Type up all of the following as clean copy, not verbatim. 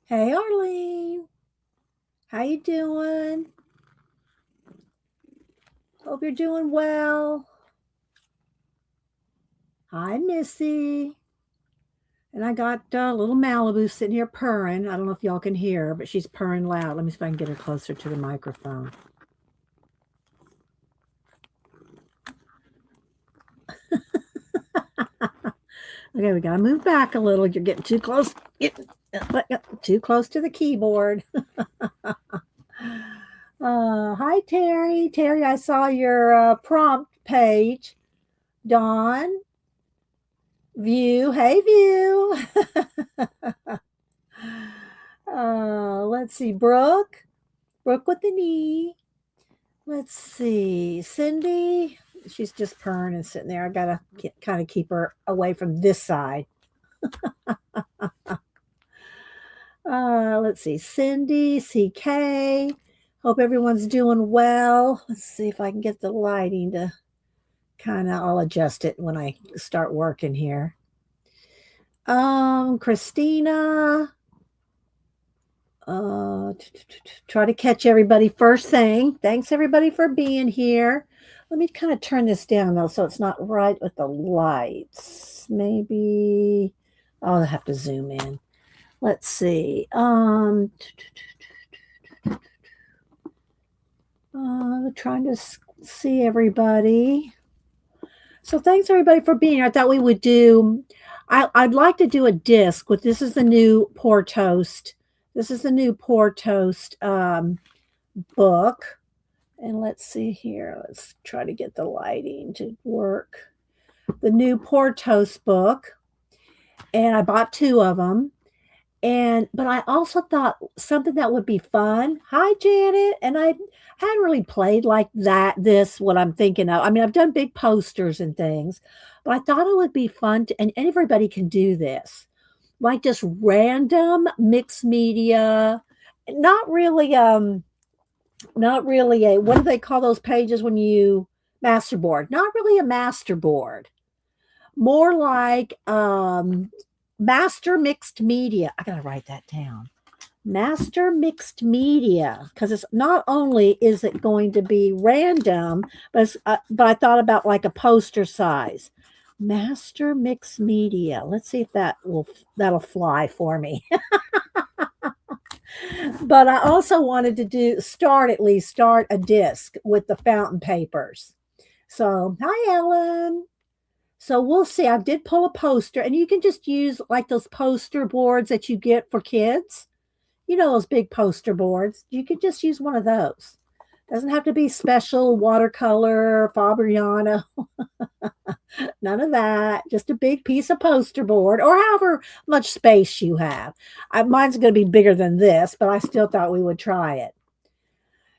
Hey, Arlene. How you doing? Hope you're doing well. Hi, Missy. And I got little Malibu sitting here purring. I don't know if y'all can hear her, but she's purring loud. Let me see if I can get her closer to the microphone. Okay, we got to move back a little. You're getting too close. Too close to the keyboard. Hi, Terry. Terry, I saw your prompt page. Dawn, View. Hey, View. Let's see. Brooke. Brooke with the knee. Let's see. Cindy. She's just purring and sitting there. I got to kind of keep her away from this side. Let's see. Cindy, CK. Hope everyone's doing well. Let's see if I can get the lighting to I'll adjust it when I start working here. Christina. Try to catch everybody first thing. Thanks everybody for being here. Let me kind of turn this down though, so it's not right with the lights. Maybe I'll have to zoom in. Let's see. Trying to see everybody. So thanks everybody for being here. I thought we would do. I'd like to do a disc with. This is the new Pour Toast. This is the new Pour Toast book. And let's see here. Let's try to get the lighting to work. The new Pour Toast book. And I bought 2 of them. But I also thought something that would be fun. Hi, Janet. And I hadn't really played like that, what I'm thinking of. I mean, I've done big posters and things, but I thought it would be fun and everybody can do this. Like just random mixed media, not really what do they call those pages when you masterboard? Not really a masterboard. More like master mixed media. I gotta write that down. Master mixed media, because it's not only is it going to be random, but I thought about like a poster size. Master mixed media. Let's see if that'll fly for me. But I also wanted to start a disc with the fountain papers. So hi Ellen. So we'll see. I did pull a poster, and you can just use like those poster boards that you get for kids. You know, those big poster boards. You could just use one of those. Doesn't have to be special watercolor, Fabriano. None of that. Just a big piece of poster board or however much space you have. Mine's going to be bigger than this, but I still thought we would try it.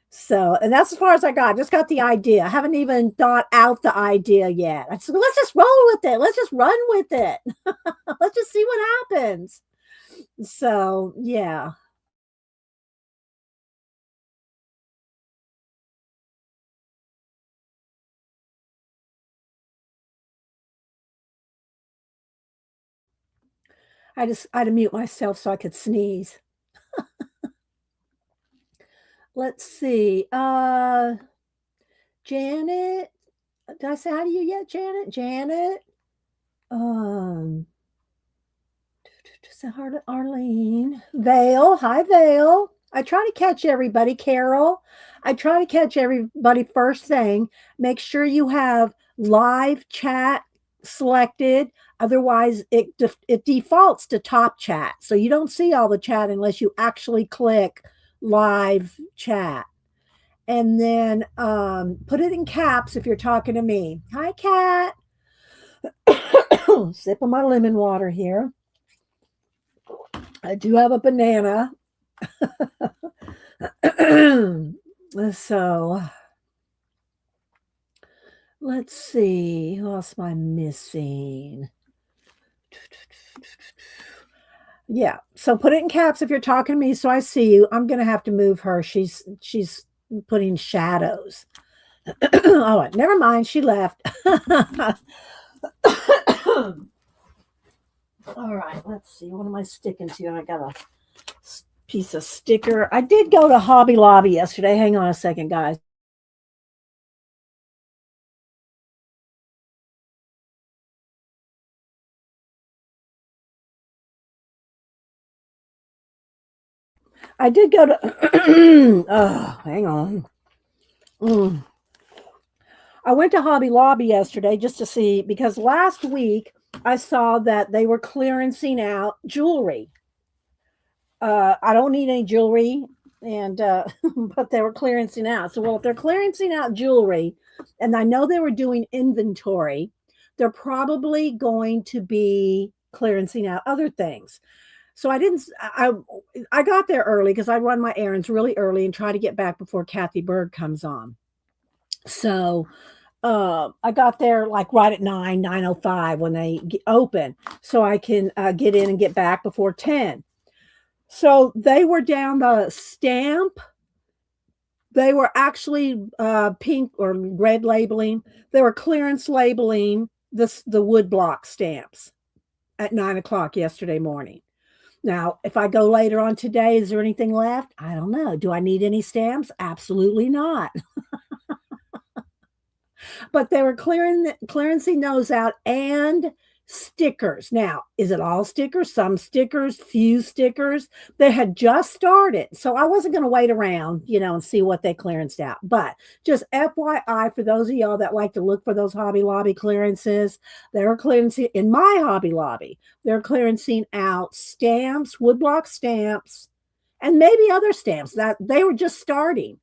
So, and that's as far as I got. Just got the idea. I haven't even thought out the idea yet. I said, let's just roll with it. Let's just run with it. Let's just see what happens. So, yeah. I had to mute myself so I could sneeze. Let's see. Janet. Did I say hi to you yet, Janet? Janet. Um, say hi to Arlene. Vale. Hi, Vale. I try to catch everybody. Carol. I try to catch everybody first thing. Make sure you have live chat selected. Otherwise, it defaults to top chat. So you don't see all the chat unless you actually click live chat. And then put it in caps if you're talking to me. Hi, Kat. Sip of my lemon water here. I do have a banana. So let's see. Who else am I missing? Yeah. So put it in caps if you're talking to me so I see you. I'm gonna have to move her. She's putting shadows. Oh, never mind. She left. All right, let's see. What am I sticking to? I gotta Piece of sticker. I did go to Hobby Lobby yesterday. Hang on a second, guys. I did go to oh, hang on. Mm. I went to Hobby Lobby yesterday just to see because last week I saw that they were clearancing out jewelry. I don't need any jewelry, and but they were clearancing out. So, well, if they're clearancing out jewelry, and I know they were doing inventory, they're probably going to be clearancing out other things. So I didn't. I got there early because I run my errands really early and try to get back before Kathy Bird comes on. So I got there like right at 9:05 when they open, so I can get in and get back before 10. So they were down the stamp. They were actually pink or red labeling. They were clearance labeling the wood block stamps at 9 o'clock yesterday morning. Now, if I go later on today, is there anything left? I don't know. Do I need any stamps? Absolutely not. But they were clearancing those out and stickers. Now, is it all stickers? Some stickers, few stickers. They had just started, so I wasn't going to wait around, and see what they clearanced out. But just FYI, for those of y'all that like to look for those Hobby Lobby clearances, they're clearancing in my Hobby Lobby. They're clearancing out stamps, woodblock stamps, and maybe other stamps that they were just starting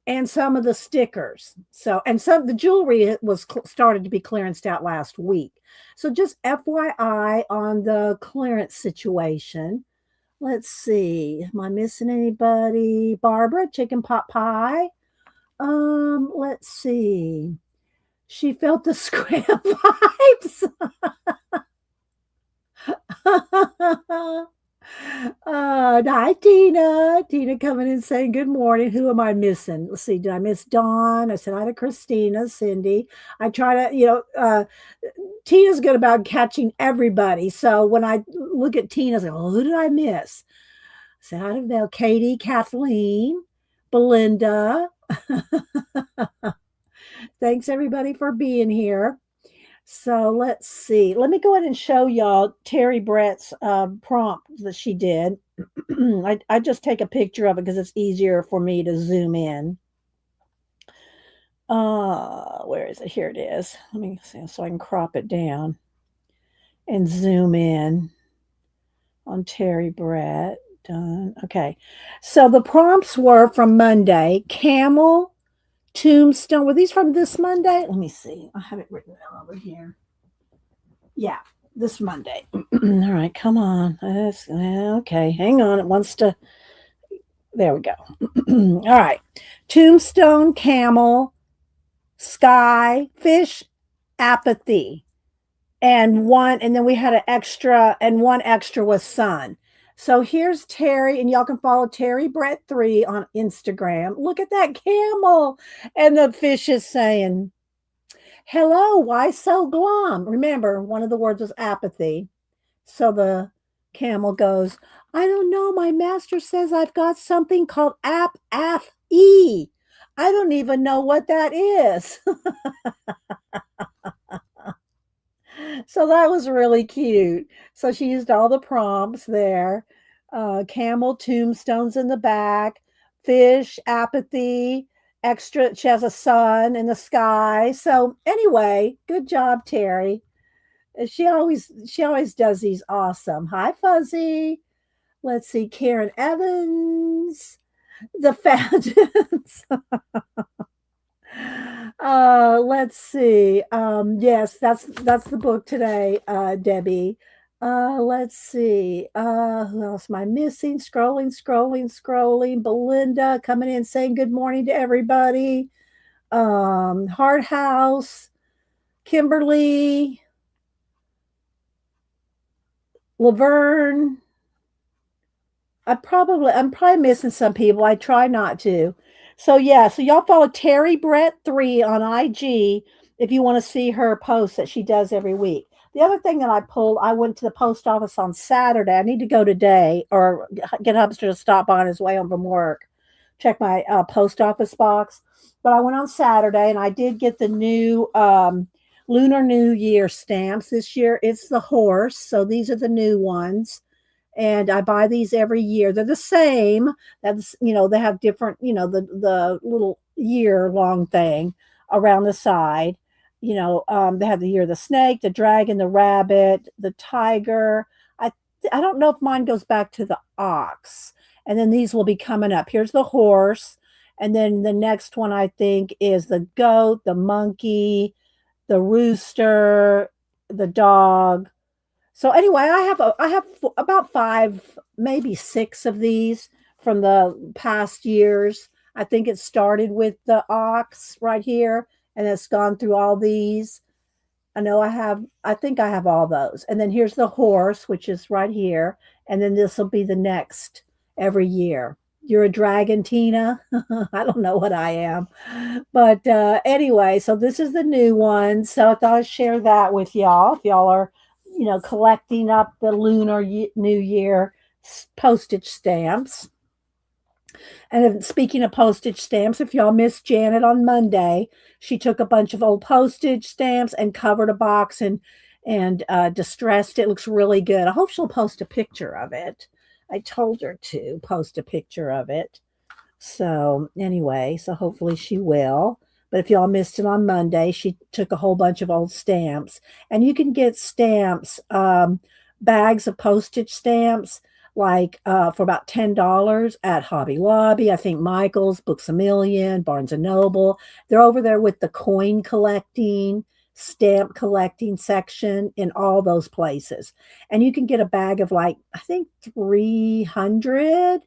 and some of the stickers. So, and some the jewelry was started to be clearanced out last week. So, just FYI on the clearance situation. Let's see. Am I missing anybody? Barbara, chicken pot pie. Let's see. She felt the scram vibes. Hi, Tina. Tina coming in saying good morning. Who am I missing? Let's see. Did I miss Dawn? I said hi to Christina, Cindy. I try to, Tina's good about catching everybody. So when I look at Tina, I say, well, who did I miss? I said hi to Katie, Kathleen, Belinda. Thanks everybody for being here. So let's see. Let me go ahead and show y'all Terry Brett's prompt that she did. I just take a picture of it because it's easier for me to zoom in. Where is it? Here it is. Let me see so I can crop it down and zoom in on Terry Brett. Done. Okay. So the prompts were from Monday. Camel, Tombstone. Were these from this Monday? Let me see. I have it written down over here. Yeah, this Monday. All right, come on. Okay, hang on. It wants to. There we go. All right. Tombstone, camel, sky, fish, apathy. And then we had an extra, and one extra was sun. So here's Terry, and y'all can follow Terry Brett 3 on Instagram. Look at that camel. And the fish is saying, hello, why so glum? Remember, one of the words was apathy. So the camel goes, I don't know. My master says I've got something called ap-af-e. I don't even know what that is. So that was really cute. So she used all the prompts there. Camel, tombstones in the back, fish, apathy, extra. She has a sun in the sky. So anyway, good job, Terry. She always does these awesome. Hi, Fuzzy. Let's see, Karen Evans, the fountains. Let's see. Yes, that's the book today, Debbie. Let's see. Who else am I missing? Scrolling. Belinda coming in saying good morning to everybody. Hard House, Kimberly, Laverne. I'm probably missing some people. I try not to. So yeah, so y'all follow Terry Brett 3 on IG if you want to see her posts that she does every week. The other thing that I pulled, I went to the post office on Saturday. I need to go today or get Hubster to stop on his way home from work, check my post office box. But I went on Saturday and I did get the new Lunar New Year stamps this year. It's the horse. So these are the new ones. And I buy these every year. They're the same. That's, they have different, the little year long thing around the side. They have the year of the snake, the dragon, the rabbit, the tiger. I I don't know if mine goes back to the ox. And then these will be coming up. Here's the horse. And then the next one I think is the goat, the monkey, the rooster, the dog. So anyway, I have about 5, maybe 6 of these from the past years. I think it started with the ox right here, and it's gone through all these. I think I have all those. And then here's the horse, which is right here. And then this will be the next every year. You're a dragon, Tina. I don't know what I am. But anyway, so this is the new one. So I thought I'd share that with y'all. If y'all are, collecting up the New Year postage stamps. And speaking of postage stamps, if y'all missed Janet on Monday, she took a bunch of old postage stamps and covered a box and distressed it. Looks really good. I hope she'll post a picture of it. I told her to post a picture of it. So anyway, so hopefully she will. But if y'all missed it on Monday, she took a whole bunch of old stamps. And you can get stamps, bags of postage stamps, like for about $10 at Hobby Lobby. I think Michael's, Books A Million, Barnes and Noble. They're over there with the coin collecting, stamp collecting section in all those places. And you can get a bag of like, I think 300,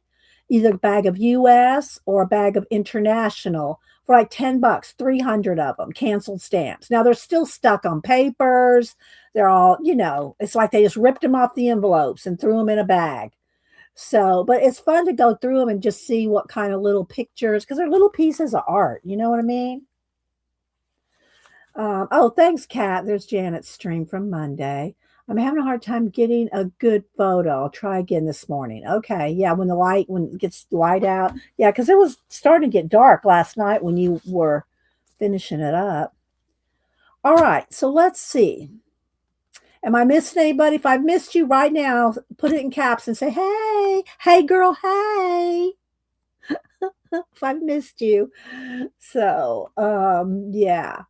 either a bag of US or a bag of international for like $10, 300 of them, canceled stamps. Now they're still stuck on papers. They're all, it's like they just ripped them off the envelopes and threw them in a bag. So, but it's fun to go through them and just see what kind of little pictures, because they're little pieces of art. You know what I mean? Oh, thanks, Kat. There's Janet's stream from Monday. I'm having a hard time getting a good photo. I'll try again this morning. Okay. Yeah. When it gets light out. Yeah. Cause it was starting to get dark last night when you were finishing it up. All right. So let's see. Am I missing anybody? If I've missed you right now, put it in caps and say, hey girl, hey, if I've missed you. So, yeah.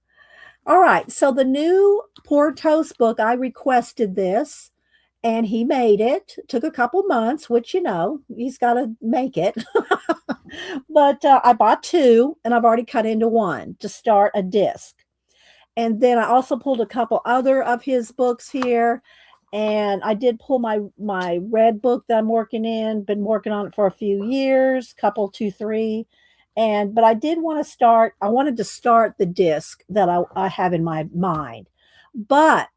All right. So the new Poor Toast book, I requested this and he made it. Took a couple months, which, he's got to make it. But I bought 2 and I've already cut into 1 to start a disc. And then I also pulled a couple other of his books here. And I did pull my red book that I'm working in, been working on it for a few years, couple, 2, 3. But I wanted to start the disc that I have in my mind. But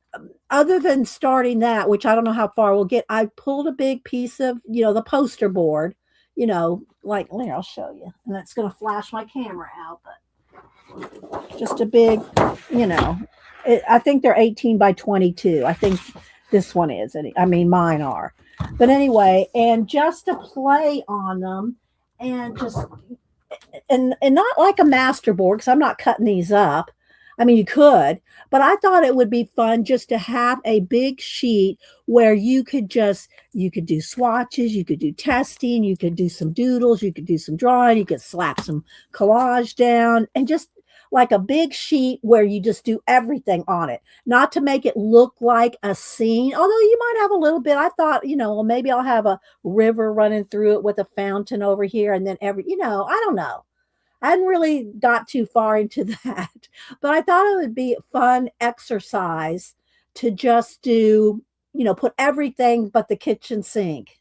other than starting that, which I don't know how far we'll get, I pulled a big piece of, the poster board, like, here, I'll show you. And it's going to flash my camera out, but just a big, I think they're 18 by 22. I think this one is. I mean, mine are. But anyway, and just to play on them and just and not like a masterboard, because I'm not cutting these up. I mean, you could, but I thought it would be fun just to have a big sheet where you could do swatches, you could do testing, you could do some doodles, you could do some drawing, you could slap some collage down, and just like a big sheet where you just do everything on it, not to make it look like a scene, although you might have a little bit. I thought, well, maybe I'll have a river running through it with a fountain over here, and then I don't know. I hadn't really got too far into that, but I thought it would be a fun exercise to just do, put everything but the kitchen sink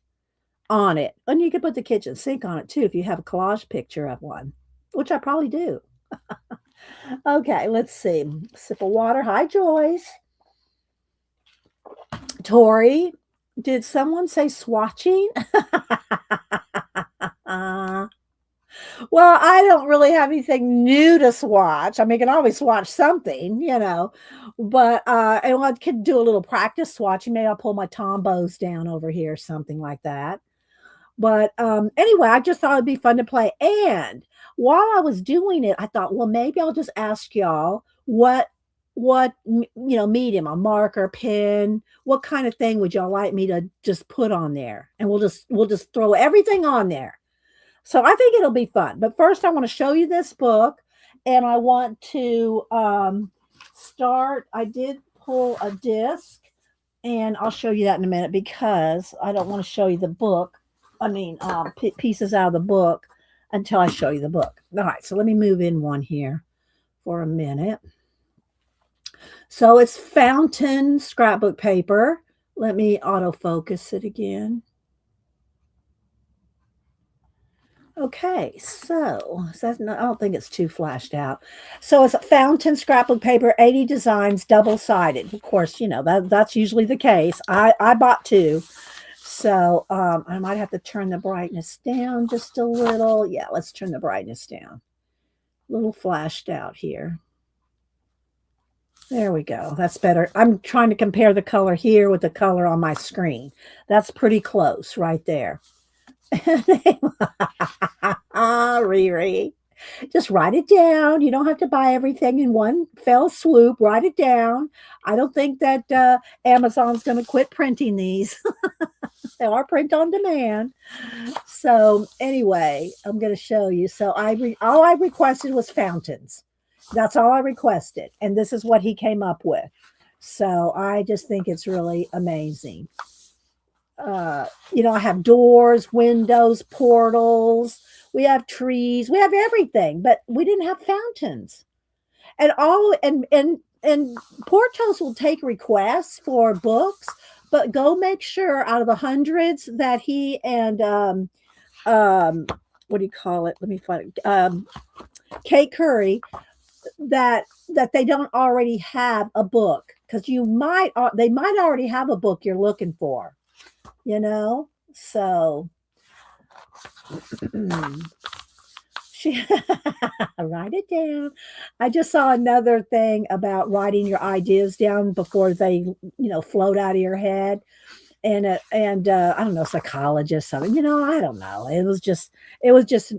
on it. And you could put the kitchen sink on it too if you have a collage picture of one, which I probably do. Okay, let's see. Sip of water. Hi, Joyce. Tori, did someone say swatching? Well, I don't really have anything new to swatch. I mean, you can always swatch something, But and I could do a little practice swatching. Maybe I'll pull my tombos down over here, something like that. But anyway, I just thought it'd be fun to play. And while I was doing it, I thought, well, maybe I'll just ask y'all medium, a marker, pen, what kind of thing would y'all like me to just put on there? And we'll just throw everything on there. So I think it'll be fun. But first, I want to show you this book, and I want to start. I did pull a disc, and I'll show you that in a minute because I don't want to show you the book. I mean, pieces out of the book until I show you the book. All right, so let me move in one here for a minute. So it's fountain scrapbook paper. Let me autofocus it again. Okay, so I don't think it's too flashed out. So it's a fountain scrapbook paper, 80 designs, double sided. Of course, that's usually the case. I bought two, so I might have to turn the brightness down just a little. Yeah, let's turn the brightness down. A little flashed out here. There we go. That's better. I'm trying to compare the color here with the color on my screen. That's pretty close right there. Riri. Just write it down. You don't have to buy everything in one fell swoop. Write it down. I don't think that Amazon's going to quit printing these. They are print on demand. So anyway, I'm going to show you. So all I requested was fountains. That's all I requested, and this is what he came up with. So I just think it's really amazing. I have doors, windows, portals. We have trees. We have everything, but we didn't have fountains. And Portos will take requests for books, but go make sure out of the hundreds that he and what do you call it? Let me find it. Kate Curry that they don't already have a book because they might already have a book you're looking for. So she write it down. I just saw another thing about writing your ideas down before they float out of your head, and I don't know, psychologist, something, I don't know, it was just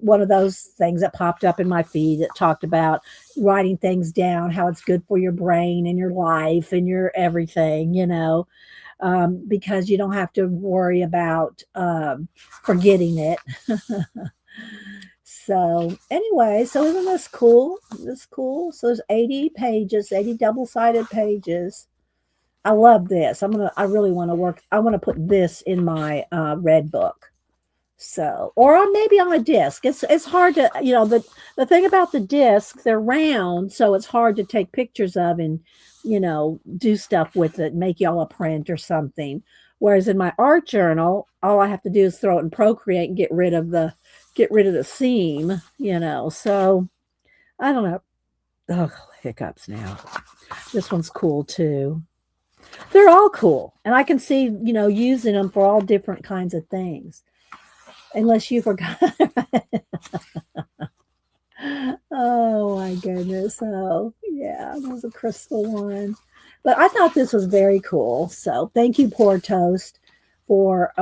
one of those things that popped up in my feed that talked about writing things down, how it's good for your brain and your life and your everything, because you don't have to worry about forgetting it. So anyway, so isn't this cool? So there's 80 pages, 80 double-sided pages. I love this. I really want to work. I want to put this in my red book. So, or maybe on a disc. It's hard to, the thing about the discs, they're round, so it's hard to take pictures of and, do stuff with it, make y'all a print or something. Whereas in my art journal, all I have to do is throw it in Procreate and get rid of the seam, So I don't know. Oh, hiccups now. This one's cool too. They're all cool, and I can see, using them for all different kinds of things. Unless you forgot. Oh my goodness. Oh, yeah, that was a crystal one. But I thought this was very cool. So thank you, Poor Toast, for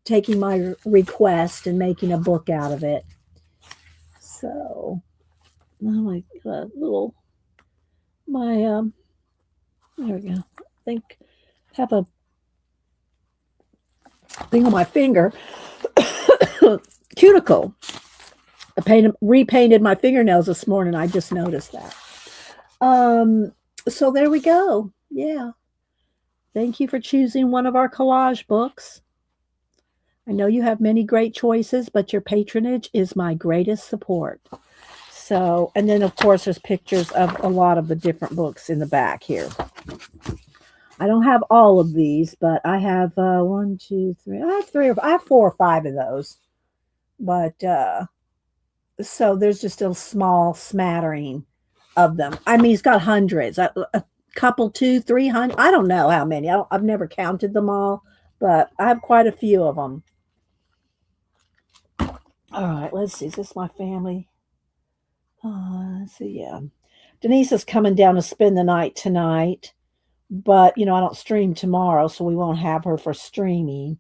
taking my request and making a book out of it. So, oh my God, there we go. I think have a thing on my finger. Cuticle. I repainted my fingernails this morning. I just noticed that. So there we go. Yeah. Thank you for choosing one of our collage books. I know you have many great choices, but your patronage is my greatest support. So, and then of course there's pictures of a lot of the different books in the back here. I don't have all of these, but I have 1, 2, 3. I have 4 or 5 of those. But so there's just a small smattering of them. I mean, he's got hundreds, a couple, 200, 300. I don't know how many. I've never counted them all, but I have quite a few of them. All right, let's see. Is this my family? Let's see. Yeah. Denise is coming down to spend the night tonight, but I don't stream tomorrow, so we won't have her for streaming.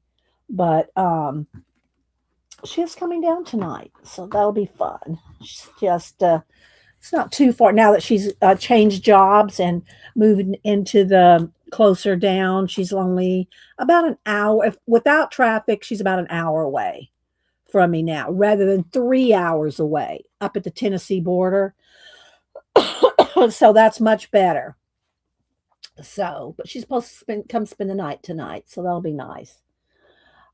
But she is coming down tonight, so that'll be fun. She's just it's not too far now that she's changed jobs and moved into the closer down. She's only about an hour. If without traffic, she's about an hour away from me now, rather than 3 hours away up at the Tennessee border. So that's much better. So, but she's supposed to come spend the night tonight, so that'll be nice.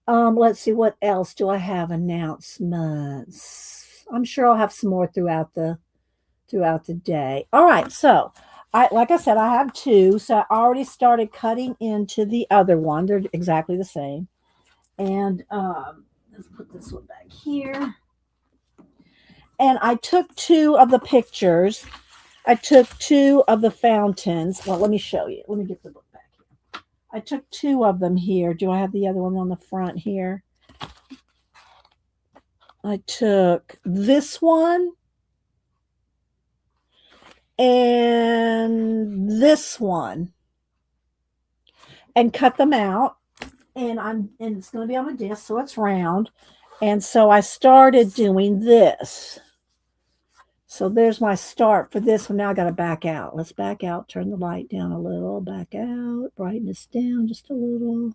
Let's see, what else do I have announcements? I'm sure I'll have some more throughout the day. All right, so like I said, I have two, so I already started cutting into the other one. They're exactly the same. And let's put this one back here. And I took two of the pictures. I took two of the fountains. Well, let me show you. Let me get the book back here. I took two of them here. Do I have the other one on the front here? I took this one and this one and cut them out. And it's going to be on a disc, so it's round. And so I started doing this. So there's my start for this one. Now I got to back out. Let's back out, turn the light down a little, back out, brightness down just a little.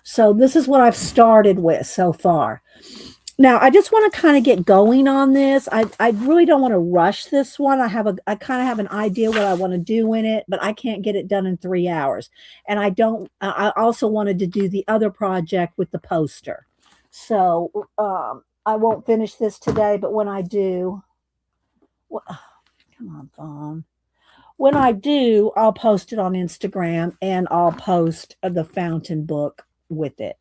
So this is what I've started with so far. Now I just want to kind of get going on this. I really don't want to rush this one. I kind of have an idea what I want to do in it, but I can't get it done in 3 hours. And I also wanted to do the other project with the poster. So I won't finish this today, but when I do, come on, phone. When I do, I'll post it on Instagram and I'll post the fountain book with it,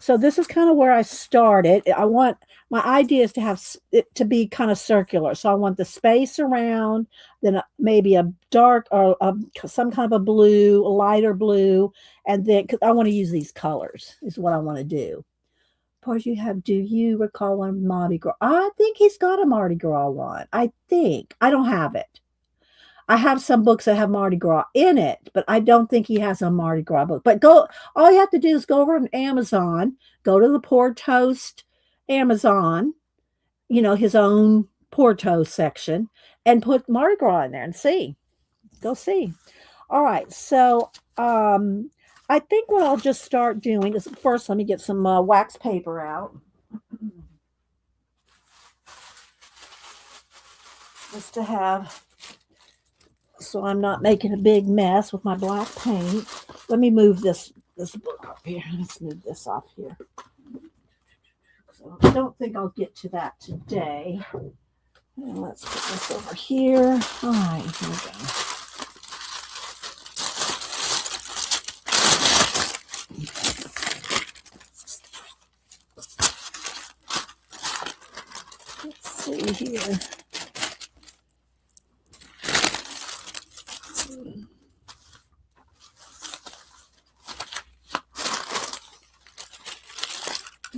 So this is kind of where I started. My idea is to have it to be kind of circular. So I want the space around, then maybe a dark or some kind of a blue, a lighter blue, and then cause I want to use these colors is what I want to do. Do you recall one Mardi Gras? I think he's got a Mardi Gras one. I don't have it. I have some books that have Mardi Gras in it, but I don't think he has a Mardi Gras book. But all you have to do is go over on Amazon, go to the Pour Toast Amazon, his own Pour Toast section, and put Mardi Gras in there and see. Go see. All right, so I think what I'll just start doing is first, let me get some wax paper out. Just to have, so I'm not making a big mess with my black paint. Let me move this book up here. Let's move this off here. So I don't think I'll get to that today. And let's put this over here. All right, here we go. Let's see here.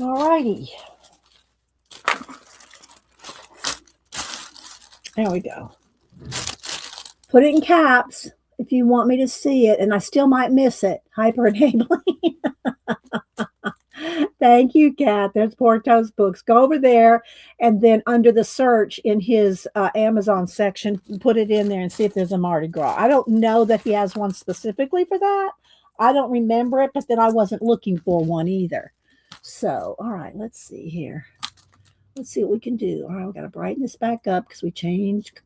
All righty. There we go. Put it in caps if you want me to see it, and I still might miss it. Hyper enabling. Thank you, Kat. There's Pour Toast Books. Go over there, and then under the search in his Amazon section, put it in there and see if there's a Mardi Gras. I don't know that he has one specifically for that. I don't remember it, but then I wasn't looking for one either. So, all right, let's see here. Let's see what we can do. All right, we got to brighten this back up because we changed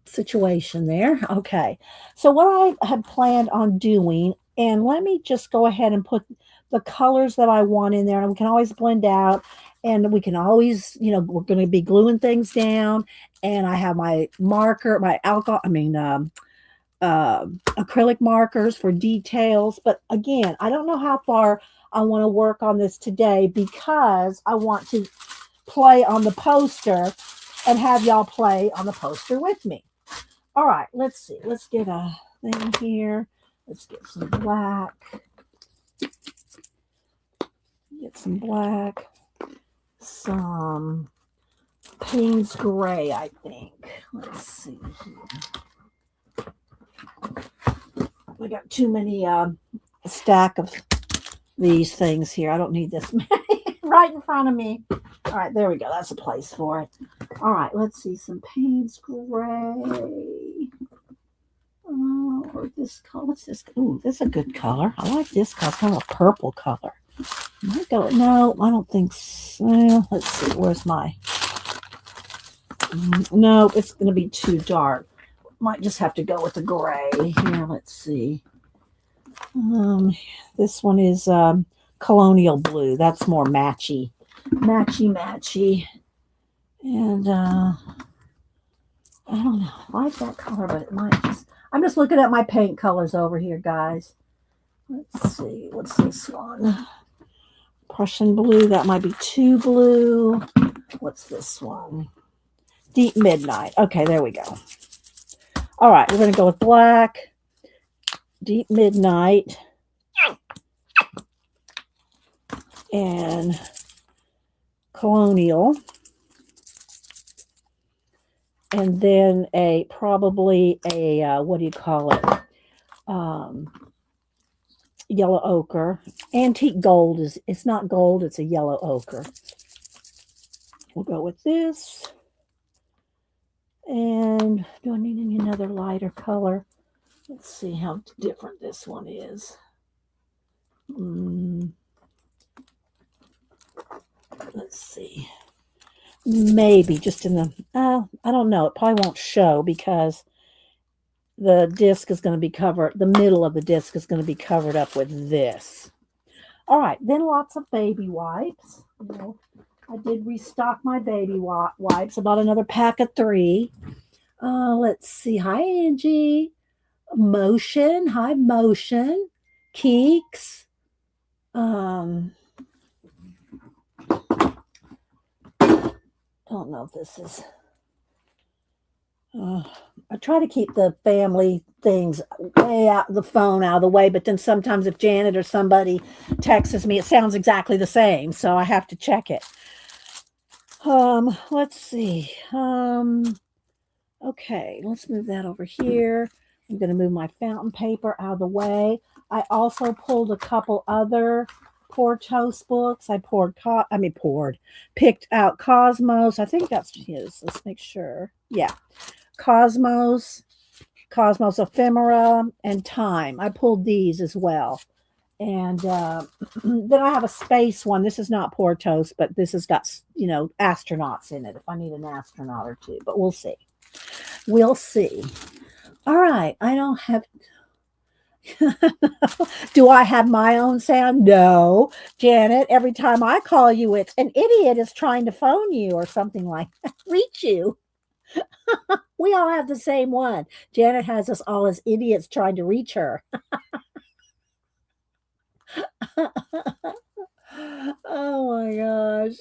situation there. Okay, so what I had planned on doing, and let me just go ahead and put the colors that I want in there, and we can always blend out, and we can always, we're going to be gluing things down, and I have my marker, my acrylic markers for details. But again, I don't know how far I want to work on this today because I want to play on the poster and have y'all play on the poster with me. All right, let's see. Let's get a thing here. Let's get some black. Get some black. Some Payne's Gray, I think. Let's see here. We got too many stack of these things here. I don't need this many right in front of me. All right, there we go. That's a place for it. All right, let's see some paints. Gray. Oh, or this color. What's this? Ooh, this is a good color. I like this color. Kind of a purple color. Might go. No, I don't think so. Let's see. Where's my? No, it's going to be too dark. Might just have to go with the gray here. Let's see. This one is colonial blue. That's more matchy. And I don't know. I like that color, but it might just. I'm just looking at my paint colors over here, guys. Let's see. What's this one? Prussian blue. That might be too blue. What's this one? Deep Midnight. Okay, there we go. All right, we're going to go with black. Deep Midnight. And colonial. And then probably a what do you call it? Yellow ochre. Antique gold it's not gold, it's a yellow ochre. We'll go with this. And do I need another lighter color? Let's see how different this one is. Let's see. Maybe just in the, I don't know. It probably won't show because the disc is going to be covered. The middle of the disc is going to be covered up with this. All right. Then lots of baby wipes. You know, I did restock my baby wipes. I bought another pack of 3. Let's see. Hi, Angie. Motion. Hi, Motion. Keeks. Don't know if this is. I try to keep the family things way out the phone out of the way, but then sometimes if Janet or somebody texts me, it sounds exactly the same, so I have to check it. Let's see. Okay, let's move that over here. I'm going to move my fountain paper out of the way. I also pulled a couple other Pour Toast books. I picked out Cosmos. I think that's his. Let's make sure. Yeah. Cosmos Ephemera, and Time. I pulled these as well. And then I have a space one. This is not Pour Toast, but this has got, astronauts in it if I need an astronaut or two. But we'll see. We'll see. All right. I don't have... Do I have my own sound? No. Janet, every time I call you, it's an idiot is trying to phone you or something like that. Reach you. We all have the same one. Janet has us all as idiots trying to reach her. Oh my gosh.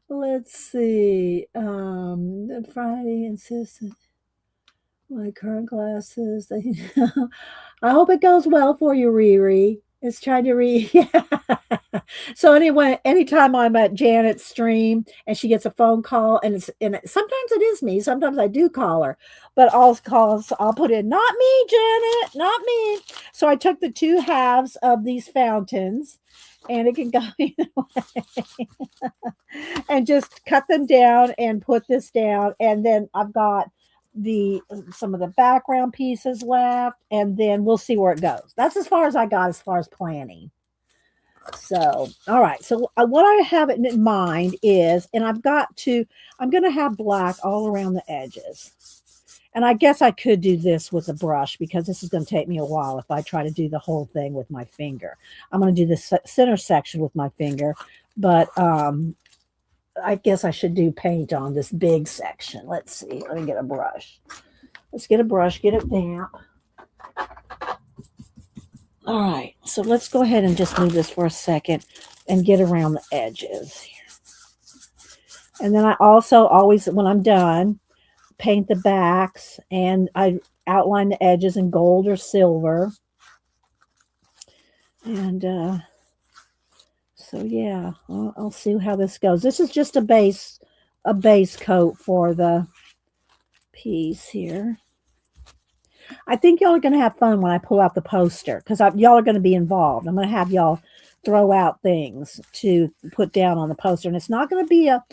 Let's see. Friday insisted my current classes. I hope it goes well for you, Riri. It's trying to read. Yeah. So anyway, anytime I'm at Janet's stream and she gets a phone call, and sometimes it is me. Sometimes I do call her, but I'll put in, not me, Janet, not me. So I took the 2 halves of these fountains, and it can go either way, and just cut them down and put this down, and then I've got some of the background pieces left, and then we'll see where it goes. That's as far as I got as far as planning. So, all right. So what I have in mind is, and I'm going to have black all around the edges. And I guess I could do this with a brush because this is going to take me a while if I try to do the whole thing with my finger. I'm going to do the center section with my finger, but I guess I should do paint on this big section. Let's see. Let me get a brush. Let's get a brush, get it damp. All right. So let's go ahead and just move this for a second and get around the edges here. And then I also always, when I'm done, paint the backs, and I outline the edges in gold or silver. And so yeah, I'll see how this goes. This is just a base coat for the piece here. I think y'all are going to have fun when I pull out the poster because y'all are going to be involved. I'm going to have y'all throw out things to put down on the poster, and it's not going to be a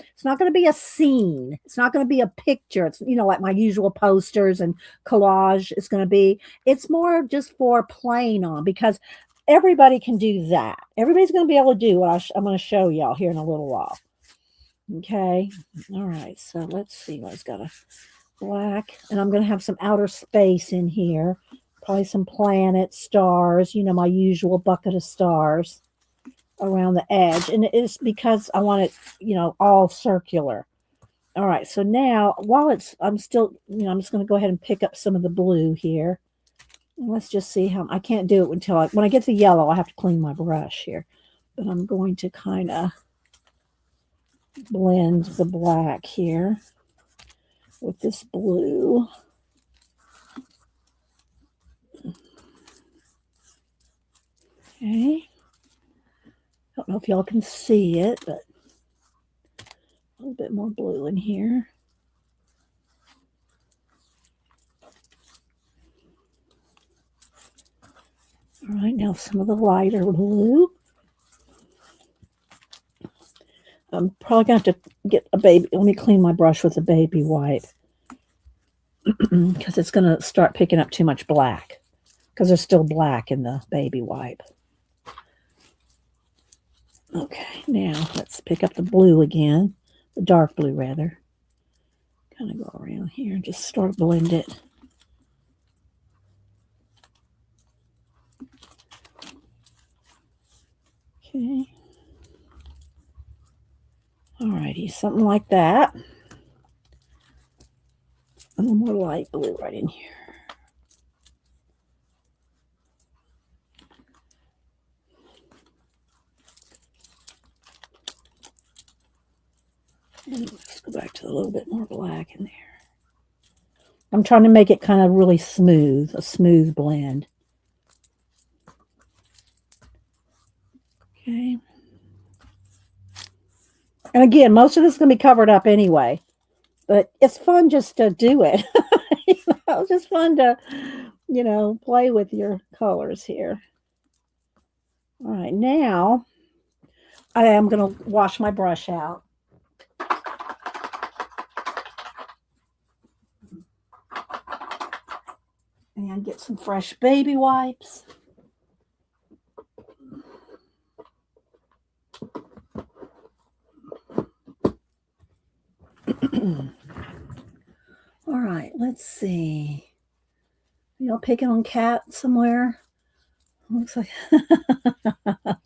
scene. It's not going to be a picture. It's like my usual posters and collage is going to be. It's more just for playing on because everybody can do that. Everybody's going to be able to do what I'm going to show y'all here in a little while. Okay. All right. So let's see. I've got a black, and I'm going to have some outer space in here. Probably some planets, stars, my usual bucket of stars around the edge. And it's because I want it, all circular. All right. So now while I'm still, I'm just going to go ahead and pick up some of the blue here. And let's just see how, I can't do it until when I get to yellow, I have to clean my brush here. But I'm going to kind of blend the black here with this blue. Okay. Don't know if y'all can see it, but a little bit more blue in here. All right, now some of the lighter blue. I'm probably going to have to get a baby. Let me clean my brush with a baby wipe because it's going to start picking up too much black because there's still black in the baby wipe. Okay, now let's pick up the blue again, the dark blue rather. Kind of go around here and just start blend it. Okay. Alrighty, something like that. A little more light blue right in here. And let's go back to a little bit more black in there. I'm trying to make it kind of really smooth, a smooth blend. Okay. And again, most of this is going to be covered up anyway, but it's fun just to do it. It's just fun to, play with your colors here. All right, now I am going to wash my brush out. And get some fresh baby wipes. All right, let's see. Y'all picking on cat somewhere? Looks like. All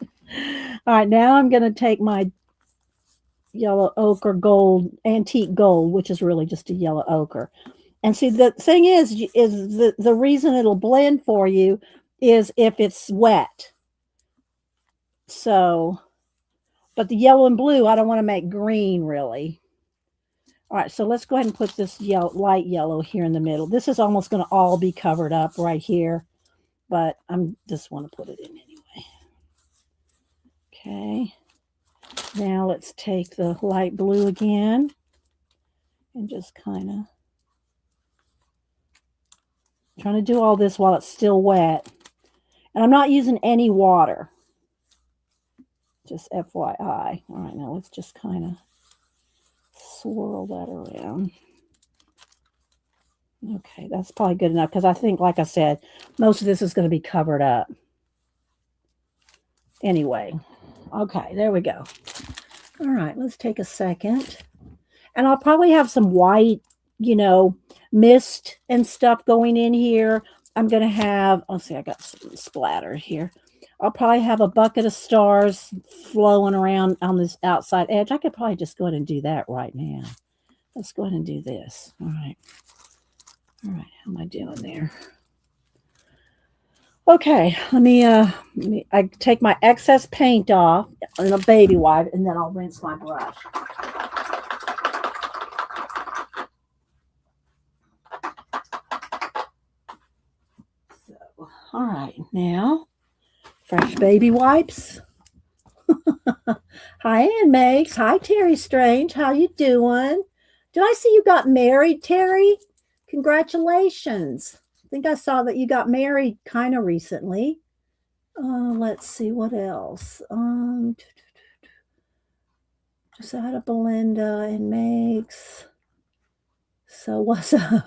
right, now I'm going to take my yellow ochre gold, antique gold, which is really just a yellow ochre. And see, the thing is the reason it'll blend for you is if it's wet. So, but the yellow and blue, I don't want to make green really. All right, so let's go ahead and put this light yellow here in the middle. This is almost going to all be covered up right here, but I'm just want to put it in anyway. Okay. Now let's take the light blue again and just kind of trying to do all this while it's still wet. And I'm not using any water. Just FYI. All right, now let's just kind of swirl that around. Okay, that's probably good enough because I think, like I said, most of this is going to be covered up. Anyway, okay, there we go. All right, let's take a second. And I'll probably have some white, mist and stuff going in here. I'm going to have, let's see, I got some splatter here. I'll probably have a bucket of stars flowing around on this outside edge. I could probably just go ahead and do that right now. Let's go ahead and do this. All right. All right, how am I doing there? Okay, let me I take my excess paint off and a baby wipe, and then I'll rinse my brush. So, all right, now fresh baby wipes. Hi, Ann Makes. Hi, Terry Strange. How you doing? Did I see you got married, Terry? Congratulations. I think I saw that you got married kind of recently. Let's see what else. Just out of Belinda and makes. So what's up?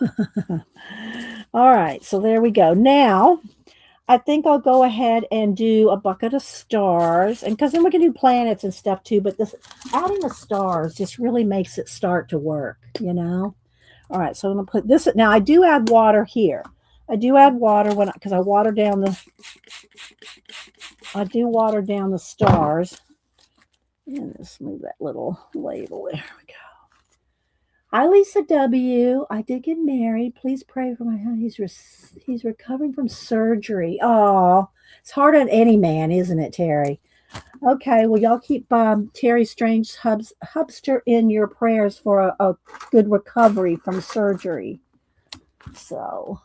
All right, so there we go. Now, I think I'll go ahead and do a bucket of stars, and because then we can do planets and stuff too. But this adding the stars just really makes it start to work, you know. All right, so I'm gonna put this. Now I do add water here. I do add water when because I water down the. I do water down the stars. And let's move that little label. There we go. Hi, Lisa W. I did get married. Please pray for my husband. He's recovering from surgery. Oh, it's hard on any man, isn't it, Terry? Okay, well, y'all keep Terry Strange Hubster in your prayers for a good recovery from surgery. So,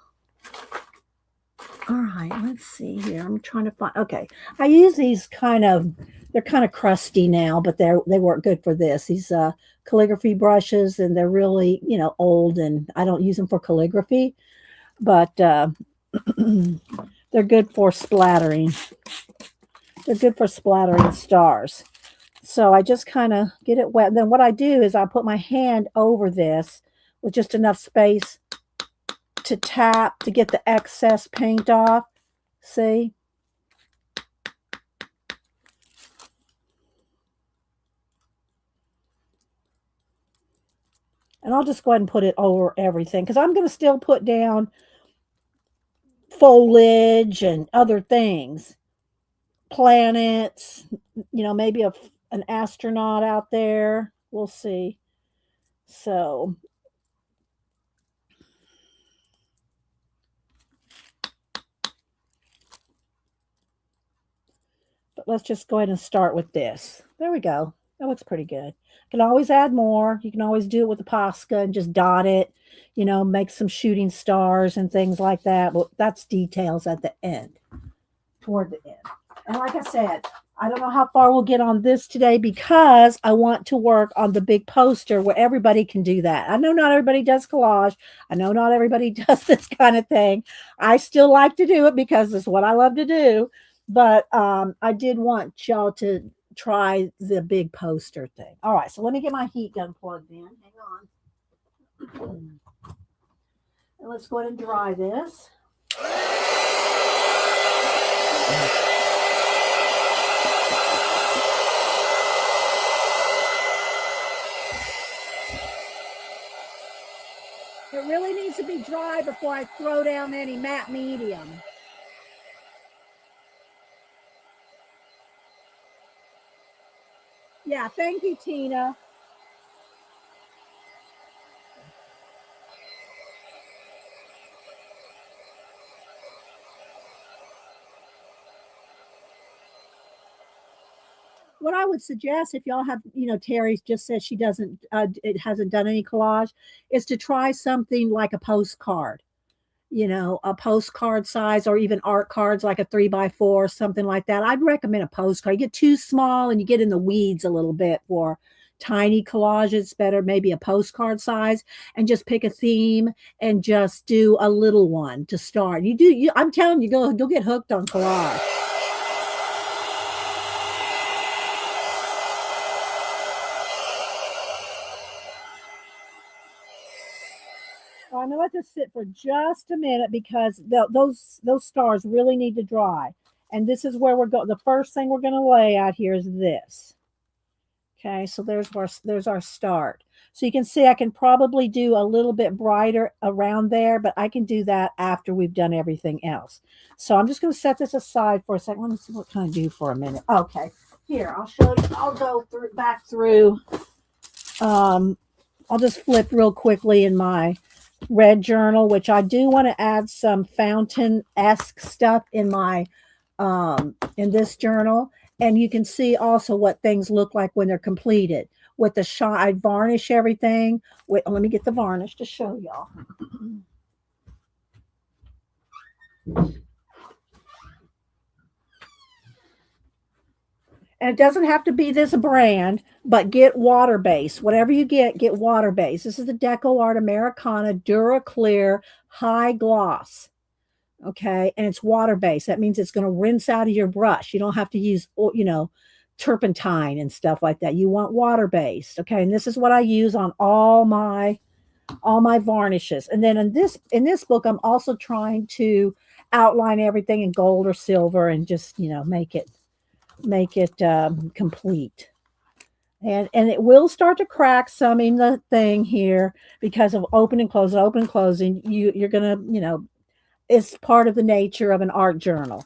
all right, let's see here. I'm trying to find. Okay, I use these they're kind of crusty now, but they work good for this. These calligraphy brushes, and they're really old, and I don't use them for calligraphy, but they're good for splattering. They're good for splattering stars. So I just kind of get it wet. Then what I do is I put my hand over this with just enough space to tap to get the excess paint off. See? And I'll just go ahead and put it over everything because I'm going to still put down foliage and other things. Planets, maybe an astronaut out there. We'll see. So, but let's just go ahead and start with this. There we go. That looks pretty good. You can always add more. You can always do it with the Posca and just dot it, make some shooting stars and things like that. But that's details at the end, toward the end. And like I said, I don't know how far we'll get on this today because I want to work on the big poster where everybody can do that. I know not everybody does collage. I know not everybody does this kind of thing. I still like to do it because it's what I love to do. But I did want y'all to try the big poster thing. All right, so let me get my heat gun plugged in. Hang on. And let's go ahead and dry this. It really needs to be dry before I throw down any matte medium. Yeah, thank you, Tina. What I would suggest if y'all have, Terry just says she doesn't, it hasn't done any collage, is to try something like a postcard. A postcard size or even art cards like a 3x4, something like that. I'd recommend a postcard. You get too small and you get in the weeds a little bit for tiny collages. Better maybe a postcard size and just pick a theme and just do a little one to start. I'm telling you, you'll get hooked on collage. I'm gonna let this sit for just a minute because those stars really need to dry. And this is where we're going. The first thing we're going to lay out here is this. Okay, so there's our start. So you can see I can probably do a little bit brighter around there, but I can do that after we've done everything else. So I'm just going to set this aside for a second. Let me see what can I do for a minute. Okay, here, I'll show you. I'll go back through. I'll just flip real quickly in my red journal, which I do want to add some fountain-esque stuff in my in this journal. And you can see also what things look like when they're completed. With the shine, I varnish everything. Wait, let me get the varnish to show y'all. And it doesn't have to be this brand, but get water based. Whatever you get water based. This is the Deco Art Americana Dura Clear High Gloss. Okay. And it's water based. That means it's going to rinse out of your brush. You don't have to use, turpentine and stuff like that. You want water based. Okay. And this is what I use on all my varnishes. And then in this book, I'm also trying to outline everything in gold or silver and just, make it complete. And it will start to crack some in the thing here because of open and closing. You're gonna, it's part of the nature of an art journal.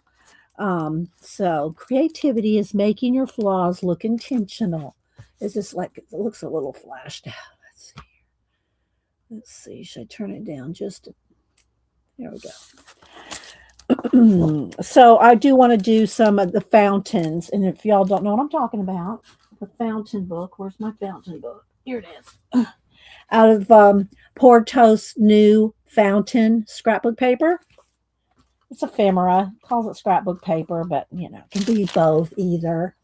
So creativity is making your flaws look intentional. It's just like it looks a little flashed out. Let's see. Should I turn it down just to, there we go. So I do want to do some of the fountains. And if y'all don't know what I'm talking about, the fountain book. Where's my fountain book? Here it is. Out of Porto's new fountain scrapbook paper. It's ephemera. Calls it scrapbook paper, but it can be both either.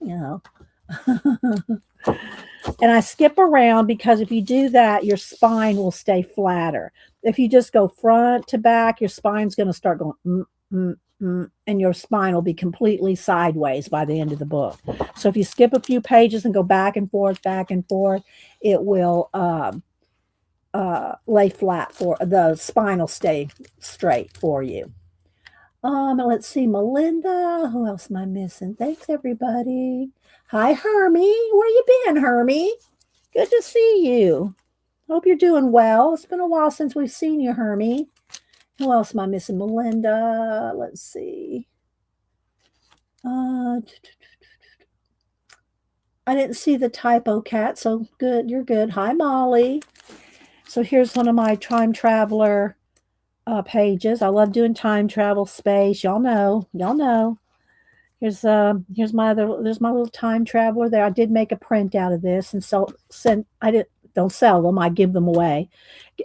And I skip around because if you do that, your spine will stay flatter. If you just go front to back, your spine's going to start going, and your spine will be completely sideways by the end of the book. So if you skip a few pages and go back and forth, it will lay flat for the spine will stay straight for you. Let's see, Melinda. Who else am I missing? Thanks, everybody. Hi, Hermie. Where you been, Hermie? Good to see you. Hope you're doing well. It's been a while since we've seen you, Hermie. Who else am I missing? Melinda. Let's see. I didn't see the typo, Cat, so good. You're good. Hi, Molly. So here's one of my time traveler pages. I love doing time travel, space. Y'all know. There's my little time traveler there. I did make a print out of this and don't sell them. I give them away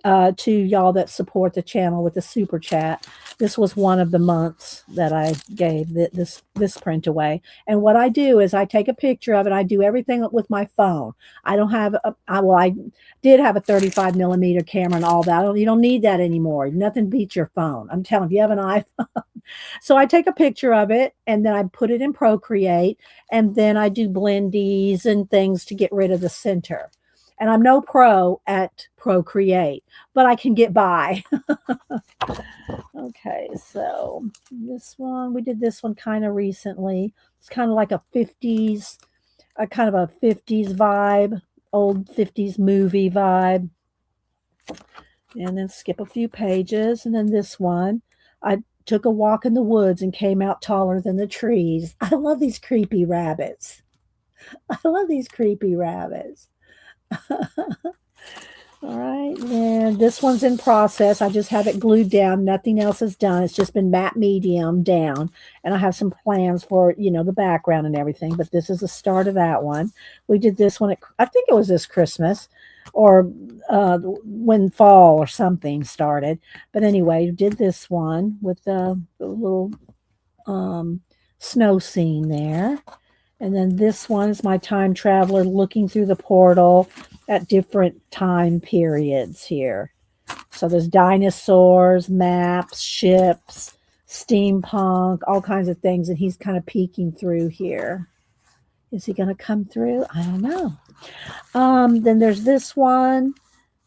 to y'all that support the channel with the super chat. This was one of the months that I gave this print away. And what I do is I take a picture of it. I do everything with my phone. I don't have I did have a 35 millimeter camera and all that. You don't need that anymore. Nothing beats your phone. I'm telling you, if you have an iPhone. So I take a picture of it and then I put it in Procreate and then I do blendies and things to get rid of the center. And I'm no pro at Procreate, but I can get by. Okay, so we did this one kind of recently. It's kind of like a 50s vibe, old 50s movie vibe. And then skip a few pages. And then this one, I took a walk in the woods and came out taller than the trees. I love these creepy rabbits. All right, and this one's in process. I just have it glued down. Nothing else is done. It's just been matte medium down. And I have some plans for, the background and everything. But this is the start of that one. We did this one, I think it was this Christmas or when fall or something started. But anyway, did this one with the little snow scene there. And then this one is my time traveler looking through the portal at different time periods here. So there's dinosaurs, maps, ships, steampunk, all kinds of things. And he's kind of peeking through here. Is he going to come through? I don't know. Then there's this one,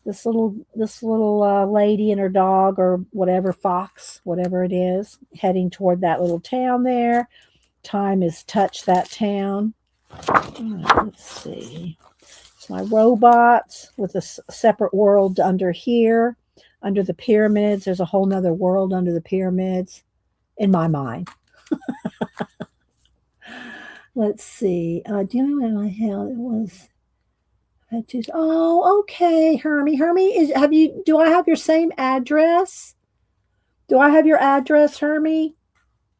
this little lady and her dog or whatever, fox, whatever it is, heading toward that little town there. Time has touched that town. Let's see. It's my robots with a separate world under here. Under the pyramids, there's a whole nother world under the pyramids in my mind. Let's see. Dealing with my health, it was. Oh, okay, Hermie. Do I have your same address? Do I have your address, Hermie?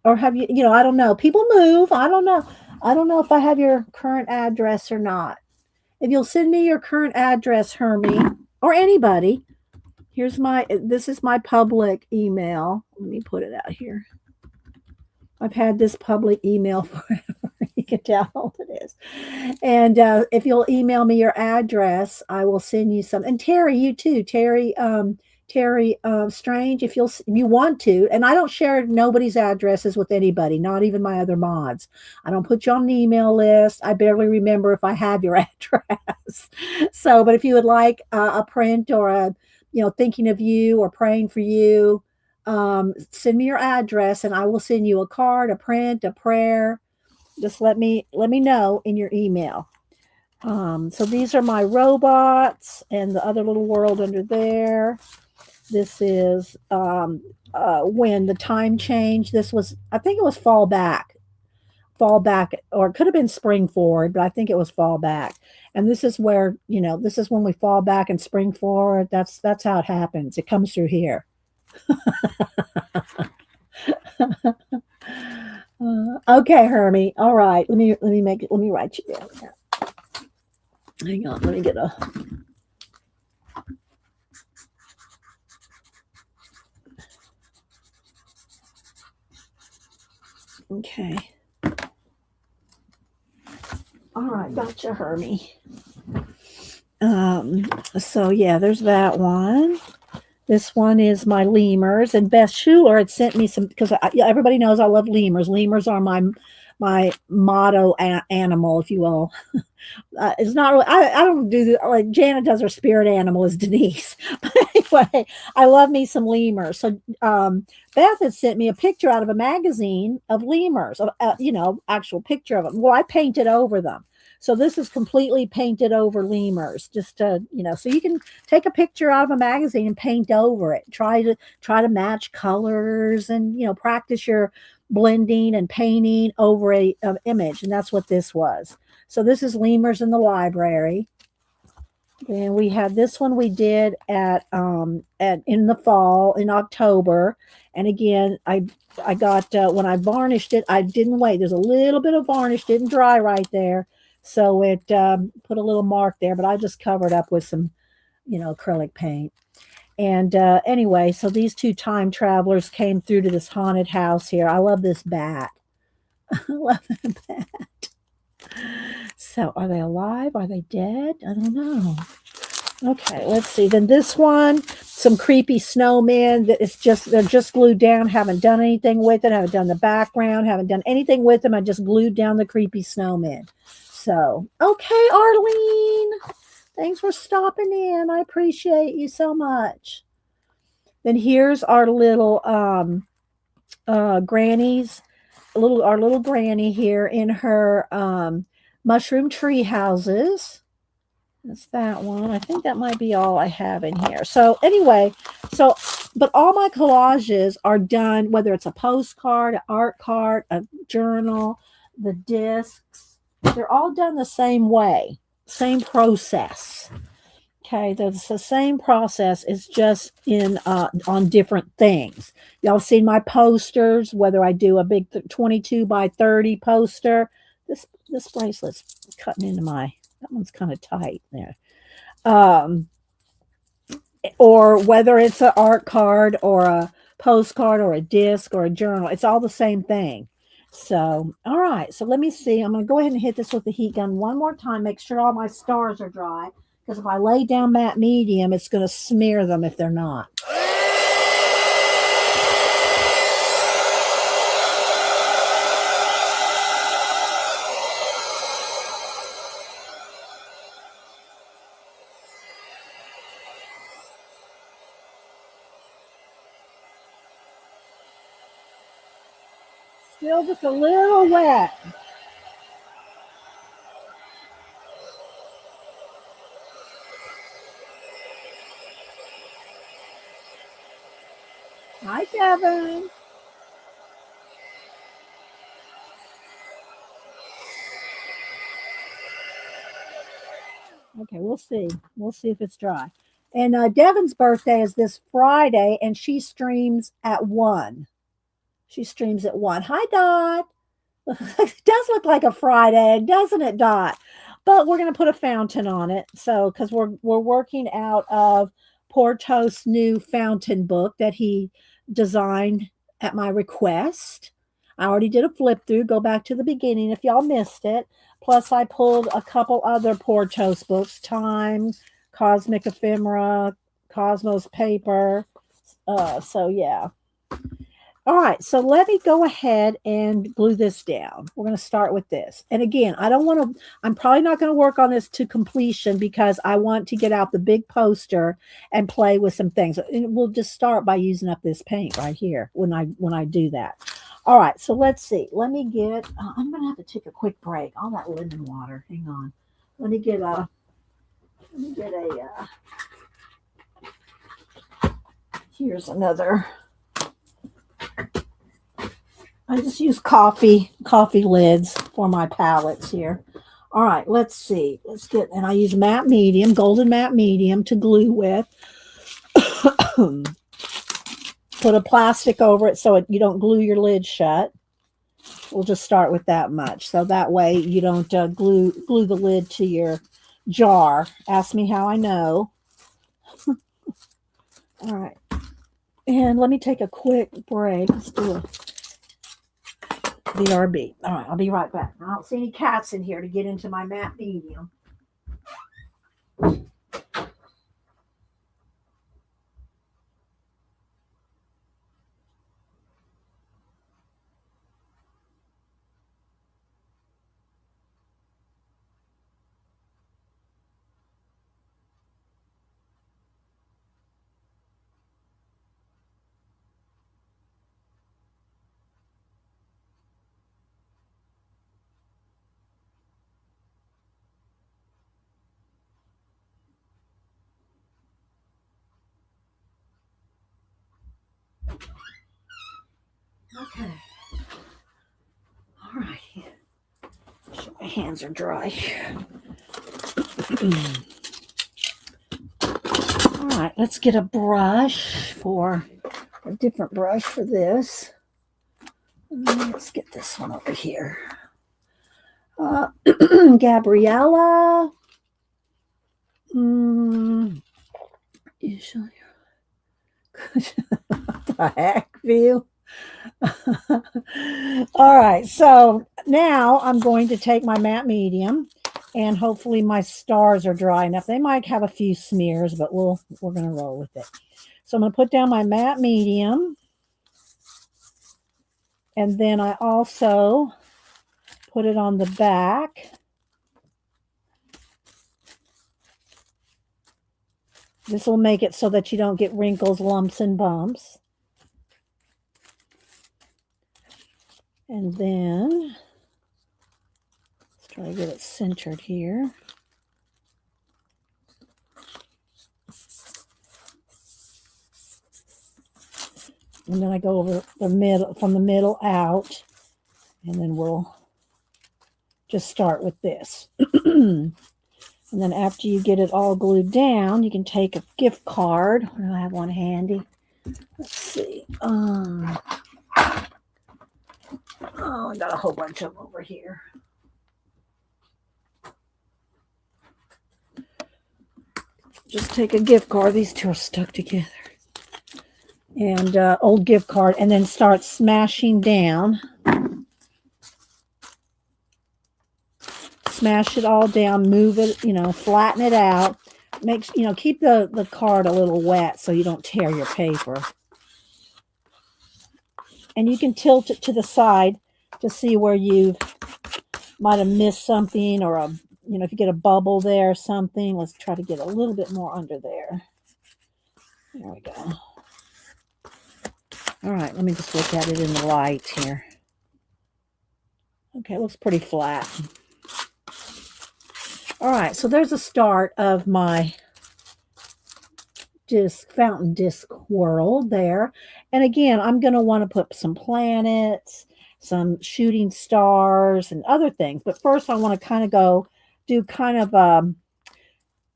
Or have you, I don't know. People move. I don't know. I don't know if I have your current address or not. If you'll send me your current address, Hermie, or anybody, this is my public email. Let me put it out here. I've had this public email forever. You can download it And if you'll email me your address, I will send you some. And Terry, you too, Terry Strange, if you want to. And I don't share nobody's addresses with anybody, not even my other mods. I don't put you on an email list. I barely remember if I have your address. So, but if you would like a print or thinking of you or praying for you, send me your address and I will send you a card, a print, a prayer. Just let me know in your email. So these are my robots and the other little world under there. This is when the time changed. This was, I think it was fall back, or it could have been spring forward, but I think it was fall back. And this is where, this is when we fall back and spring forward. That's how it happens. It comes through here. Okay, Hermie. All right. Let me write you down. Hang on. Let me get a. Okay. All right. Gotcha, Hermie. So yeah, there's that one. This one is my lemurs, and Beth Schuler had sent me some because everybody knows I love lemurs. Lemurs are my motto animal, if you will. It's not really. I don't do like Janet does. Her spirit animal is Denise. But anyway, I love me some lemurs. So Beth had sent me a picture out of a magazine of lemurs, of actual picture of them. Well, I painted over them. So this is completely painted over lemurs, just to so you can take a picture out of a magazine and paint over it. Try to match colors and practice your blending and painting over a image, and that's what this was. So this is lemurs in the library. Then we had this one we did at in the fall in October, and again I got when I varnished it, I didn't wait. There's a little bit of varnish, didn't dry right there, so it put a little mark there, but I just covered up with some acrylic paint. And anyway, so these two time travelers came through to this haunted house here. I love this bat. I love that bat. So are they alive? Are they dead? I don't know. Okay, let's see. Then this one, some creepy snowmen that they're just glued down, haven't done anything with it, haven't done the background, haven't done anything with them. I just glued down the creepy snowmen. So, okay, Arlene. Thanks for stopping in. I appreciate you so much. Then here's our little grannies, our little granny here in her mushroom tree houses. That's that one. I think that might be all I have in here. So anyway, but all my collages are done, whether it's a postcard, an art card, a journal, the discs, they're all done the same way, same process. Okay, that's the same process. It's just in on different things. Y'all seen my posters, whether I do a big 22 by 30 poster. This bracelet's cutting into that one's kind of tight there. Or whether it's an art card or a postcard or a disc or a journal, it's all the same thing. So, all right. So let me see. I'm going to go ahead and hit this with the heat gun one more time. Make sure all my stars are dry. Because if I lay down matte medium, it's going to smear them if they're not. Still just a little wet. Hi, Kevin. Okay, we'll see. We'll see if it's dry. And Devin's birthday is this Friday, and she streams at 1. She streams at 1. Hi, Dot. It does look like a Friday, doesn't it, Dot? But we're going to put a fountain on it. So, because we're working out of Porto's new fountain book that he designed at my request. I already did a flip through. Go back to the beginning if y'all missed it. Plus, I pulled a couple other Portos books: Time, Cosmic Ephemera, Cosmos Paper. So yeah. All right, so let me go ahead and glue this down. We're going to start with this. And again, I don't want to, I'm probably not going to work on this to completion because I want to get out the big poster and play with some things. And we'll just start by using up this paint right here when I do that. All right, so let's see. Let me get, I'm going to have to take a quick break. All that lemon water. Hang on. Let me get a, here's another. I just use coffee lids for my palettes here. All right, let's see. Let's get, and I use matte medium, golden matte medium to glue with. Put a plastic over it so you don't glue your lid shut. We'll just start with that much. So that way you don't glue the lid to your jar. Ask me how I know. All right. And let me take a quick break. Let's do a BRB. All right, I'll be right back. I don't see any cats in here to get into my matte medium. Okay. All right. Sure my hands are dry. All right, let's get a different brush for this. Let's get this one over here. Gabriella. The heck, view. All right, so now I'm going to take my matte medium, and hopefully my stars are dry enough. They might have a few smears, but we're going to roll with it. So I'm going to put down my matte medium, and then I also put it on the back. This will make it so that you don't get wrinkles, lumps, and bumps. And then let's try to get it centered here. And then I go over the middle, from the middle out, and then we'll just start with this. And then after you get it all glued down, you can take a gift card. Do I have one handy? Let's see. Oh, I got a whole bunch of them over here. Just take a gift card. These two are stuck together. And old gift card, and then start smashing down. Smash it all down, move it, flatten it out. Keep the card a little wet so you don't tear your paper. And you can tilt it to the side to see where you might have missed something, or if you get a bubble there or something. Let's try to get a little bit more under there. There we go. All right, let me just look at it in the light here. Okay, it looks pretty flat. All right, so there's a start of my fountain disc world there. And again, I'm going to want to put some planets, some shooting stars, and other things. But first, I want to kind of do kind of a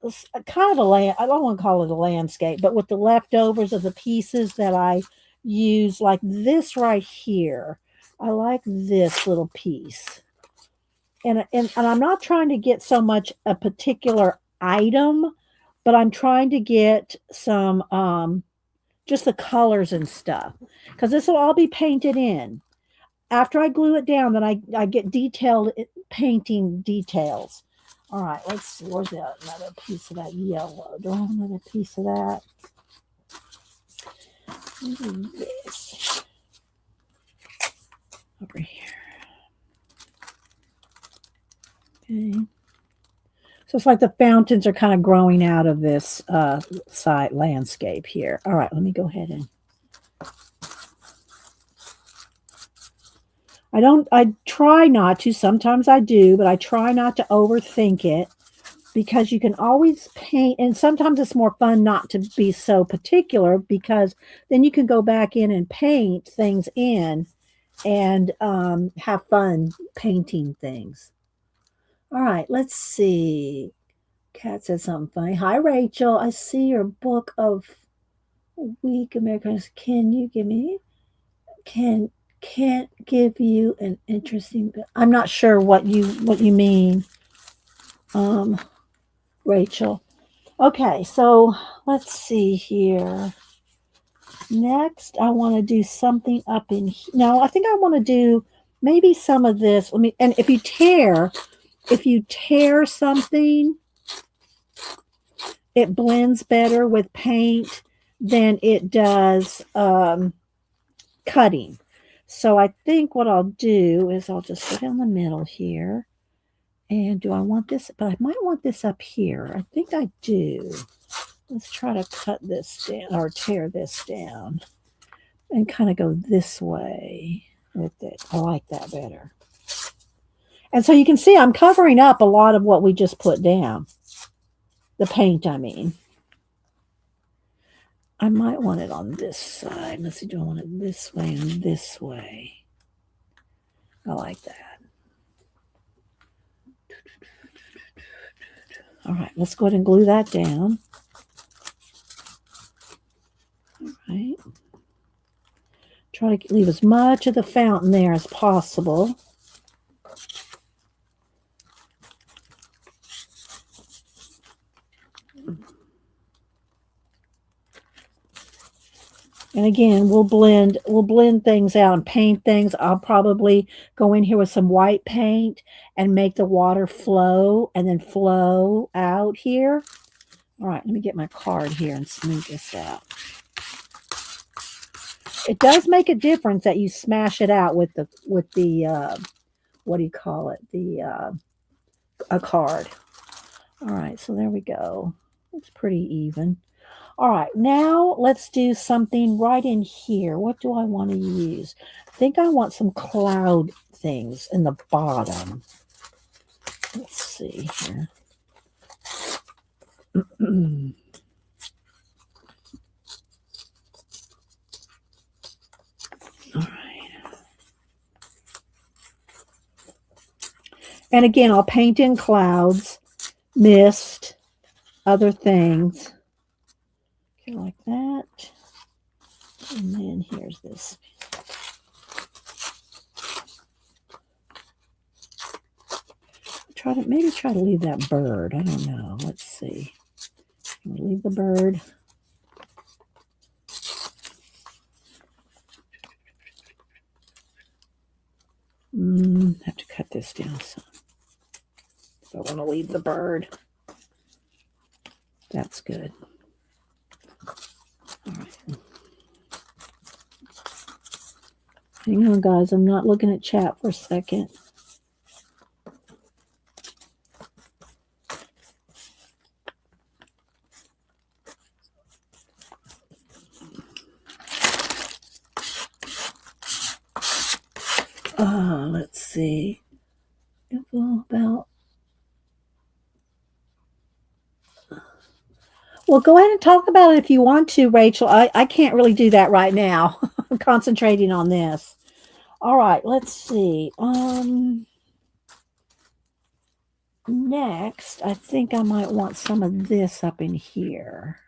land. I don't want to call it a landscape, but with the leftovers of the pieces that I use, like this right here. I like this little piece. And I'm not trying to get so much a particular item, but I'm trying to get some just the colors and stuff, because this will all be painted in. after I glue it down, then I get detailed painting details. All right, let's see. Where's that another piece of that yellow? Do I have another piece of that? This over here. Okay. So it's like the fountains are kind of growing out of this side landscape here. All right, let me go ahead and I try not to. Sometimes I do, but I try not to overthink it because you can always paint. And sometimes it's more fun not to be so particular because then you can go back in and paint things in and have fun painting things. All right, let's see. Kat said something funny. Hi, Rachel. I see your book of weak Americans. Can you give me? Can't give you an interesting. I'm not sure what you mean, um, Rachel. Okay, so let's see here. Next, I want to do something up in here. No, I think I want to do maybe some of this. Let me. And if you tear something, it blends better with paint than it does cutting. So I think what I'll do is I'll just put it in the middle here. And do I want this? But I might want this up here. I think I do. Let's try to cut this down or tear this down and kind of go this way with it. I like that better. And so you can see I'm covering up a lot of what we just put down. The paint, I mean. I might want it on this side. Let's see, do I want it this way and this way? I like that. All right, let's go ahead and glue that down. All right. Try to leave as much of the fountain there as possible. And again, we'll blend things out and paint things. I'll probably go in here with some white paint and make the water flow and then flow out here. All right, let me get my card here and smooth this out. It does make a difference that you smash it out with the what do you call it? A card. All right, so there we go. Looks pretty even. All right, now let's do something right in here. What do I want to use? I think I want some cloud things in the bottom. Let's see here. All right. And again, I'll paint in clouds, mist, other things. Okay, like that. And then here's this. Maybe try to leave that bird. I don't know. Let's see. Leave the bird. Have to cut this down some. I want to leave the bird. That's good. All right. Hang on, guys. I'm not looking at chat for a second. Let's see. About. Well, go ahead and talk about it if you want to, Rachel. I can't really do that right now. I'm concentrating on this. All right, let's see. Next, I think I might want some of this up in here.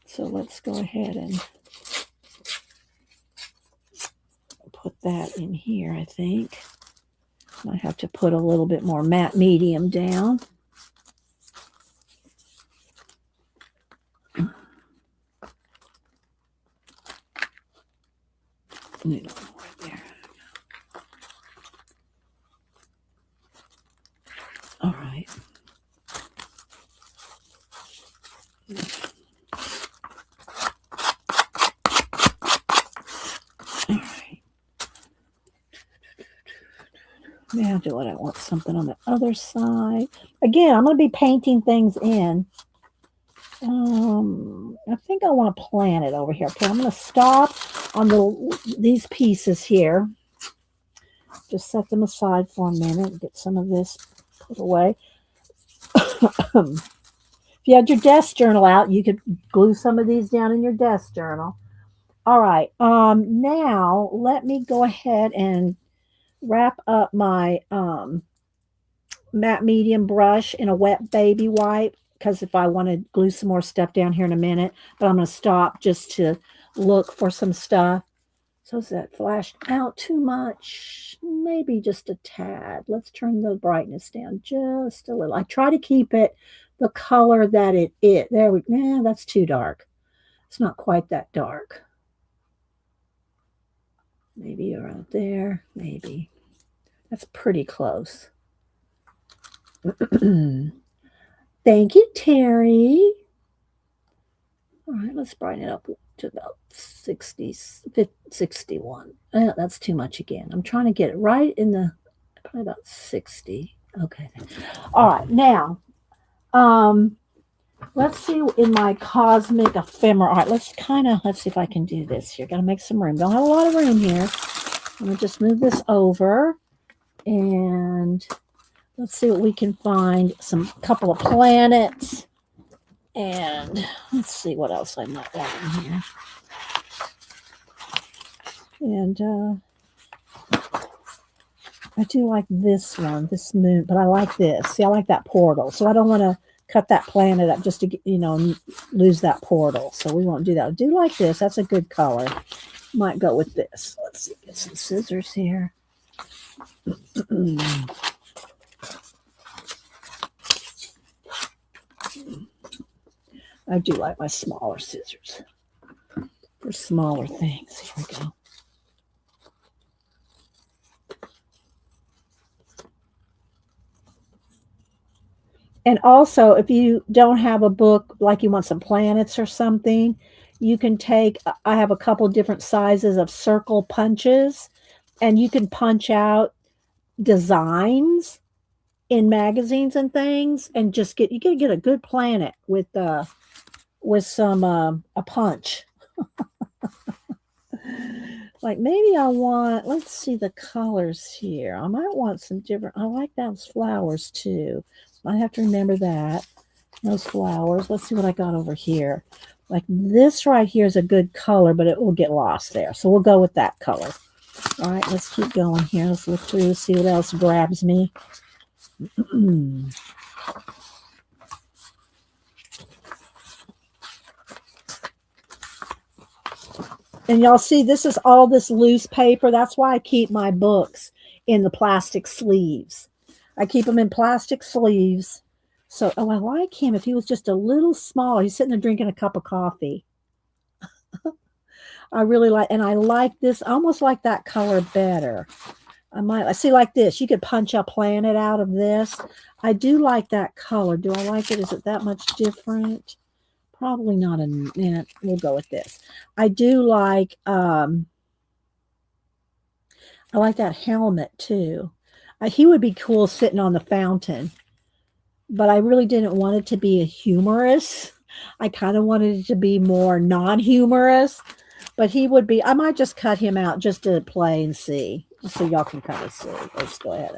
So let's go ahead and put that in here, I think. Might have to put a little bit more matte medium down. Right there. All right. All right. Now do what I want something on the other side. Again, I'm going to be painting things in. I think I want to plan it over here. Okay, I'm going to stop on these pieces here. Just set them aside for a minute. Get some of this put away. If you had your desk journal out, you could glue some of these down in your desk journal. All right. Now let me go ahead and wrap up my matte medium brush in a wet baby wipe because if I want to glue some more stuff down here in a minute, but I'm going to stop just to look for some stuff. So is that flashed out too much? Maybe just a tad. Let's turn the brightness down just a little. I try to keep it the color that it is. There we go. That's too dark. It's not quite that dark. Maybe around there. Maybe. That's pretty close. Thank you, Terry. All right, let's brighten it up to about 60, 61. That's too much again. I'm trying to get it right in the, probably about 60. Okay. All right, now, let's see in my cosmic ephemera. All right, let's see if I can do this here. Got to make some room. Don't have a lot of room here. I'm going to just move this over and let's see what we can find. Some couple of planets. And let's see what else I might want in here. And I do like this one, this moon, but I like this. See, I like that portal. So I don't want to cut that planet up just to, lose that portal. So we won't do that. I do like this. That's a good color. Might go with this. Let's see, get some scissors here. I do like my smaller scissors for smaller things. Here we go. And also, if you don't have a book, like you want some planets or something, you can take, I have a couple different sizes of circle punches, and you can punch out designs in magazines and things, and just you can get a good planet with some a punch. Like maybe I want, let's see the colors here. I might want some different, I like those flowers too. I have to remember that. Those flowers. Let's see what I got over here. Like this right here is a good color, but it will get lost there. So we'll go with that color. All right, let's keep going here. Let's look through, see what else grabs me. And y'all see, this is all this loose paper. That's why I keep my books in the plastic sleeves. I keep them in plastic sleeves. So, I like him. If he was just a little smaller, he's sitting there drinking a cup of coffee. I really like, and I like this, I almost like that color better. I see like this. You could punch a planet out of this. I do like that color. Do I like it? Is it that much different? Probably not. We'll go with this. I do like, I like that helmet too. He would be cool sitting on the fountain, but I really didn't want it to be a humorous. I kind of wanted it to be more non-humorous, but he would be, I might just cut him out just to play and see, so y'all can kind of see. Let's go ahead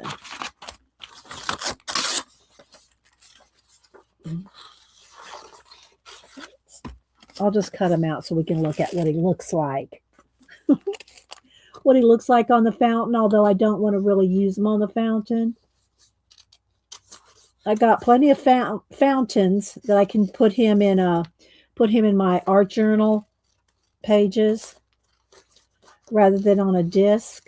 and I'll just cut him out so we can look at what he looks like. What he looks like on the fountain, although I don't want to really use him on the fountain. I got plenty of fountains that I can put him in my art journal pages rather than on a disc.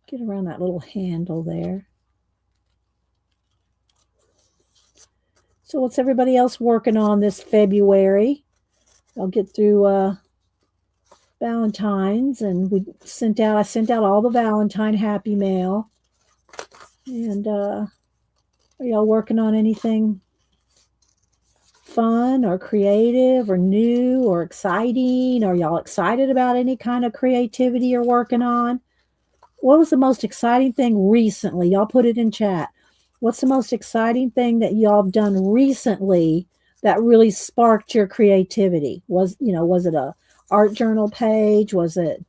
Get around that little handle there. So what's everybody else working on this February? I'll get through Valentine's, and I sent out all the Valentine happy mail. And are y'all working on anything fun or creative or new or exciting? Are y'all excited about any kind of creativity you're working on? What was the most exciting thing recently? Y'all put it in chat. What's the most exciting thing that y'all have done recently that really sparked your creativity? Was it a art journal page? Was it,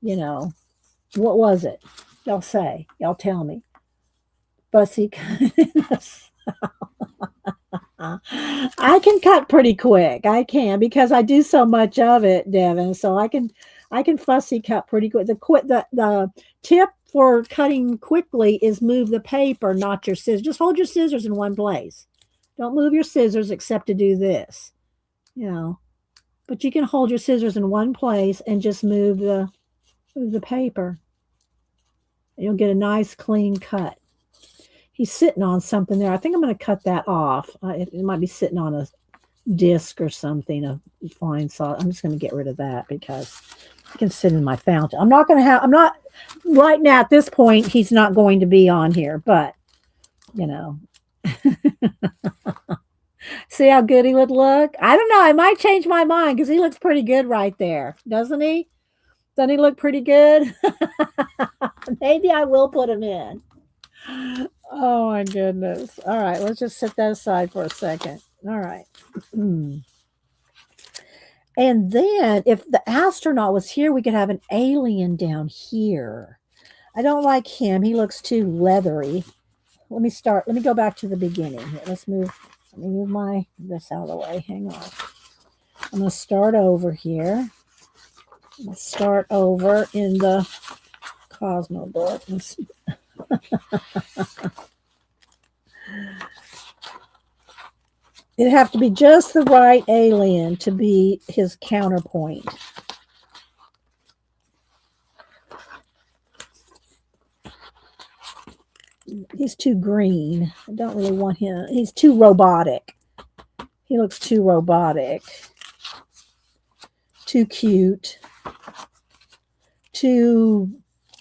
what was it? Y'all say. Y'all tell me. Fussy. I can cut pretty quick. I can because I do so much of it, Devin. So I can fussy cut pretty quick. The tip for cutting quickly is move the paper, not your scissors. Just hold your scissors in one place. Don't move your scissors except to do this. But you can hold your scissors in one place and just move the paper. You'll get a nice clean cut. He's sitting on something there. I think I'm going to cut that off. It might be sitting on a disc or something of fine salt. I'm just going to get rid of that because it can sit in my fountain. I'm not right now at this point, he's not going to be on here, but see how good he would look? I don't know. I might change my mind because he looks pretty good right there. Doesn't he? Doesn't he look pretty good? Maybe I will put him in. Oh my goodness. All right, let's just set that aside for a second. All right. And then if the astronaut was here, we could have an alien down here. I don't like him. He looks too leathery. Let me go back to the beginning here. Let me move this out of the way. Hang on. I'm going to start over here. Let's start over in the Cosmo book. It'd have to be just the right alien to be his counterpoint. He's too green. I don't really want him. He's too robotic. He looks too robotic. Too cute. Too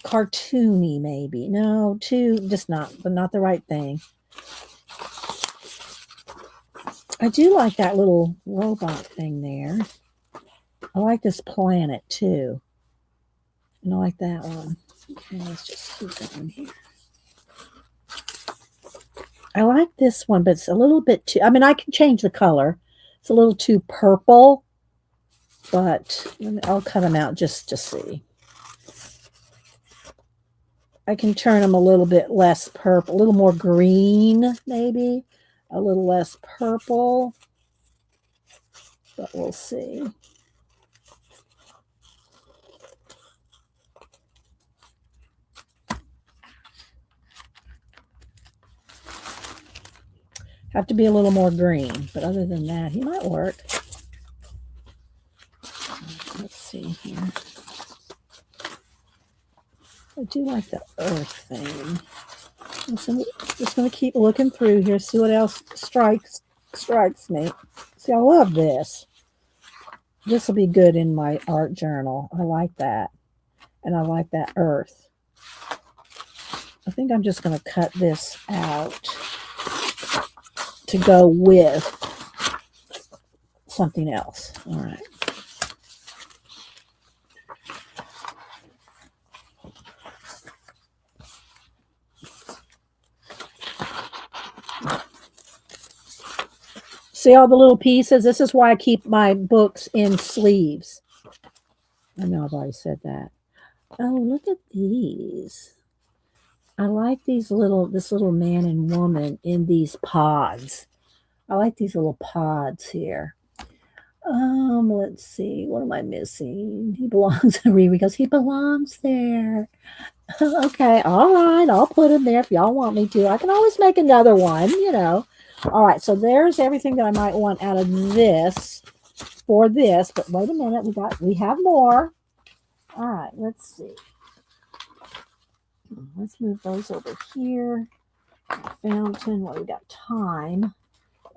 cartoony, maybe. No, just not the right thing. I do like that little robot thing there. I like this planet too. And I like that one. Okay, let's just keep that one here. I like this one, but it's a little bit too, I can change the color. It's a little too purple, but I'll cut them out just to see. I can turn them a little bit less purple, a little more green, maybe. A little less purple, but we'll see. Have to be a little more green, but other than that, he might work. Let's see here. I do like the earth thing. I'm just going to keep looking through here, see what else strikes me. See, I love this. This will be good in my art journal. I like that. And I like that earth. I think I'm just going to cut this out to go with something else. All right. See all the little pieces? This is why I keep my books in sleeves. I know I've already said that. Oh, look at these. I like this little man and woman in these pods. I like these little pods here. Let's see. What am I missing? He belongs. Riri goes, he belongs there. Okay, all right. I'll put him there if y'all want me to. I can always make another one, All right, so there's everything that I might want out of this for this. But wait a minute, we have more. All right, let's see. Let's move those over here. Fountain. Well, we got time.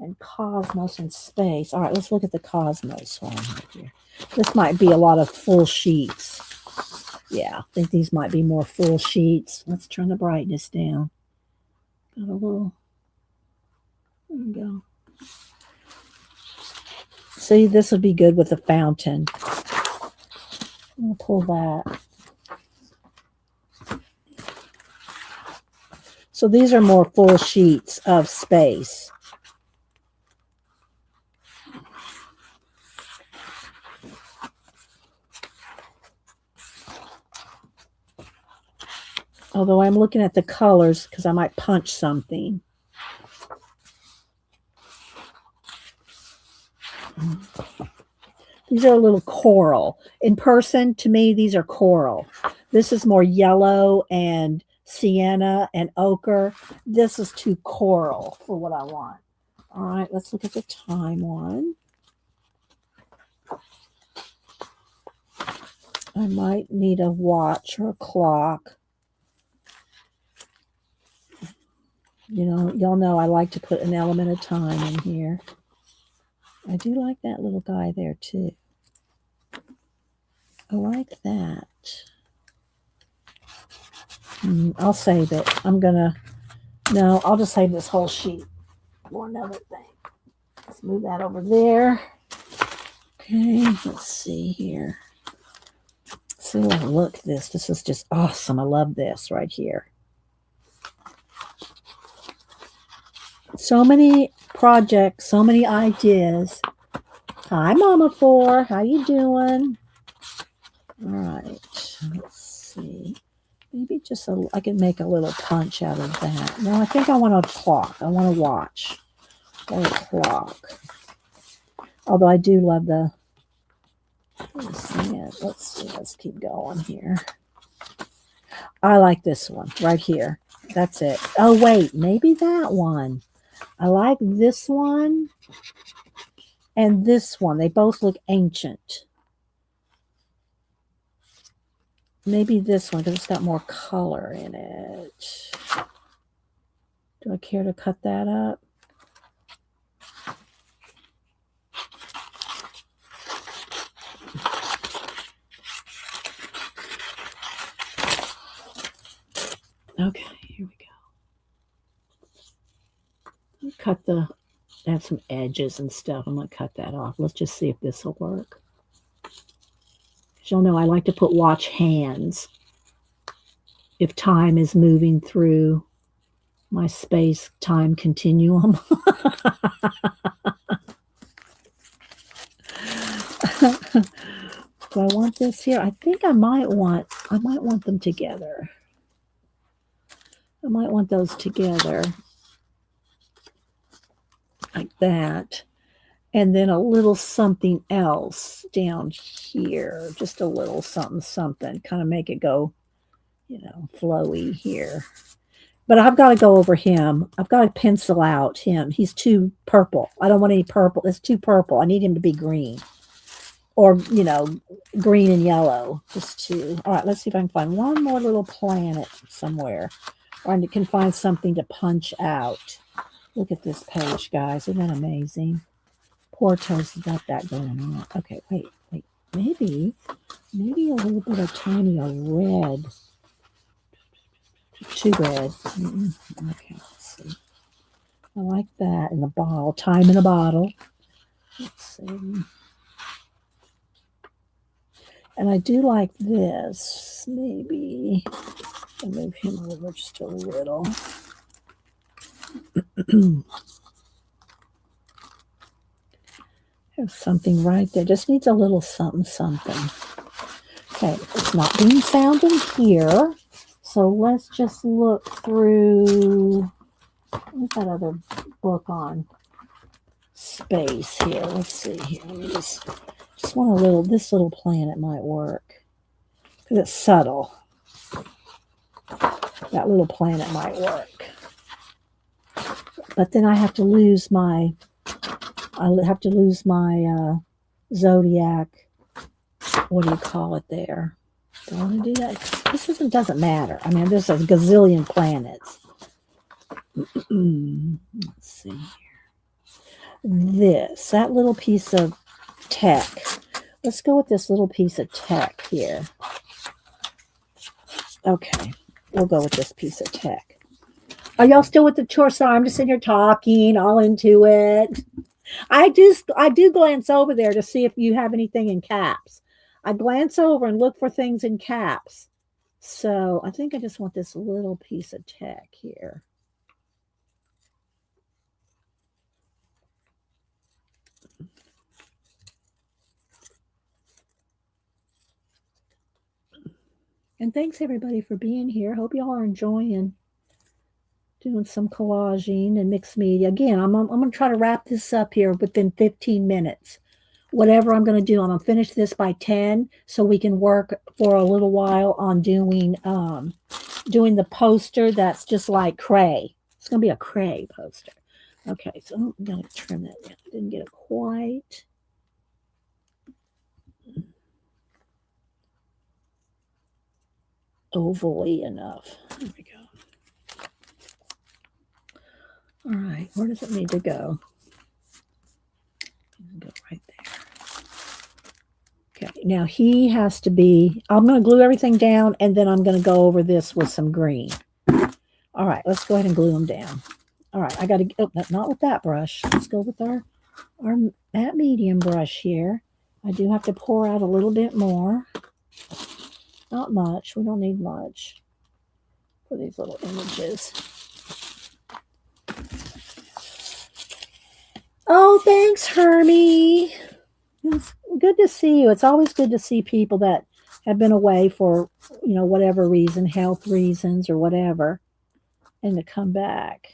And cosmos and space. All right, let's look at the cosmos one right here. This might be a lot of full sheets. Yeah, I think these might be more full sheets. Let's turn the brightness down. Got a little, there we go. See, this would be good with the fountain. I'll pull that. So these are more full sheets of space. Although I'm looking at the colors because I might punch something. These are a little coral. In person, to me, these are coral. This is more yellow and sienna and ochre. This is too coral for what I want. All right, let's look at the time one. I might need a watch or a clock. You know, y'all know I like to put an element of time in here. I do like that little guy there too. I like that. I'll save it. No, I'll just save this whole sheet for another thing. Let's move that over there. Okay, let's see here. See, look at this. This is just awesome. I love this right here. So many projects, so many ideas. Hi, Mama 4. How you doing? All right. Let's see. Maybe just I can make a little punch out of that. No, I think I want a clock. I want a watch or a clock. Although I do love the. Let's see. Let's keep going here. I like this one right here. That's it. Oh, wait. Maybe that one. I like this one and this one. They both look ancient. Maybe this one because it's got more color in it. Do I care to cut that up? Okay, here we go. Cut I have some edges and stuff. I'm going to cut that off. Let's just see if this will work. You'll know I like to put watch hands if time is moving through my space-time continuum. Do I want this here? I think I might want them together. I might want those together like that. And then a little something else down here, just a little something, kind of make it go, flowy here. But I've got to go over him. I've got to pencil out him. He's too purple. I don't want any purple. It's too purple. I need him to be green or, green and yellow. Just two. All right, let's see if I can find one more little planet somewhere. Or I can find something to punch out. Look at this page, guys. Isn't that amazing? Porto's got that going on. Okay, wait. Maybe a little bit of tiny red. Too red. Okay, let's see. I like that in the bottle. Time in a bottle. Let's see. And I do like this. Maybe I'll move him over just a little. There's something right there. Just needs a little something. Okay, it's not being found in here. So let's just look through. What's that other book on space here? Let's see here. Let me just want a little. This little planet might work because it's subtle. That little planet might work. But then I have to lose my. Zodiac. What do you call it there? Do I want to do that? This doesn't matter. I mean, there's a gazillion planets. Let's see here. that little piece of tech. Let's go with this little piece of tech here. Okay, we'll go with this piece of tech. Are y'all still with the chore? So I'm just sitting here talking, all into it. I do glance over there to see if you have anything in caps. I glance over and look for things in caps. So I think I just want this little piece of tech here. And thanks everybody for being here. Hope y'all are enjoying doing some collaging and mixed media. Again, I'm going to try to wrap this up here within 15 minutes. Whatever I'm going to do, I'm going to finish this by 10 so we can work for a little while on doing the poster that's just like Cray. It's going to be a Cray poster. Okay, so I'm going to trim that down. I didn't get it quite ovally enough. There we go. All right, where does it need to go? Go right there. Okay, now he has to be, I'm going to glue everything down and then I'm going to go over this with some green. All right, let's go ahead and glue them down. All right, I got to, oh, not with that brush. Let's go with our matte medium brush here. I do have to pour out a little bit more. Not much. We don't need much for these little images. Oh, thanks, Hermie. It's good to see you. It's always good to see people that have been away for, whatever reason, health reasons or whatever, and to come back.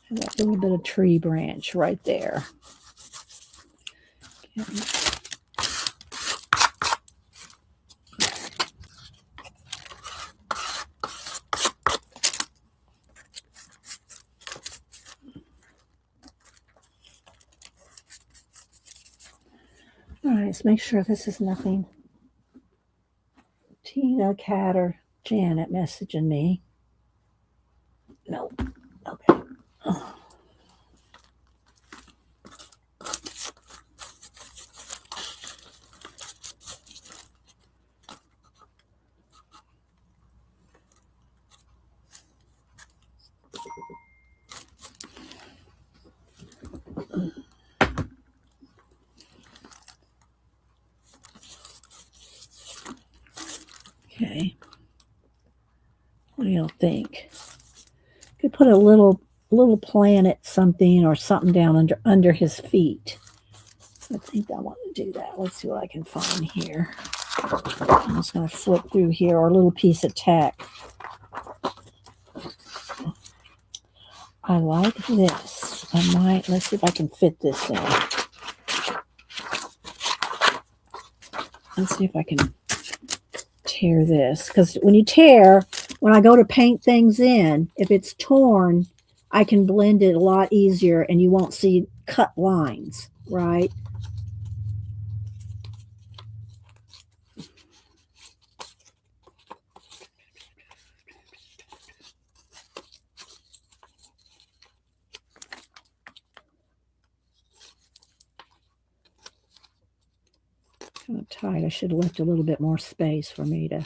And that little bit of tree branch right there. Okay. All right, let's make sure this is nothing. Tina, Kat, or Janet messaging me. No. Okay. Oh. Okay. What do y'all think? Could put a little planet something or something down under his feet. I think I want to do that. Let's see what I can find here. I'm just going to flip through here, or a little piece of tech. I like this. Let's see if I can fit this in. Let's see if I can tear this. Because when I go to paint things in, if it's torn, I can blend it a lot easier and you won't see cut lines, right? Kind of tight. I should have left a little bit more space for me to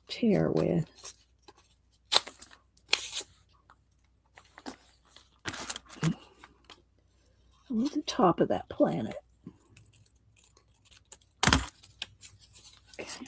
tear with. I want the top of that planet. Okay.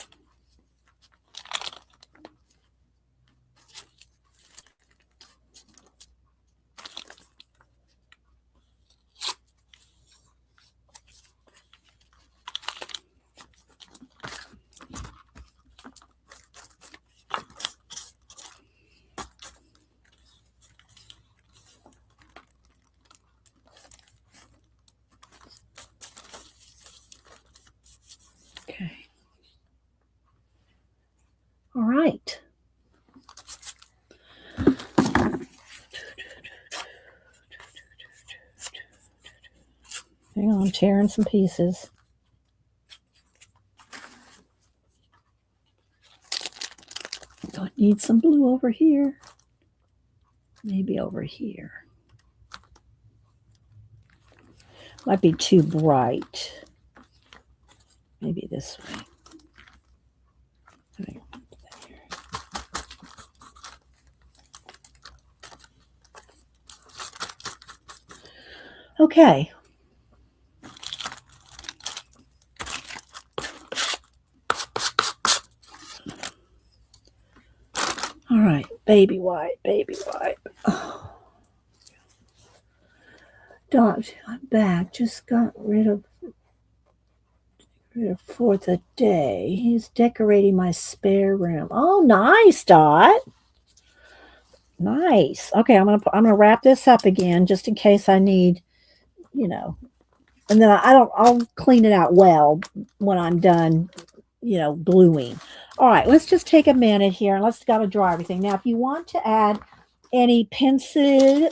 Hang on, I'm tearing some pieces. So I need some blue over here. Maybe over here. Might be too bright. Maybe this way. Okay. All right, baby white, baby white. Oh. Don't, I'm back. Just got rid of for the day. He's decorating my spare room. Oh, nice, Dot. Nice. Okay, I'm gonna wrap this up again just in case I need, you know, and then I'll clean it out well when I'm done, gluing. All right, let's just take a minute here and let's gotta dry everything. Now, if you want to add any penciling,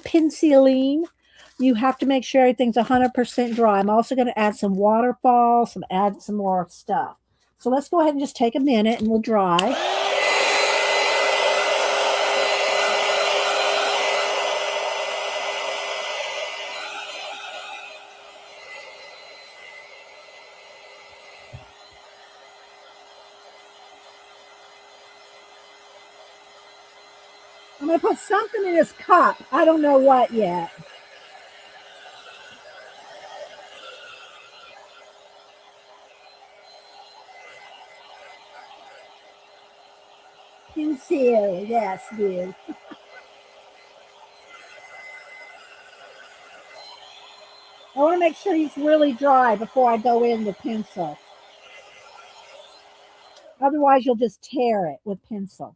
you have to make sure everything's 100% dry. I'm also going to add some waterfall, add some more stuff. So let's go ahead and just take a minute and we'll dry. I'm going to put something in this cup. I don't know what yet. Pencil, yes, dude. I want to make sure he's really dry before I go in with pencil. Otherwise, you'll just tear it with pencil.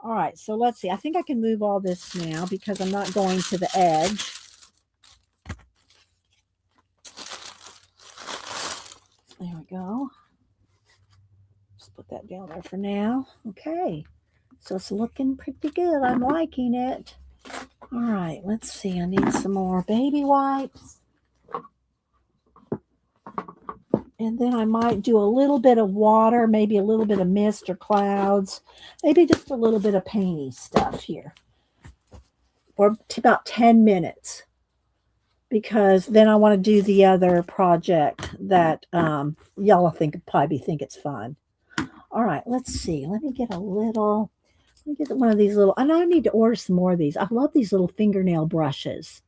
All right, so let's see. I think I can move all this now because I'm not going to the edge. There we go. Just put that down there for now. Okay, so it's looking pretty good. I'm liking it. All right, let's see. I need some more baby wipes. And then I might do a little bit of water, maybe a little bit of mist or clouds, maybe just a little bit of painty stuff here for about 10 minutes. Because then I want to do the other project that y'all probably think it's fun. All right, let's see. Let me get one of these little, and I need to order some more of these. I love these little fingernail brushes.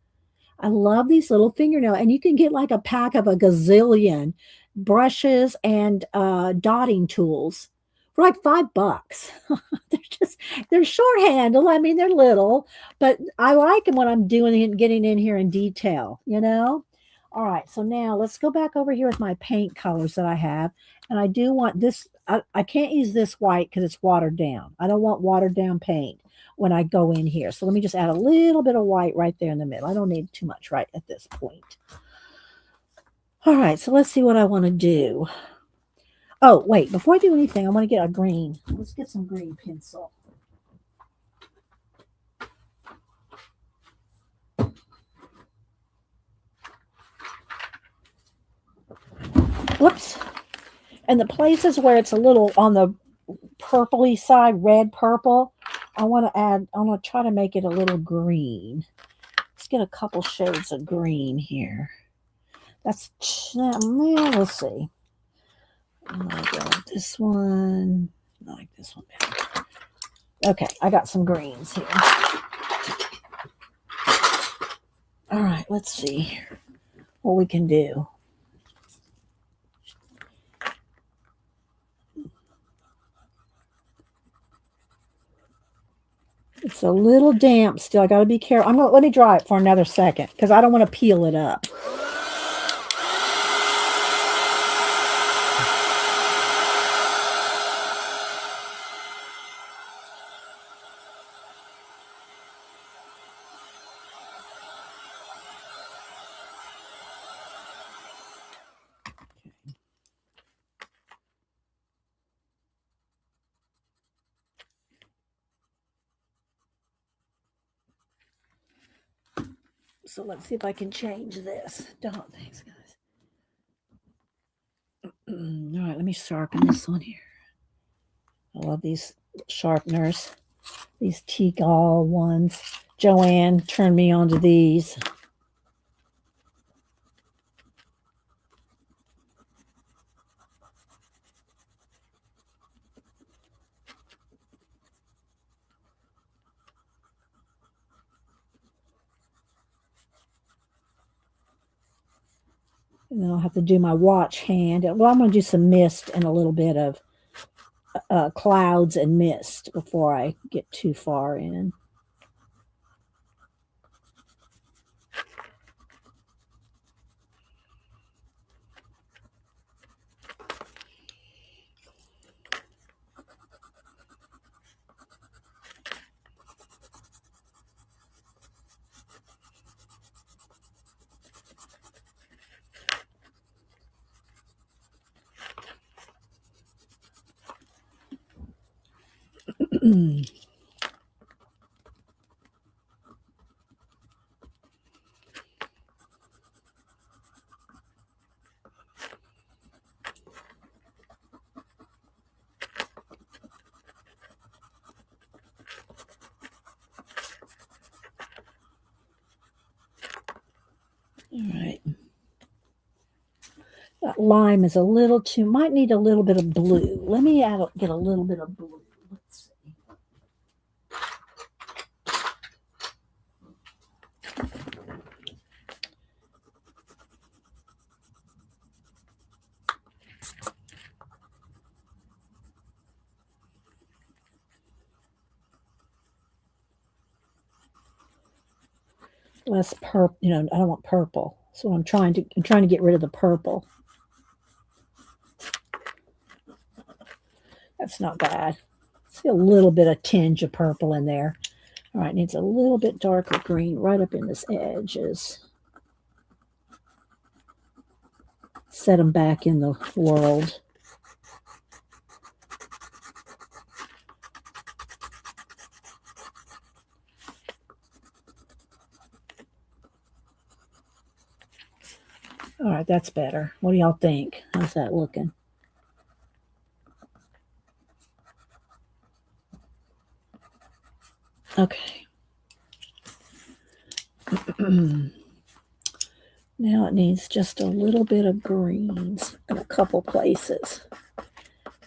I love these little fingernail, and you can get like a pack of a gazillion brushes and dotting tools for like $5. they're shorthandle. I mean, they're little, but I like them when I'm doing it, getting in here in detail, All right, so now let's go back over here with my paint colors that I have. And I do want this, I can't use this white because it's watered down. I don't want watered down paint when I go in here. So let me just add a little bit of white right there in the middle. I don't need too much right at this point. All right, so let's see what I want to do. Oh, wait, before I do anything, I want to get a green. Let's get some green pencil. Whoops. And the places where it's a little on the purpley side, red purple, I want to try to make it a little green. Let's get a couple shades of green here. Let's see. I'm going to go with this one. I like this one better. Okay, I got some greens here. All right, let's see what we can do. It's a little damp still. I got to be careful. Let me dry it for another second because I don't want to peel it up. So let's see if I can change this. Thanks, guys. All right, let me sharpen this one here. I love these sharpeners, these T-Gall ones. Joanne turned me on to these. And then I'll have to do my watch hand. Well, I'm going to do some mist and a little bit of clouds and mist before I get too far in. All right. That lime is a little too, might need a little bit of blue. Let me get a little bit of blue. Let's see. Less purple, I don't want purple. So I'm trying to get rid of the purple. That's not bad. See a little bit of tinge of purple in there. All right, needs a little bit darker green right up in this edges. Set them back in the world. All right, that's better. What do y'all think? How's that looking? Okay. Now it needs just a little bit of greens in a couple places.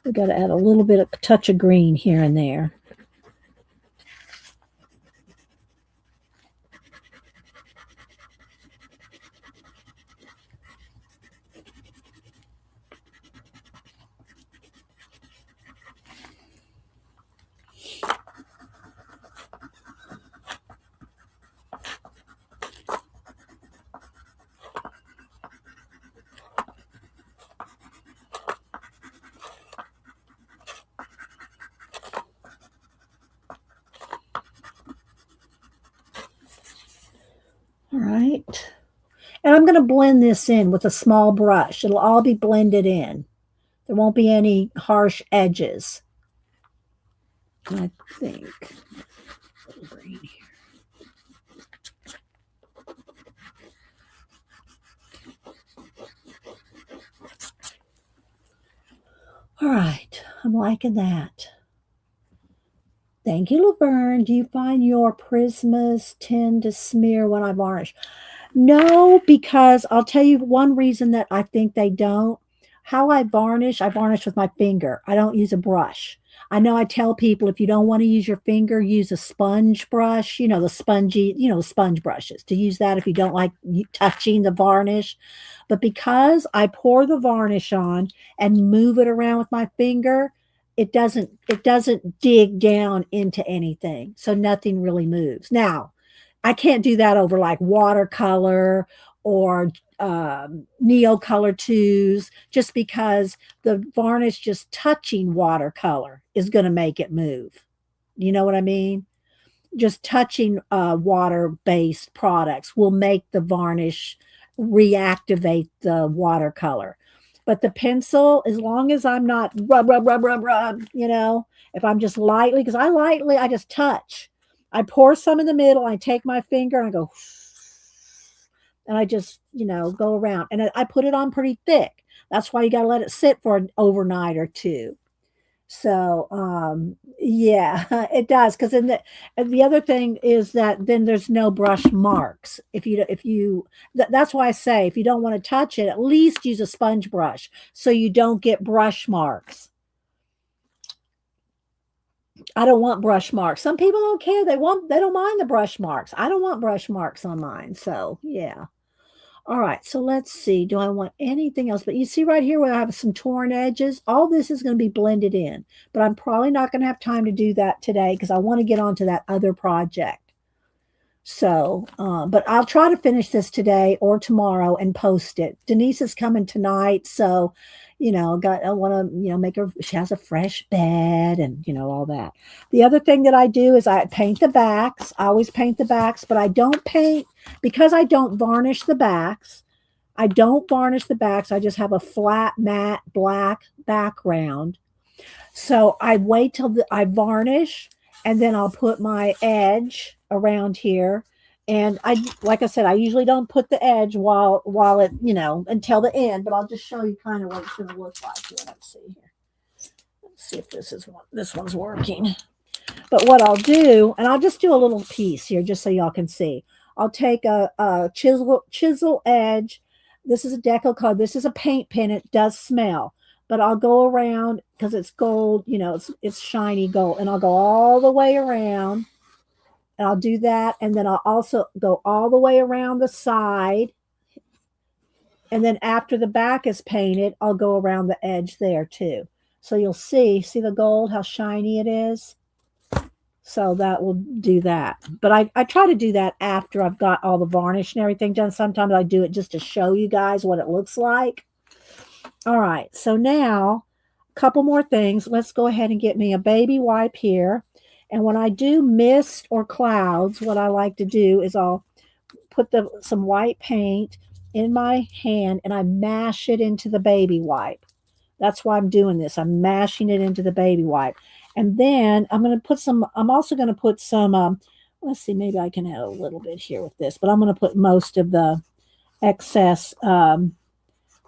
We got to add a little bit of touch of green here and there. All right. And I'm going to blend this in with a small brush. It'll all be blended in. There won't be any harsh edges. I think. Green here. All right. I'm liking that. Thank you, Laverne. Do you find your prismas tend to smear when I varnish? No, because I'll tell you one reason that I think they don't. How I varnish with my finger. I don't use a brush. I know I tell people if you don't want to use your finger, use a sponge brush, the spongy, sponge brushes to use that if you don't like touching the varnish. But because I pour the varnish on and move it around with my finger, it doesn't dig down into anything. So nothing really moves. Now, I can't do that over like watercolor or Neocolor twos, just because the varnish just touching watercolor is going to make it move. You know what I mean? Just touching water based products will make the varnish reactivate the watercolor. But the pencil, as long as I'm not rub, if I'm just lightly, because I just touch. I pour some in the middle, I take my finger and I go, and I just, go around. And I put it on pretty thick. That's why you got to let it sit for an overnight or two. So, yeah, it does. Because then and the other thing is that then there's no brush marks. That's why I say if you don't want to touch it, at least use a sponge brush so you don't get brush marks. I don't want brush marks. Some people don't care. They don't mind the brush marks. I don't want brush marks on mine. So, yeah. All right, so let's see. Do I want anything else? But you see right here where I have some torn edges? All this is going to be blended in, but I'm probably not going to have time to do that today because I want to get on to that other project. So, but I'll try to finish this today or tomorrow and post it. Denise is coming tonight, so I want to make her. She has a fresh bed and all that. The other thing that I do is I paint the backs. I always paint the backs, but I don't paint because I don't varnish the backs. I don't varnish the backs. I just have a flat matte black background. So I wait till I varnish, and then I'll put my edge around here. And like I said, I usually don't put the edge while it, until the end, but I'll just show you kind of what it's going to look like here. Let's see here. Let's see if this one's working. But what I'll do, and I'll just do a little piece here just so y'all can see. I'll take a chisel edge. This is a deco card. This is a paint pen. It does smell. But I'll go around because it's gold, it's shiny gold. And I'll go all the way around. And I'll do that. And then I'll also go all the way around the side. And then after the back is painted, I'll go around the edge there too. So you'll see the gold, how shiny it is. So that will do that. But I try to do that after I've got all the varnish and everything done. Sometimes I do it just to show you guys what it looks like. All right, so now a couple more things. Let's go ahead and get me a baby wipe here. And when I do mist or clouds, what I like to do is I'll put some white paint in my hand and I mash it into the baby wipe. That's why I'm doing this. I'm mashing it into the baby wipe. And then I'm also going to put some, let's see, maybe I can add a little bit here with this, but I'm going to put most of the excess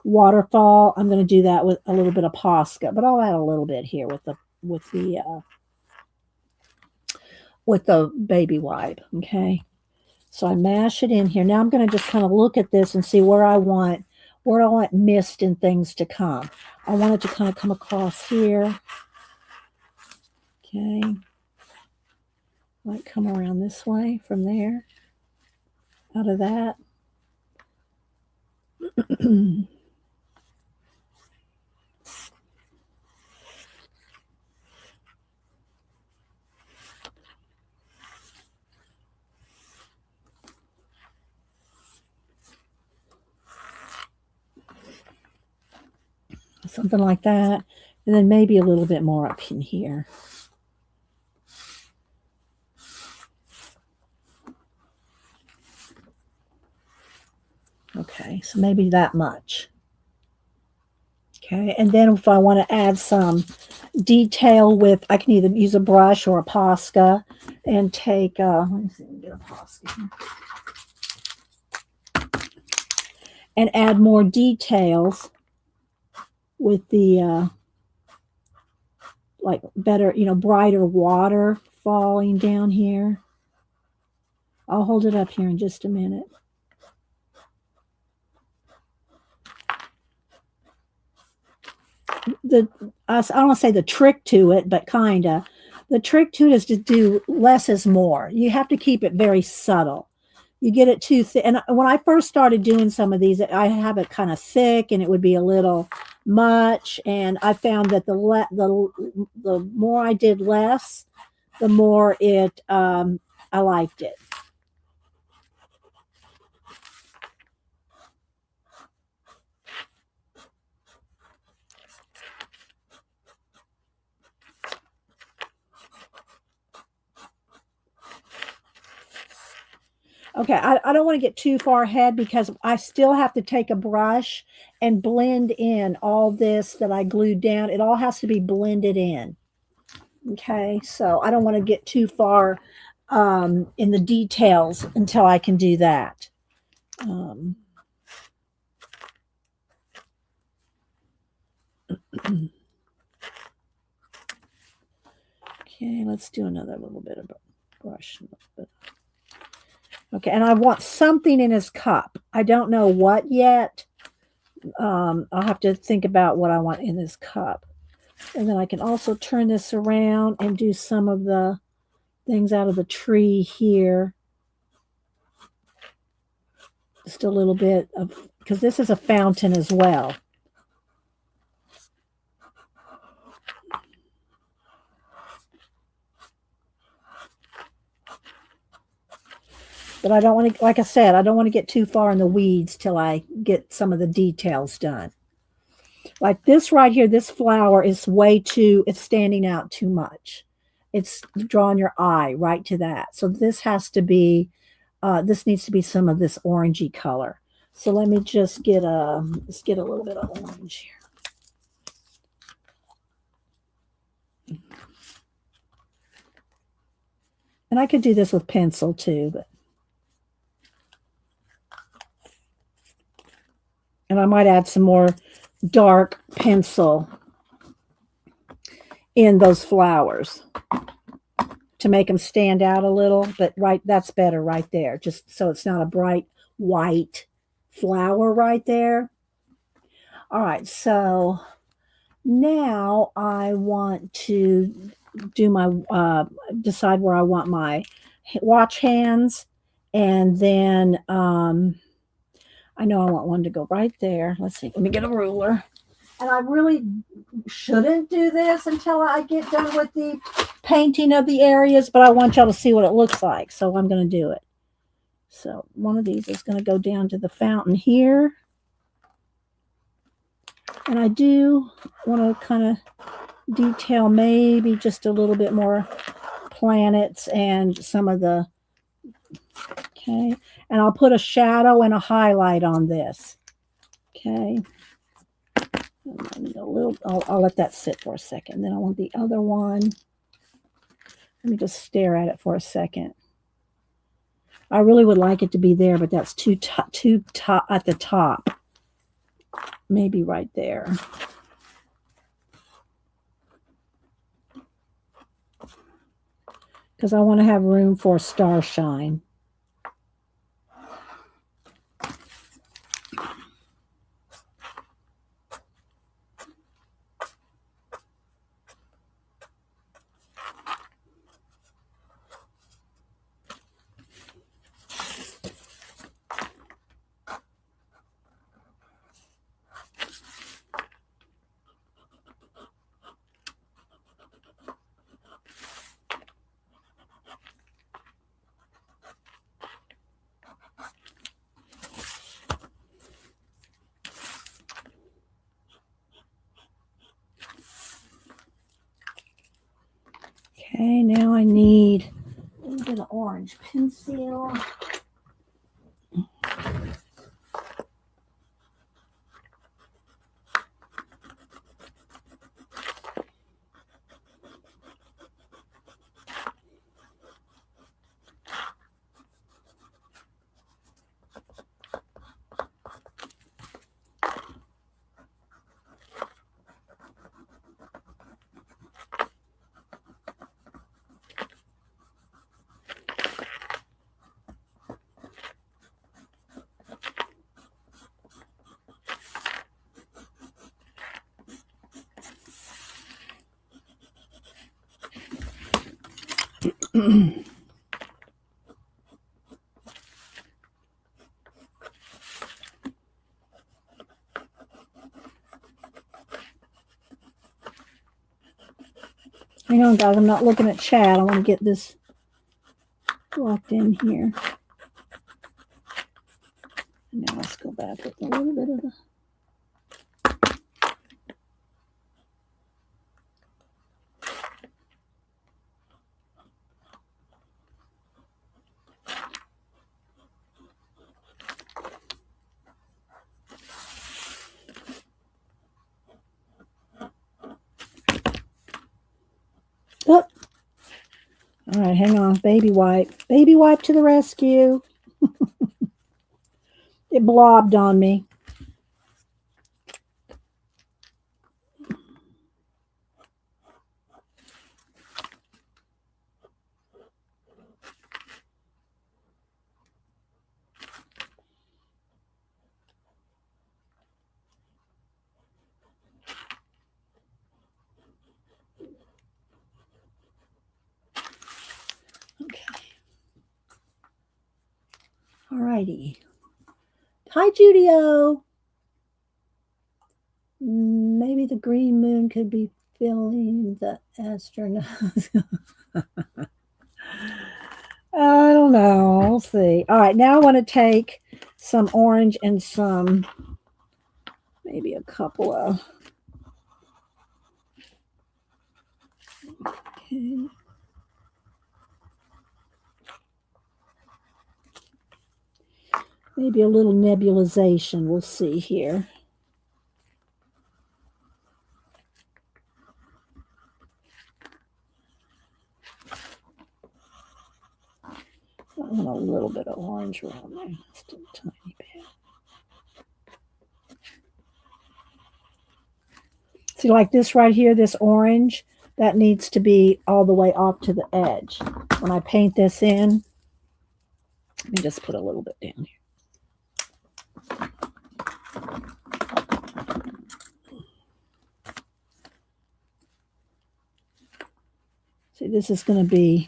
waterfall. I'm going to do that with a little bit of Posca, but I'll add a little bit here with the baby wipe. Okay. So I mash it in here. Now I'm going to just kind of look at this and see where I want mist and things to come. I want it to kind of come across here. Okay. Might come around this way from there. Out of that. Something like that. And then maybe a little bit more up in here. Okay, so maybe that much. Okay, and then if I want to add some detail I can either use a brush or a Posca and take, let me see, get a Posca here. And add more details with the, like better, brighter water falling down here. I'll hold it up here in just a minute. I don't want to say the trick to it, but kind of. The trick to it is to do less is more. You have to keep it very subtle. You get it too thick. And when I first started doing some of these, I have it kind of thick and it would be a little much. And I found that the more I did less, the more I liked it. Okay, I don't want to get too far ahead because I still have to take a brush and blend in all this that I glued down. It all has to be blended in. Okay, so I don't want to get too far in the details until I can do that. Okay, let's do another little bit of brush. Okay, and I want something in his cup. I don't know what yet. I'll have to think about what I want in this cup. And then I can also turn this around and do some of the things out of the tree here. Just a little bit of, because this is a fountain as well. But I don't want to, like I said, I don't want to get too far in the weeds till I get some of the details done. Like this right here, this flower is way too, it's standing out too much. It's drawing your eye right to that. So this has to be, this needs to be some of this orangey color. So let me just get let's get a little bit of orange here. And I could do this with pencil too, but. And I might add some more dark pencil in those flowers to make them stand out a little. But right, that's better right there, just so it's not a bright white flower right there. All right, so now I want to do my decide where I want my watch hands, and then I know I want one to go right there. Let's see. Let me get a ruler. And I really shouldn't do this until I get done with the painting of the areas, but I want y'all to see what it looks like, so I'm going to do it. So one of these is going to go down to the fountain here. And I do want to kind of detail maybe just a little bit more planets and some of the, okay. And I'll put a shadow and a highlight on this. Okay. I'll let that sit for a second. Then I want the other one. Let me just stare at it for a second. I really would like it to be there, but that's too top at the top. Maybe right there. Because I want to have room for starshine. Okay, now I need a little bit of orange pencil. Hang on, guys. I'm not looking at chat. I want to get this locked in here. Now let's go back with a little bit of the. Oh. All right, hang on. Baby wipe. Baby wipe to the rescue. It blobbed on me. All righty. Hi, Judio. Maybe the green moon could be filling the astronauts. I don't know. We'll see. All right, now I want to take some orange and some, maybe a couple of. Okay. Maybe a little nebulization. We'll see here. I want a little bit of orange around there, just a tiny bit. See, like this right here, this orange, that needs to be all the way off to the edge. When I paint this in, let me just put a little bit down here. See, this is going to be,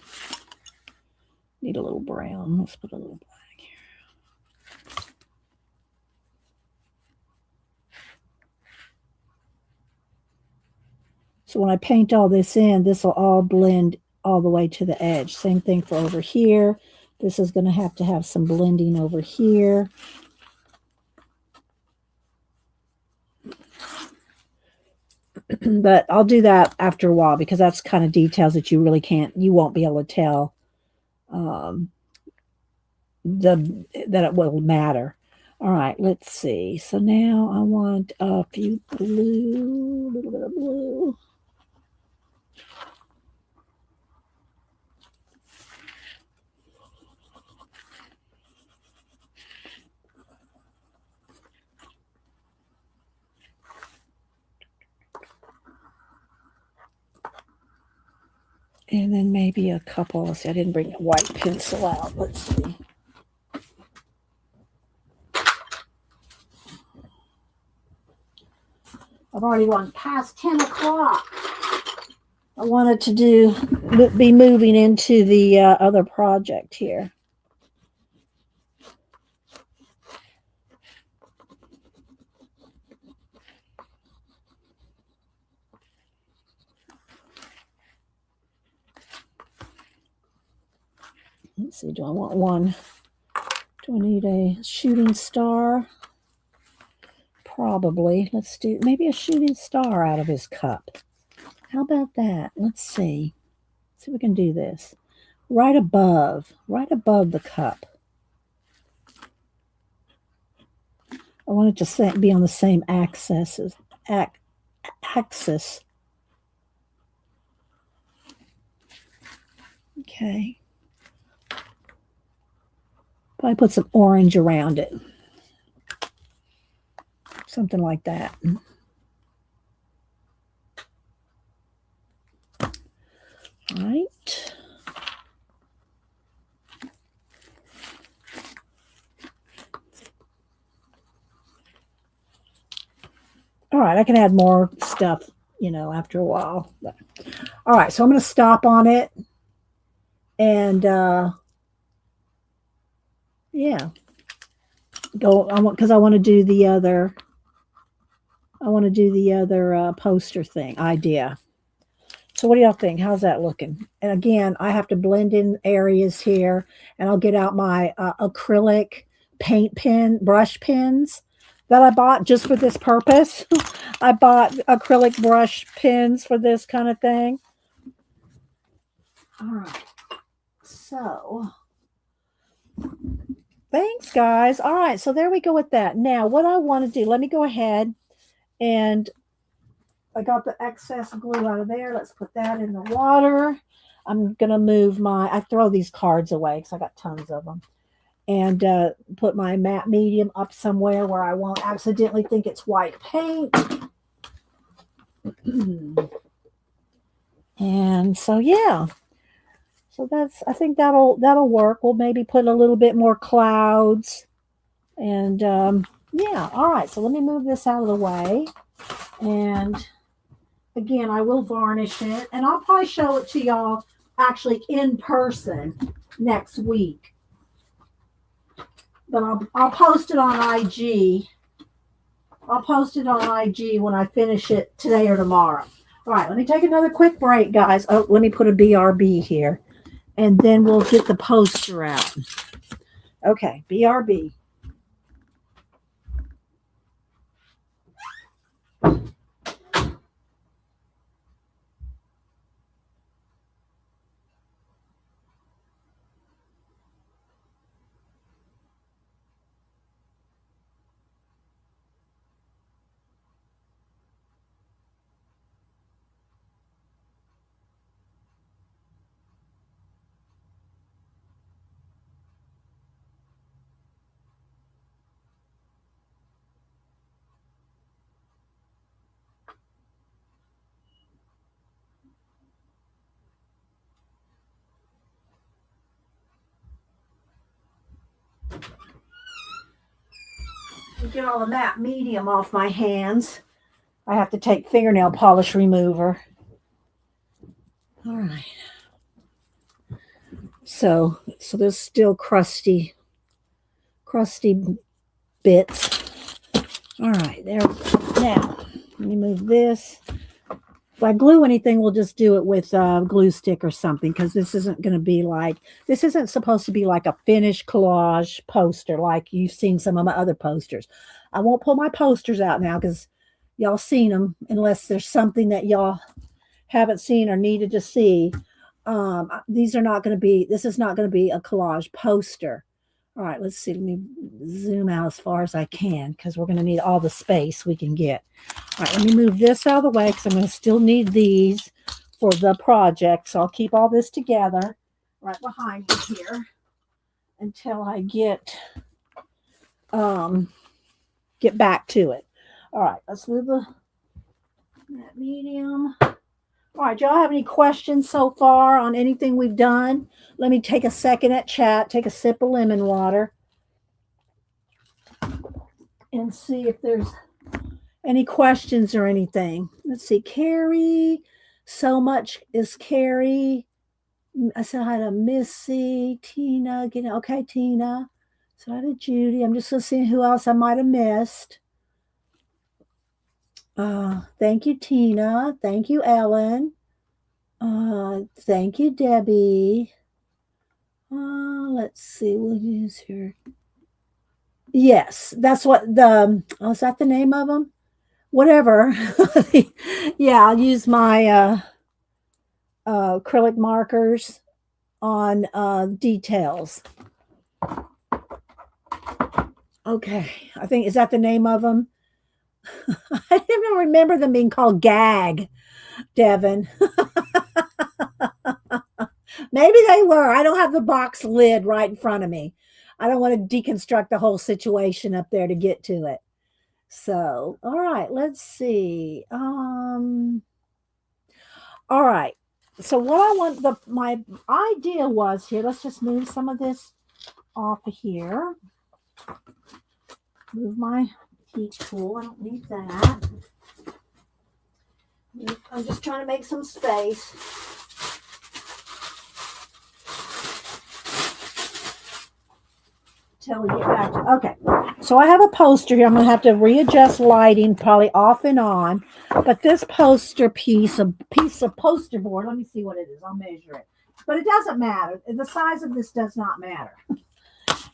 need a little brown. Let's put a little black here. So when I paint all this in, this will all blend all the way to the edge. Same thing for over here. This is going to have some blending over here. But I'll do that after a while because that's kind of details that you really you won't be able to tell that it will matter. All right, let's see. So now I want a few blue, a little bit of blue. And then maybe a couple. Let's see, I didn't bring a white pencil out. Let's see. I've already run past 10 o'clock. I wanted to be moving into the other project here. Let's see, do I want one? Do I need a shooting star? Probably. Let's do maybe a shooting star out of his cup. How about that? Let's see. See if we can do this. Right above the cup. I want it to be on the same axis. Okay. Probably put some orange around it. Something like that. All right. All right, I can add more stuff, after a while. But, all right, so I'm going to stop on it. And, yeah. Because I want to do the other poster thing idea. So what do y'all think? How's that looking? And again, I have to blend in areas here, and I'll get out my acrylic brush pens that I bought just for this purpose. I bought acrylic brush pens for this kind of thing. All right. So thanks, guys. All right, so there we go with that. Now, what I want to do, let me go ahead and I got the excess glue out of there. Let's put that in the water. I'm going to move I throw these cards away because I got tons of them. And put my matte medium up somewhere where I won't accidentally think it's white paint. And so, yeah. So I think that'll work. We'll maybe put a little bit more clouds. And yeah, all right. So let me move this out of the way. And again, I will varnish it. And I'll probably show it to y'all actually in person next week. but I'll post it on IG. I'll post it on IG when I finish it today or tomorrow. All right, let me take another quick break, guys. Oh, let me put a BRB here, and then we'll get the poster out. Okay, BRB. Get all the matte medium off my hands. I have to take fingernail polish remover. All right. So there's still crusty bits. All right, there. Now, let me move this. If I glue anything, we'll just do it with a glue stick or something because this isn't going to be like, this isn't supposed to be like a finished collage poster like you've seen some of my other posters. I won't pull my posters out now because y'all seen them unless there's something that y'all haven't seen or needed to see. These are not going to be, this is not going to be a collage poster. All right, let's see. Let me zoom out as far as I can because we're going to need all the space we can get. All right, let me move this out of the way because I'm going to still need these for the project. So I'll keep all this together right behind me here until I get back to it. All right, let's move that medium. All right, y'all have any questions so far on anything we've done? Let me take a second at chat, take a sip of lemon water, and see if there's any questions or anything. Let's see, Carrie. So much is Carrie. I said hi to Missy, Tina. Okay, Tina. So hi to Judy. I'm just going to see who else I might have missed. Thank you, Tina. Thank you, Ellen. Thank you, Debbie. Let's see. We'll use here. Yes, that's what the. Oh, is that the name of them? Whatever. Yeah, I'll use my acrylic markers on details. Okay, I think is that the name of them. I didn't remember them being called gag, Devin. Maybe they were. I don't have the box lid right in front of me. I don't want to deconstruct the whole situation up there to get to it. So, all right, let's see. All right. So what I want my idea was here, let's just move some of this off of here. Move my heat tool. I don't need that. I'm just trying to make some space. Till we get back to, okay. So I have a poster here. I'm going to have to readjust lighting probably off and on. But this poster piece of poster board, let me see what it is. I'll measure it. But it doesn't matter. The size of this does not matter.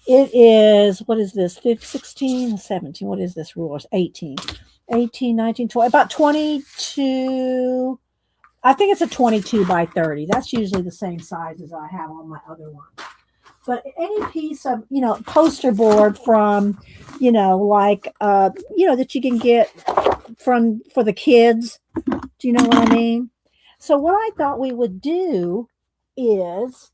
It is, what is this? 15, 16, 17. What is this rulers? 18, 19, 20. About 22. I think it's a 22 by 30. That's usually the same size as I have on my other one. But any piece of, poster board from, like, that you can get for the kids. Do you know what I mean? So what I thought we would do is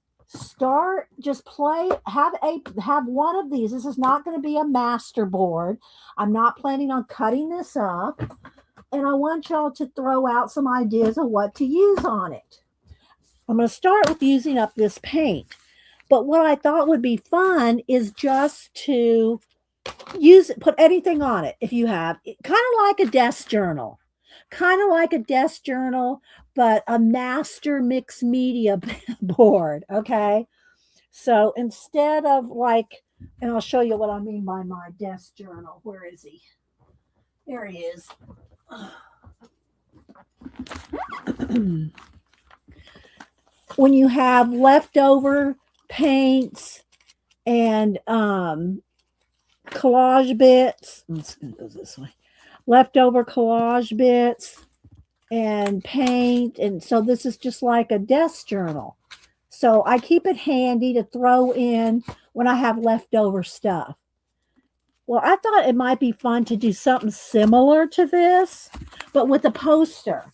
have one of these. This is not going to be a master board. I'm not planning on cutting this up. And I want y'all to throw out some ideas of what to use on it. I'm going to start with using up this paint. But what I thought would be fun is just to put anything on it if you have, kind of like a desk journal. But a master mixed media board, okay? So instead of like And I'll show you what I mean by my desk journal. Where is he? There he is. When you have leftover paints and collage bits, let's go this way. Leftover collage bits and paint, and so this is just like a desk journal. So I keep it handy to throw in when I have leftover stuff. Well, I thought it might be fun to do something similar to this, but with a poster.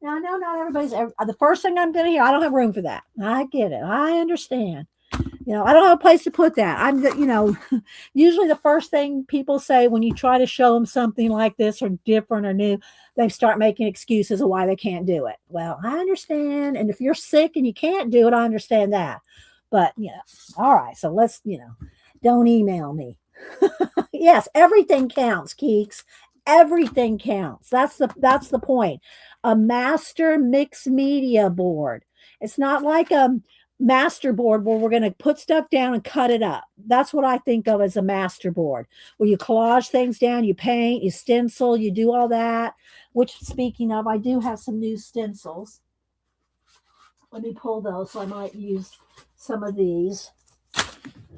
Now, I know not everybody's the first thing I'm going to hear. I don't have room for that. I get it. I understand. I don't have a place to put that. Usually the first thing people say when you try to show them something like this or different or new, they start making excuses of why they can't do it. Well, I understand. And if you're sick and you can't do it, I understand that. But, all right. So let's, don't email me. Yes, everything counts, Keeks. Everything counts. That's the point. A master mixed media board. It's not like a master board where we're going to put stuff down and cut it up. That's what I think of as a master board, where you collage things down, you paint, you stencil, you do all that. Which, speaking of, I do have some new stencils. Let me pull those, so I might use some of these.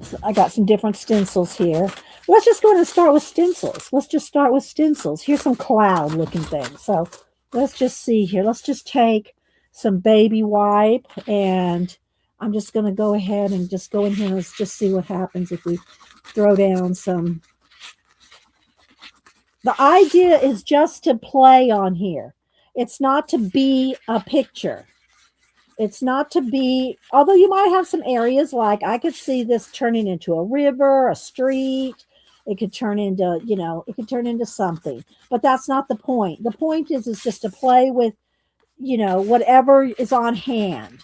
So I got some different stencils here. Let's just go ahead and start with stencils. Let's just start with stencils. Here's some cloud looking things. So let's just see here. Let's just take some baby wipe, and I'm just going to go ahead and just go in here. Let's just see what happens if we throw down some. The idea is just to play on here. It's not to be a picture. It's not to be, although you might have some areas like I could see this turning into a river, a street. It could turn into, it could turn into something. But that's not the point. The point is just to play with, whatever is on hand.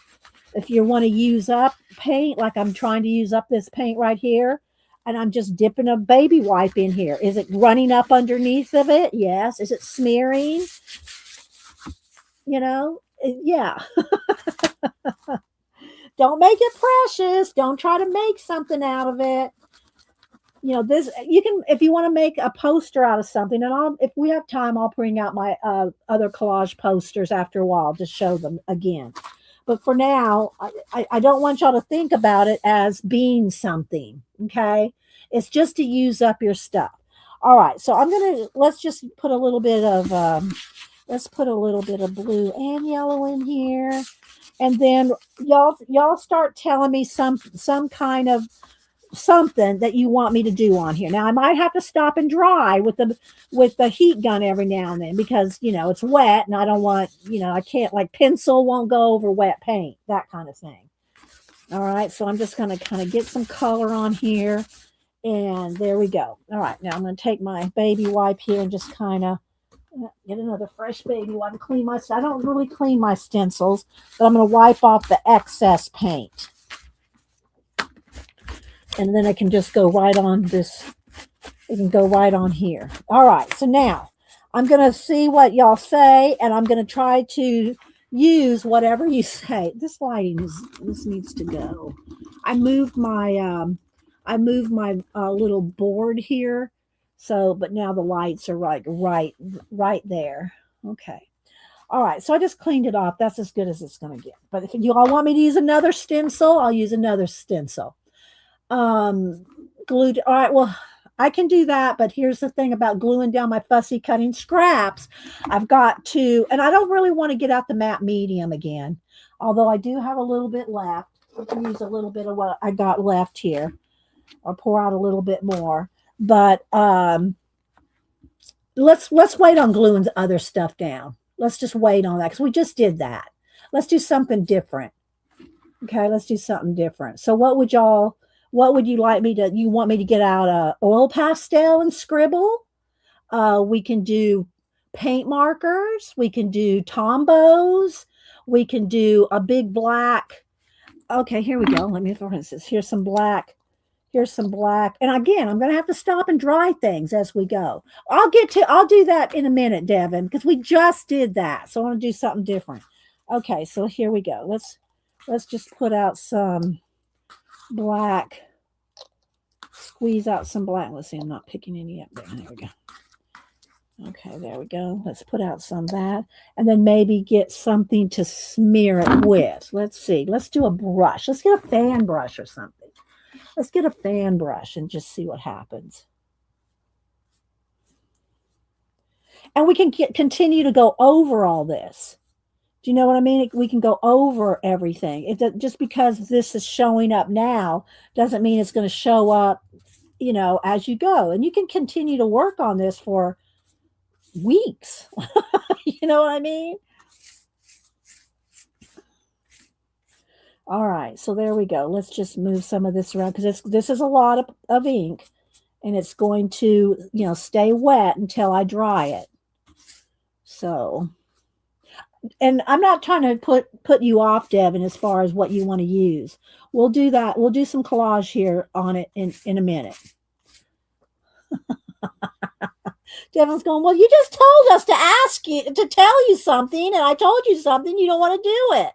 If you want to use up paint, like I'm trying to use up this paint right here, and I'm just dipping a baby wipe in here. Is it running up underneath of it? Yes. Is it smearing? Yeah. Don't make it precious. Don't try to make something out of it. This you can, if you want to make a poster out of something, and if we have time, I'll bring out my other collage posters after a while to show them again. But for now, I don't want y'all to think about it as being something. Okay, it's just to use up your stuff. All right, so let's just put a little bit of let's put a little bit of blue and yellow in here. And then y'all start telling me some kind of something that you want me to do on here. Now I might have to stop and dry with the heat gun every now and then because it's wet and I don't want, I can't, like, pencil won't go over wet paint, that kind of thing. All right, so I'm just going to kind of get some color on here, and there we go. All right, now I'm going to take my baby wipe here and just kind of get another fresh baby wipe and clean my. I don't really clean my stencils, but I'm going to wipe off the excess paint. And then I can just go right on this. It can go right on here. All right. So now I'm going to see what y'all say, and I'm going to try to use whatever you say. This this needs to go. I moved my little board here. So, but now the lights are right there. Okay. All right. So I just cleaned it off. That's as good as it's going to get. But if you all want me to use another stencil, I'll use another stencil. Glued. All right. Well, I can do that. But here's the thing about gluing down my fussy cutting scraps. I've got to, and I don't really want to get out the matte medium again, although I do have a little bit left. I can use a little bit of what I got left here, or pour out a little bit more. But let's wait on gluing the other stuff down. Let's just wait on that because we just did that. Let's do something different. Okay, let's do something different. So what would you like me to, you want me to get out oil pastel and scribble? We can do paint markers. We can do Tombos. We can do a big black. Okay, here we go. Let me, for instance, here's some black. Here's some black. And again, I'm going to have to stop and dry things as we go. I'll do that in a minute, Devin, because we just did that. So I want to do something different. Okay, so here we go. Let's just put out some black squeeze out some black. Let's see, I'm not picking any up there. There we go. Okay, there we go. Let's put out some of that. And then maybe get something to smear it with. Let's see. Let's do a brush. Let's get a fan brush or something. Let's get a fan brush and just see what happens. And we can continue to go over all this. Do you know what I mean? We can go over everything. Just because this is showing up now doesn't mean it's going to show up, as you go. And you can continue to work on this for weeks. You know what I mean? All right, so there we go. Let's just move some of this around because this is a lot of ink, and it's going to, stay wet until I dry it. So, and I'm not trying to put you off, Devin, as far as what you want to use. We'll do that. We'll do some collage here on it in a minute. Devin's going, well, you just told us to tell you something, and I told you something. You don't want to do it.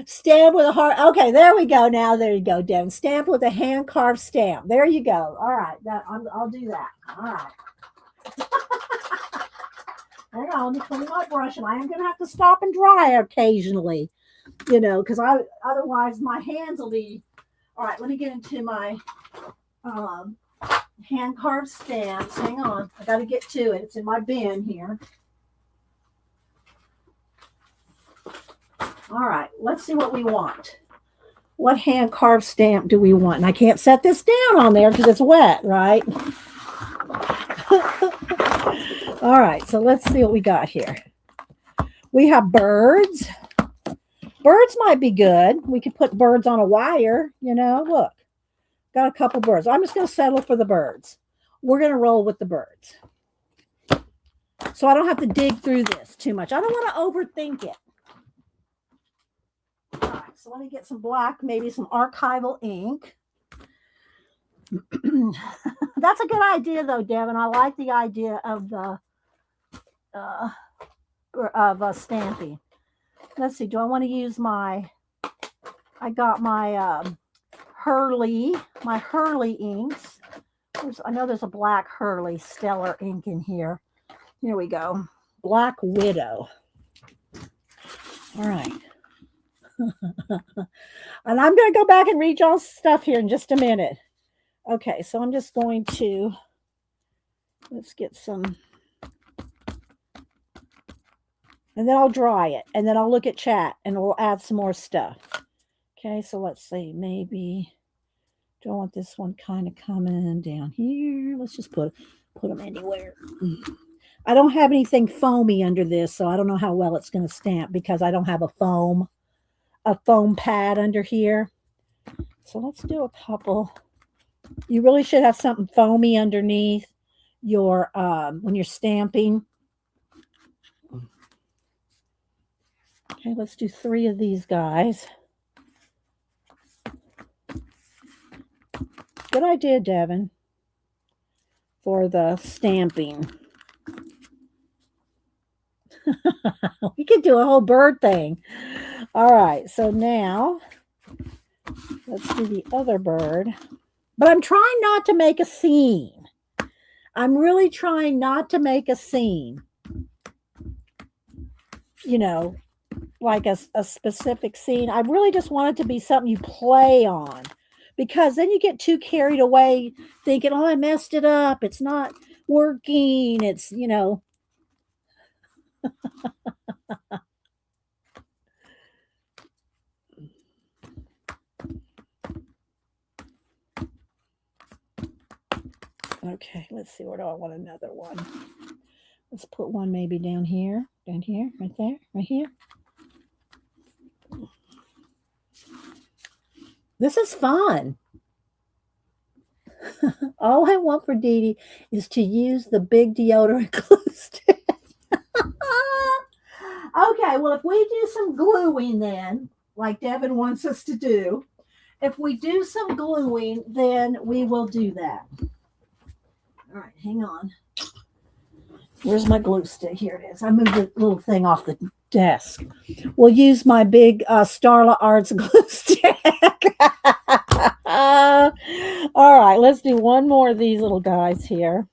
Stamp with a heart. Okay, there we go. Now, there you go, Devin. Stamp with a hand-carved stamp. There you go. All right, I'll do that. All right. Hang on, let me clean my brush, and I am going to have to stop and dry occasionally, because otherwise my hands will be. All right, let me get into my hand-carved stamps. Hang on, I got to get to it. It's in my bin here. All right, let's see what we want. What hand-carved stamp do we want? And I can't set this down on there because it's wet, right? All right, so let's see what we got here. We have birds. Birds might be good. We could put birds on a wire, Look, got a couple birds. I'm just going to settle for the birds. We're going to roll with the birds. So I don't have to dig through this too much. I don't want to overthink it. All right, so let me get some black, maybe some archival ink. That's a good idea, though, Devin. I like the idea of the stamping. Let's see. Do I want to use I got my Hurley inks. I know there's a black Hurley Stellar ink in here. Here we go. Black Widow. All right. And I'm going to go back and read y'all's stuff here in just a minute. Okay, so I'm just going to, let's get some, and then I'll dry it, and then I'll look at chat, and we'll add some more stuff. Okay, so let's see, maybe, do I want this one kind of coming down here? Let's just put them anywhere. I don't have anything foamy under this, so I don't know how well it's going to stamp because I don't have a foam pad under here. So let's do a couple. You really should have something foamy underneath your when you're stamping. Okay, let's do 3 of these guys. Good idea, Devin, for the stamping. We could do a whole bird thing. All right, so now let's do the other bird. But I'm trying not to make a scene. I'm really trying not to make a scene. Like a specific scene. I really just want it to be something you play on. Because then you get too carried away thinking, oh, I messed it up. It's not working. It's, Okay, let's see. Where do I want another one? Let's put one maybe down here, right there, right here. This is fun. All I want for Dee Dee is to use the big deodorant glue stick. Okay, well, if we do some gluing then, like Devin wants us to do, if we do some gluing, then we will do that. All right, hang on. Where's my glue stick? Here it is. I moved the little thing off the desk. We'll use my big Starla Arts glue stick. All right, let's do one more of these little guys here.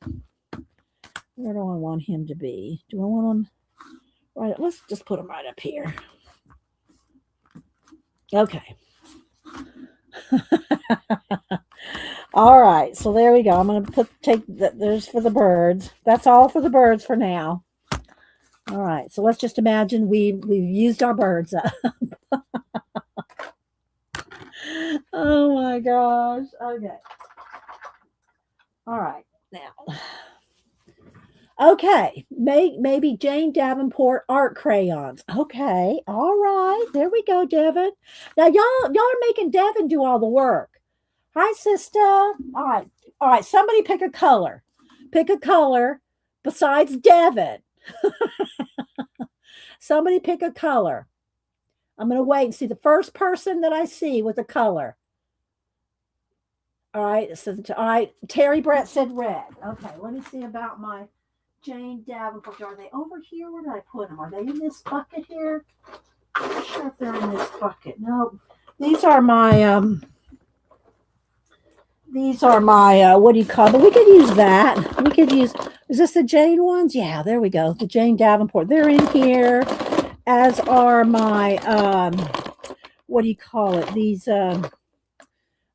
Where do I want him to be? Do I want him right? Let's just put him right up here. Okay. All right, so there we go. I'm going to take there's for the birds. That's all for the birds for now. All right, so let's just imagine we've used our birds up. Oh my gosh. Okay. All right, now. Okay, maybe Jane Davenport art crayons. Okay, all right, there we go, Devin. Now y'all are making Devin do all the work. Hi, sister. All right. Somebody pick a color. Pick a color besides Devin. Somebody pick a color. I'm going to wait and see the first person that I see with a color. All right. All right. Terry Brett said red. Okay. Let me see about my Jane Davenport. Are they over here? Where did I put them? Are they in this bucket here? I'm not sure if they're in this bucket. No. These are my what do you call them? We could use that. We could use, is this the Jane ones? Yeah, there we go. The Jane Davenport. They're in here, as are my, what do you call it? These, the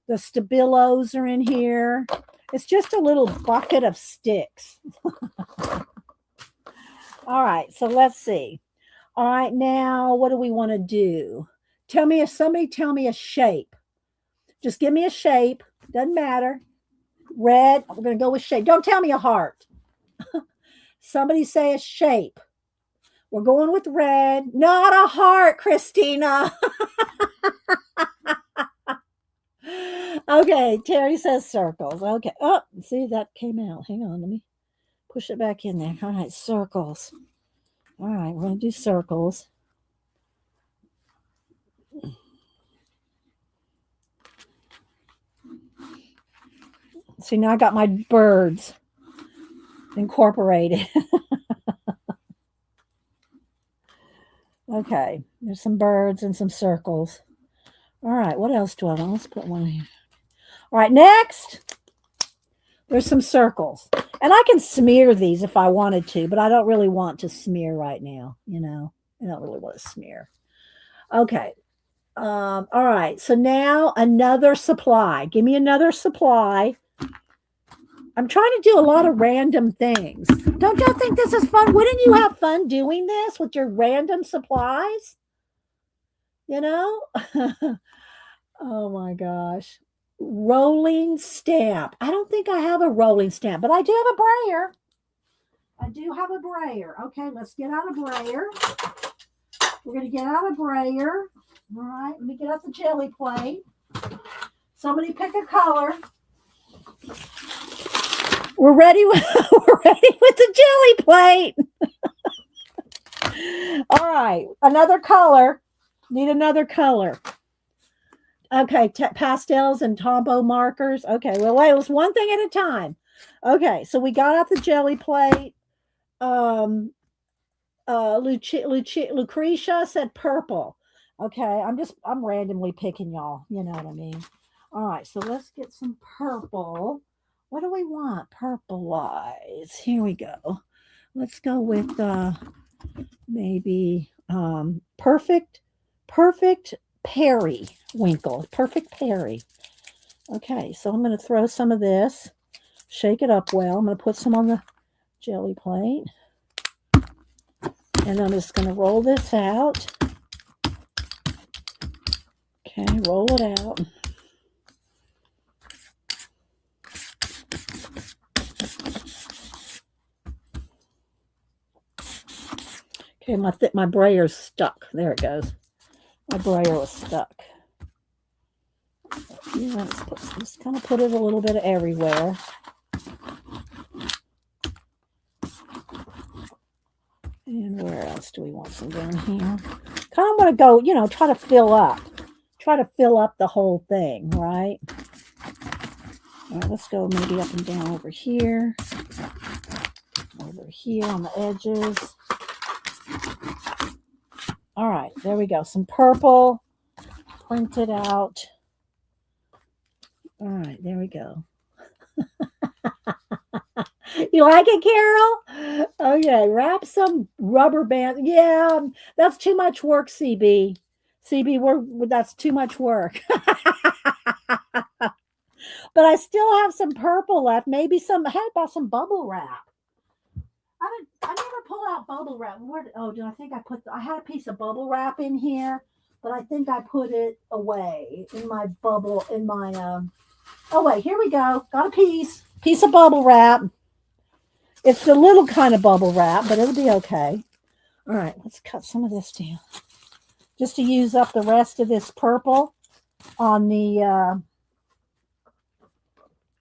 Stabilos are in here. It's just a little bucket of sticks. All right, so let's see. All right, now what do we want to do? Somebody tell me a shape. Just give me a shape. Doesn't matter. Red. We're going to go with shape. Don't tell me a heart. Somebody say a shape. We're going with red. Not a heart, Christina. Okay. Terry says circles. Okay. Oh, see, that came out. Hang on. Let me push it back in there. All right. Circles. All right. We're going to do circles. See, now I got my birds incorporated. Okay, there's some birds and some circles. All right, what else do I want? Let's put one here. All right, next, there's some circles. And I can smear these if I wanted to, but I don't really want to smear right now. I don't really want to smear. Okay. All right, so now another supply. Give me another supply. I'm trying to do a lot of random things. Don't y'all think this is fun? Wouldn't you have fun doing this with your random supplies? Oh my gosh. Rolling stamp. I don't think I have a rolling stamp, but I do have a brayer. Okay, let's get out a brayer. We're going to get out a brayer. All right, let me get out the jelly plate. Somebody pick a color. We're ready with the jelly plate. All right, another color. Need another color. Okay, pastels and Tombow markers. Okay, well, wait, let's one thing at a time. Okay, so we got out the jelly plate. Lucretia said purple. Okay, I'm randomly picking y'all. You know what I mean? All right, so let's get some purple. What do we want purple-wise? Here we go. Let's go with maybe perfect periwinkle. Perfect peri. Okay, so I'm going to throw some of this. Shake it up well. I'm going to put some on the jelly plate. And I'm just going to roll this out. Okay, roll it out. Okay, my brayer's stuck. There it goes. My brayer was stuck. Yeah, just kind of put it a little bit everywhere. And where else do we want some down here? Kind of want to go, try to fill up. Try to fill up the whole thing, right? All right, let's go maybe up and down over here. Over here on the edges. All right, there we go. Some purple printed out. All right, there we go. You like it, Carol? Okay, wrap some rubber band. Yeah, that's too much work, CB. CB, that's too much work. But I still have some purple left. Maybe some. How about some bubble wrap? I never pull out bubble wrap. Oh, did I think I put? I had a piece of bubble wrap in here, but I think I put it away in my bubble in my. Oh wait, here we go. Got a piece of bubble wrap. It's the little kind of bubble wrap, but it'll be okay. All right, let's cut some of this down, just to use up the rest of this purple on the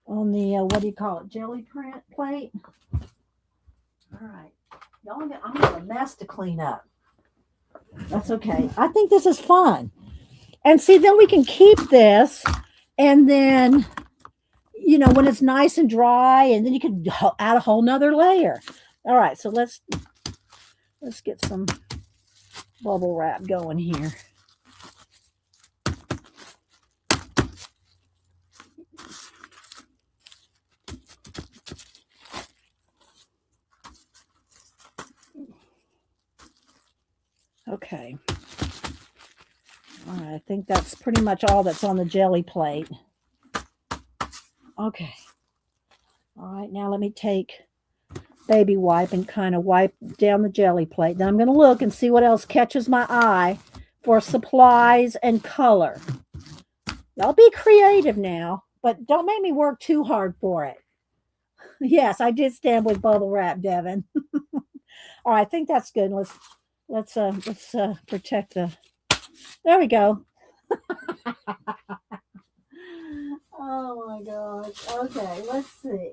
what do you call it, jelly print plate. All right, y'all, I'm gonna a mess to clean up. That's okay. I think this is fun, and see, then we can keep this, and then when it's nice and dry, and then you can add a whole nother layer. All right, so let's get some bubble wrap going here. Okay. All right, I think that's pretty much all that's on the jelly plate. Okay. All right, now let me take baby wipe and kind of wipe down the jelly plate. Then I'm going to look and see what else catches my eye for supplies and color. Y'all be creative now, but don't make me work too hard for it. Yes, I did stand with bubble wrap, Devin. All right, I think that's good. Let's protect the. There we go. Oh my gosh. Okay, let's see.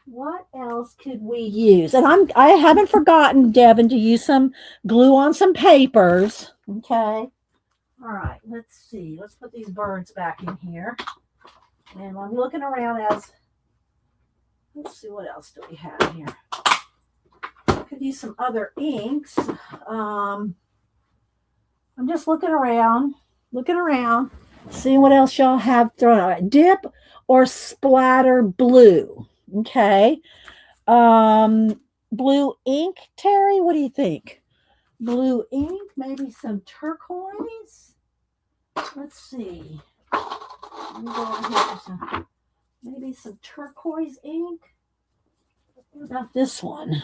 What else could we use? And I haven't forgotten, Devin, to use some glue on some papers. Okay. All right, let's see. Let's put these birds back in here. And I'm looking around let's see, what else do we have here? Could use some other inks. I'm just looking around, seeing what else y'all have thrown out. Dip or splatter blue. Okay. Blue ink, Terry, what do you think? Blue ink, maybe some turquoise. Let's see. Let me go over here for maybe some turquoise ink. What about this one?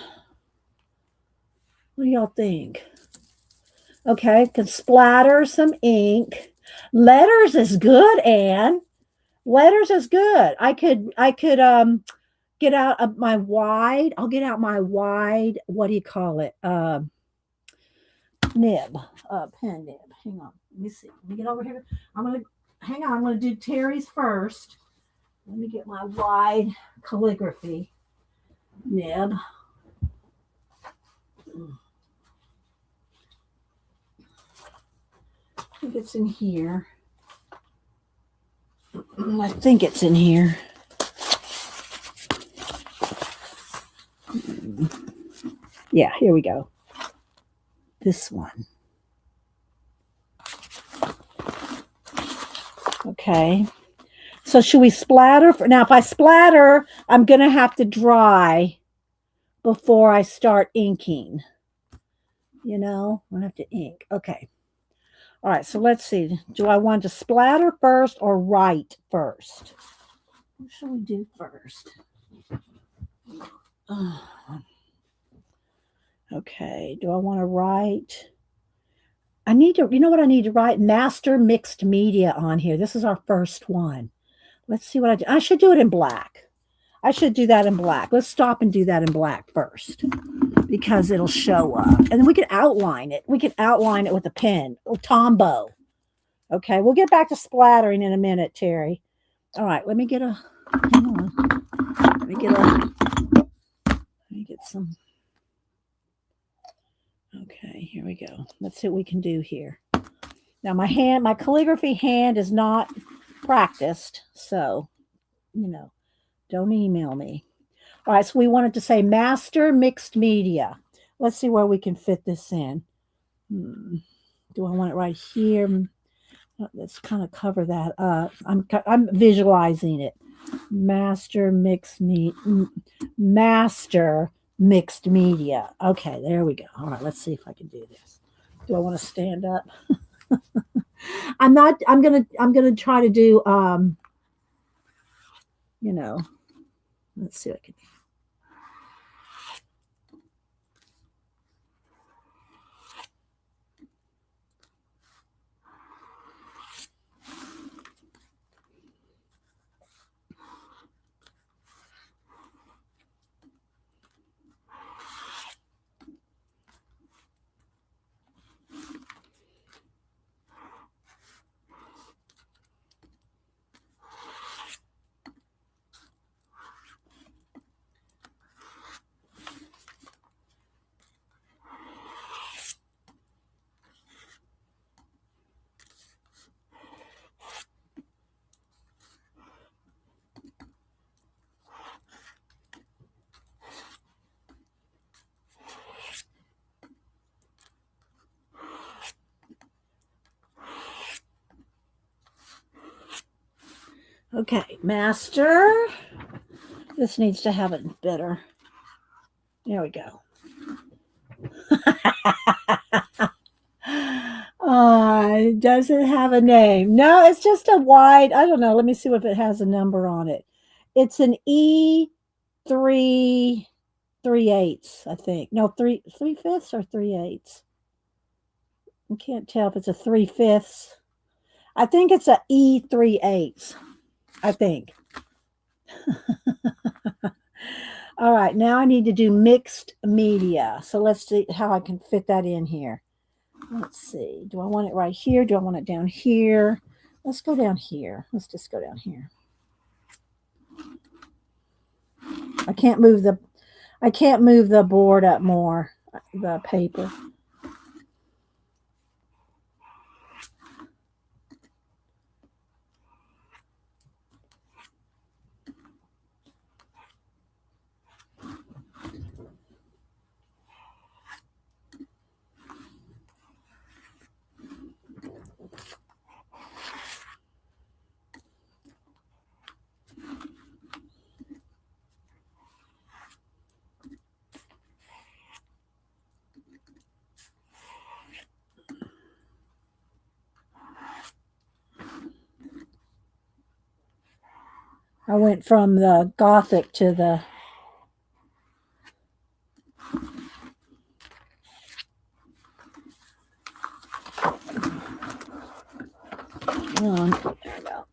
What do y'all think? Okay, can splatter some ink. Letters is good, Anne. Letters is good. I could get out of my wide. I'll get out my wide. What do you call it? Nib. Pen nib. Hang on. Let me see. Let me get over here. Hang on. I'm gonna do Terry's first. Let me get my wide calligraphy nib. I think it's in here. I think it's in here. Yeah, here we go. This one. Okay. So should we splatter? Now, if I splatter, I'm going to have to dry before I start inking. I'm going to have to ink. Okay. All right, so let's see. Do I want to splatter first or write first? What should we do first? Okay, do I want to write? I need to, you know what I need to write? Master mixed media on here. This is our first one. Let's see what I do. I should do it in black. I should do that in black. Let's stop and do that in black first because it'll show up. And then we can outline it. We can outline it with a pen or Tombow. Okay, we'll get back to splattering in a minute, Terry. All right, let me get hang on. Let me get some. Okay, here we go. Let's see what we can do here. Now my calligraphy hand is not practiced, so, don't email me. All right, so we wanted to say master mixed media. Let's see where we can fit this in. Do I want it right here? Let's kind of cover that up. I'm visualizing it. Master mixed media. Okay, there we go. All right, let's see if I can do this. Do I want to stand up? I'm not. I'm gonna try to do. You know. Let's see what I can do. Okay, master. This needs to have it better. There we go. Does it have a name? No, it's just a wide. I don't know. Let me see if it has a number on it. It's an E3 3/8, I think. No, 3/5 or 3/8. I can't tell if it's a 3/5. I think it's a E3/8. I think. All right, now I need to do mixed media. So let's see how I can fit that in here. Let's see. Do I want it right here? Do I want it down here? Let's go down here. Let's just go down here. I can't move the board up more, the paper. I went from the Gothic to the there we go.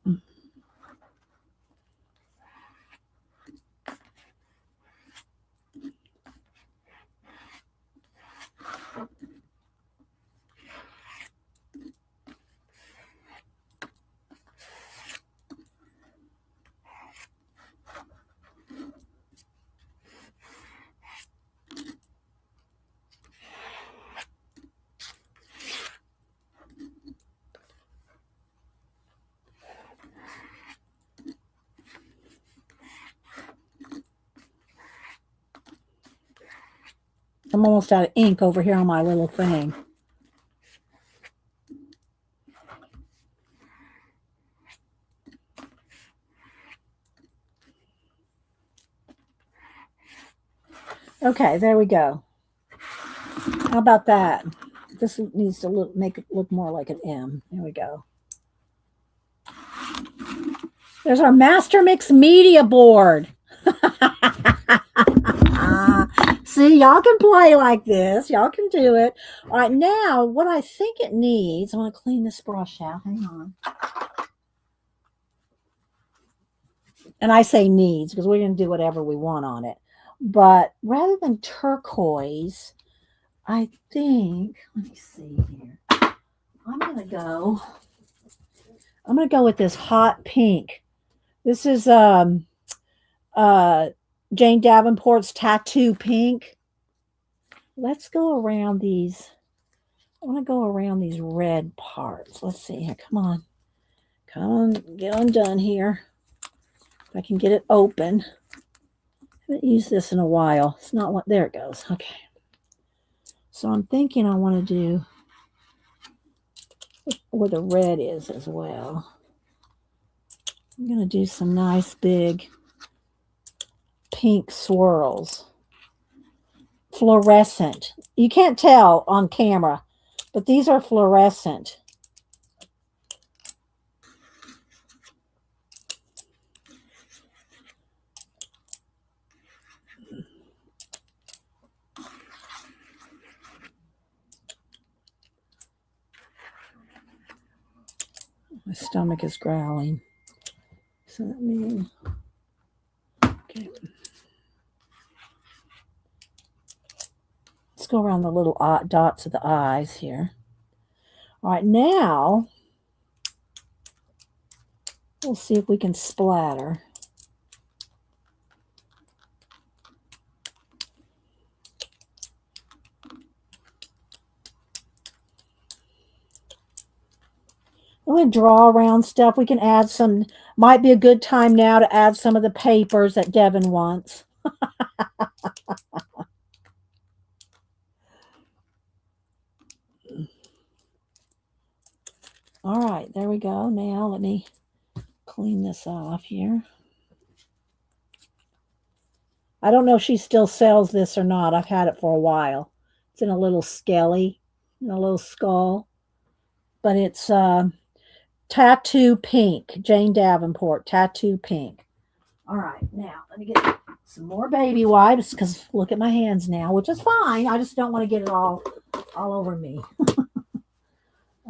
I'm almost out of ink over here on my little thing. Okay, there we go. How about that? This needs to make it look more like an M. There we go. There's our Master Mix Media board. See, y'all can play like this. Y'all can do it. All right, now what I think it needs, I want to clean this brush out. Hang on. And I say needs because we're going to do whatever we want on it. But rather than turquoise, I think, let me see here. I'm going to go with this hot pink. This is Jane Davenport's Tattoo Pink. Let's go around these. I want to go around these red parts. Let's see here. Come on. Come on. Get undone here. If I can get it open. I haven't used this in a while. It's not what. There it goes. Okay. So I'm thinking I want to do where the red is as well. I'm going to do some nice big pink swirls. Fluorescent. You can't tell on camera, but these are fluorescent. My stomach is growling. So that means, okay. Let's go around the little dots of the eyes here. All right, now we'll see if we can splatter. I'm going to draw around stuff. We can add some, might be a good time now to add some of the papers that Devin wants. All right, there we go. Now let me clean this off here. I don't know if she still sells this or not. I've had it for a while. It's in a little skelly, in a little skull. But it's Tattoo Pink, Jane Davenport, Tattoo Pink. All right, now let me get some more baby wipes because look at my hands now, which is fine. I just don't want to get it all over me.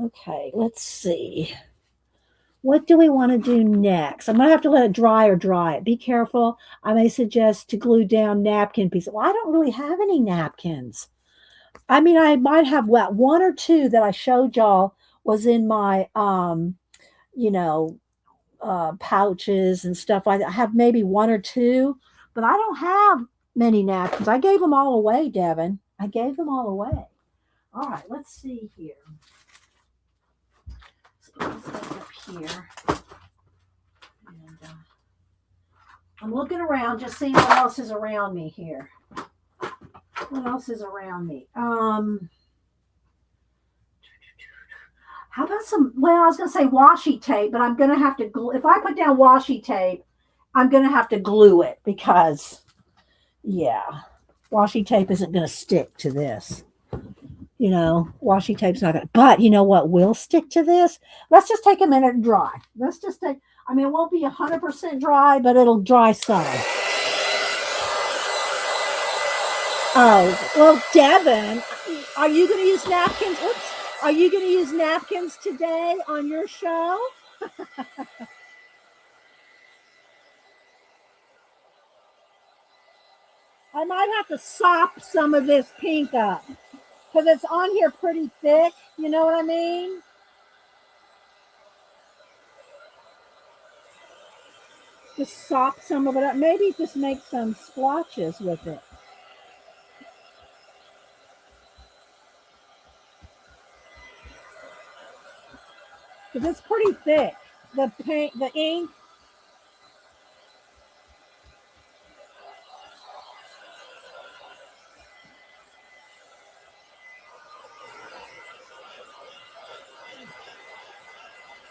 Okay, let's see. What do we want to do next? I'm going to have to let it dry or dry it. Be careful. I may suggest to glue down napkin pieces. Well, I don't really have any napkins. I mean, I might have one or two that I showed y'all was in my, pouches and stuff like that. I have maybe one or two, but I don't have many napkins. I gave them all away, Devin. I gave them all away. All right, let's see here. Let's put this up here. And, I'm looking around, just seeing what else is around me here. What else is around me? How about some, well, I was going to say washi tape, but I'm going to have to glue. If I put down washi tape, I'm going to have to glue it because, yeah, washi tape isn't going to stick to this. You know, washi tape's not going to, but you know what will stick to this? Let's just take a minute and dry. Let's just take, I mean, it won't be 100% dry, but it'll dry some. Oh, well, Devin, are you going to use napkins? Oops. Are you going to use napkins today on your show? I might have to sop some of this pink up because it's on here pretty thick. You know what I mean? Just sop some of it up. Maybe just make some splotches with it. Because it's pretty thick. The paint, the ink.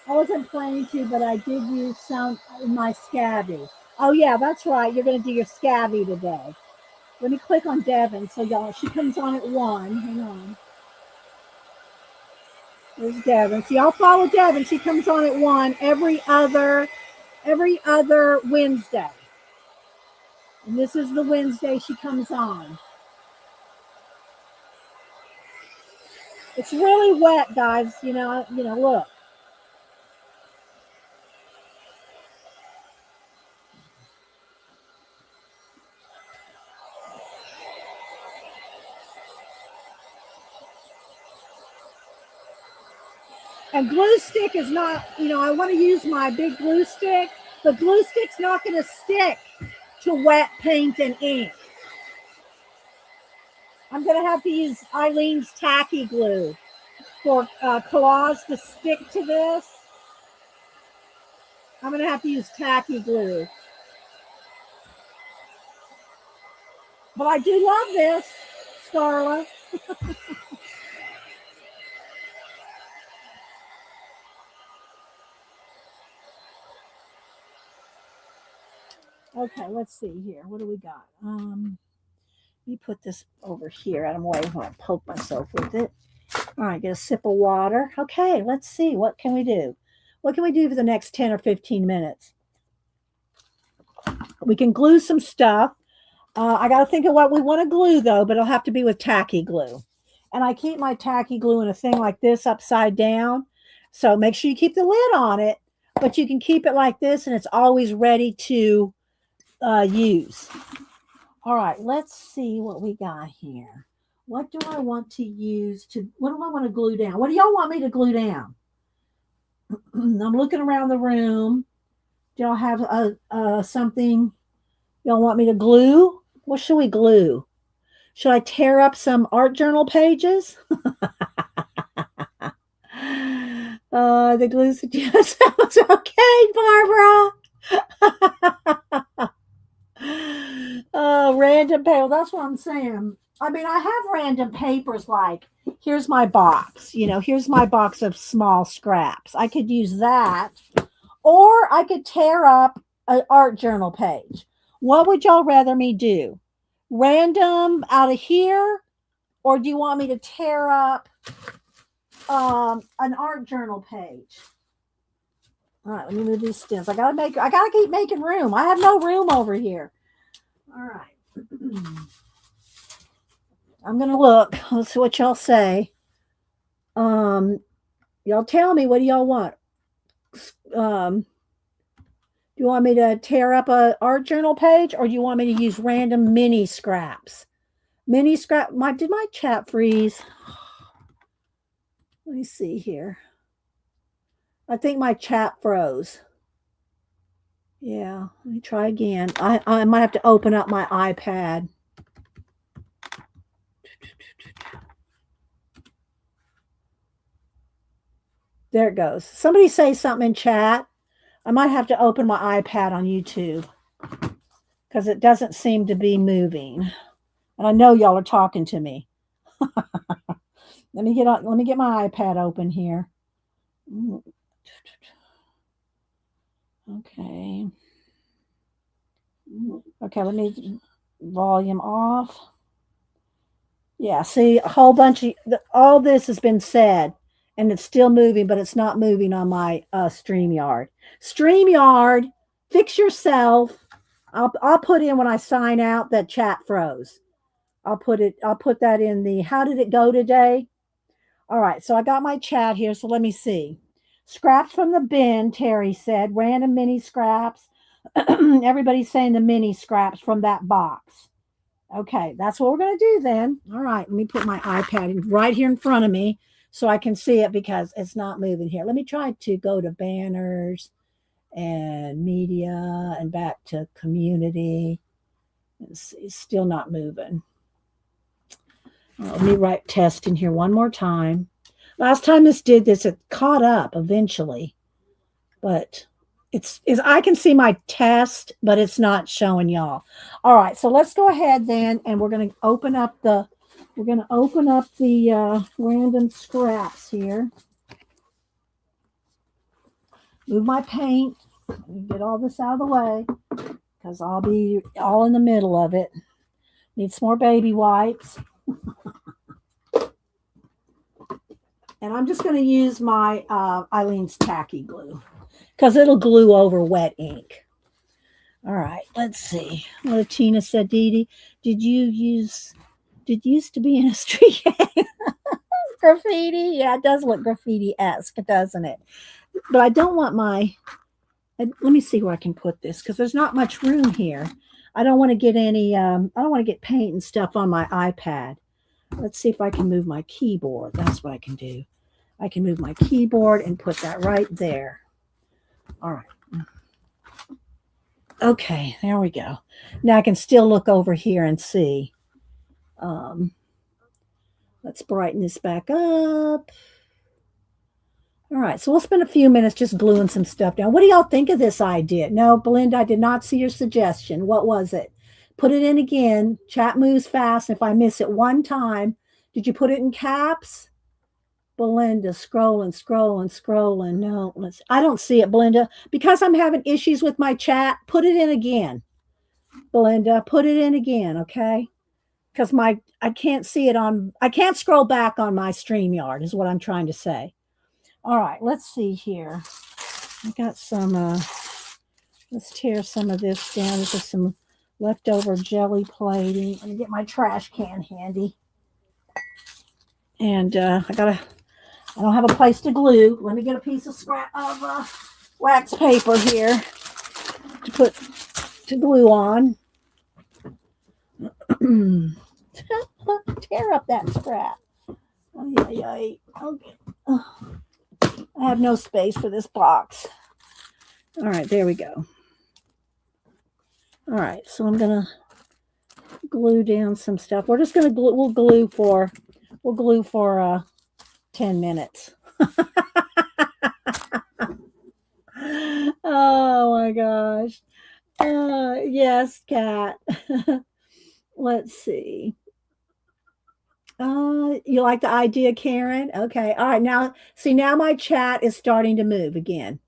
I wasn't planning to, but I did use some in my scabby. Oh yeah, that's right. You're going to do your scabby today. Let me click on Devin so y'all. She comes on at 1. Hang on. There's Devin. So y'all follow Devin. She comes on at 1 every other Wednesday. And this is the Wednesday she comes on. It's really wet, guys. You know, look. And glue stick is not, I want to use my big glue stick. The glue stick's not going to stick to wet paint and ink. I'm going to have to use Eileen's tacky glue for collage to stick to this. I'm going to have to use tacky glue. But I do love this, Starla. Okay, let's see here. What do we got? Let me put this over here out of my way when I poke myself with it. All right, get a sip of water. Okay, let's see. What can we do? What can we do for the next 10 or 15 minutes? We can glue some stuff. I got to think of what we want to glue though, but it'll have to be with tacky glue. And I keep my tacky glue in a thing like this upside down. So make sure you keep the lid on it, but you can keep it like this and it's always ready to use. All right, let's see what we got here. What do I want to use to, what do I want to glue down? What do y'all want me to glue down? I'm looking around the room. Do y'all have something y'all want me to glue? What should we glue? Should I tear up some art journal pages? The glue suggests sounds okay, Barbara. Oh, random paper. That's what I'm saying. I mean, I have random papers like here's my box. Here's my box of small scraps. I could use that. Or I could tear up an art journal page. What would y'all rather me do? Random out of here? Or do you want me to tear up an art journal page? All right, let me move these stems. I gotta keep making room. I have no room over here. All right. I'm gonna look. Let's see what y'all say. Y'all tell me, what do y'all want? Do you want me to tear up a art journal page, or do you want me to use random mini scraps? Mini scrap. Did my chat freeze? Let me see here. I think my chat froze. Yeah, let me try again. I might have to open up my iPad. There it goes. Somebody say something in chat. I might have to open my iPad on YouTube because it doesn't seem to be moving. And I know y'all are talking to me. Let me get my iPad open here. Okay. Okay, let me volume off. Yeah, see, a whole bunch of all this has been said and it's still moving, but it's not moving on my StreamYard. StreamYard, fix yourself. I'll put in when I sign out that chat froze. I'll put that in the how did it go today? All right, so I got my chat here, so let me see. Scraps from the bin, Terry said. Random mini scraps. Everybody's saying the mini scraps from that box. Okay, that's what we're going to do then. All right, let me put my iPad right here in front of me so I can see it because it's not moving here. Let me try to go to banners and media and back to community. It's still not moving. Let me write test in here one more time. Last time this did this, it caught up eventually, but it's I can see my test, but it's not showing y'all. All right, so let's go ahead then, and we're going to open up the random scraps here. Move my paint. Get all this out of the way because I'll be all in the middle of it. Need some more baby wipes. And I'm just going to use my Eileen's tacky glue because it'll glue over wet ink. All right, let's see. What Tina said, Dee Dee, did used to be in a street gang? Graffiti? Yeah, it does look graffiti-esque, doesn't it? But I don't want let me see where I can put this because there's not much room here. I don't want to get any, I don't want to get paint and stuff on my iPad. Let's see if I can move my keyboard. That's what I can do. I can move my keyboard and put that right there. All right. Okay, there we go. Now I can still look over here and see. Let's brighten this back up. All right, so we'll spend a few minutes just gluing some stuff down. What do y'all think of this idea? No, Belinda, I did not see your suggestion. What was it? Put it in again. Chat moves fast. If I miss it one time, did you put it in caps? Belinda, scrolling. No, I don't see it, Belinda. Because I'm having issues with my chat, put it in again. Belinda, put it in again, okay? Because I can't see it on, I can't scroll back on my StreamYard, is what I'm trying to say. All right, let's see here. I got some, let's tear some of this down. This is some leftover jelly plating. Let me get my trash can handy. And I don't have a place to glue. Let me get a piece of scrap of wax paper here to glue on. Tear up that scrap. Okay. I have no space for this box. All right, there we go. All right, so I'm gonna glue down some stuff. We're just gonna glue. We'll glue for 10 minutes. Oh my gosh. Yes, Kat. Let's see. You like the idea, Karen? Okay. All right. Now, see, now my chat is starting to move again.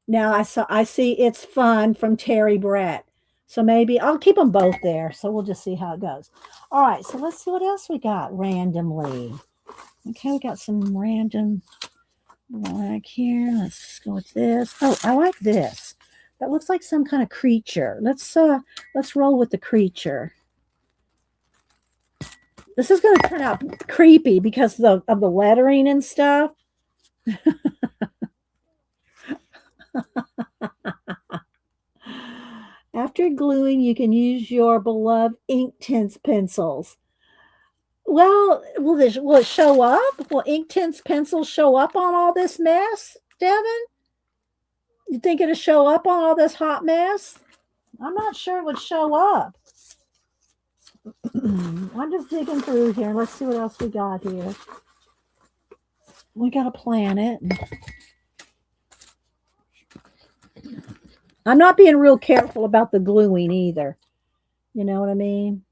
Now I see it's fun from Terry Brett. So maybe I'll keep them both there. So we'll just see how it goes. All right. So let's see what else we got randomly. Okay, we got some random black here. Let's just go with this. Oh, I like this. That looks like some kind of creature. Let's roll with the creature. This is going to turn out creepy because of the lettering and stuff. After gluing, you can use your beloved Inktense pencils. Well, will it show up? Will Inktense pencils show up on all this mess, Devin? You think it'll show up on all this hot mess? I'm not sure it would show up. I'm just digging through here. Let's see what else we got here. We got a planet. I'm not being real careful about the gluing either. You know what I mean?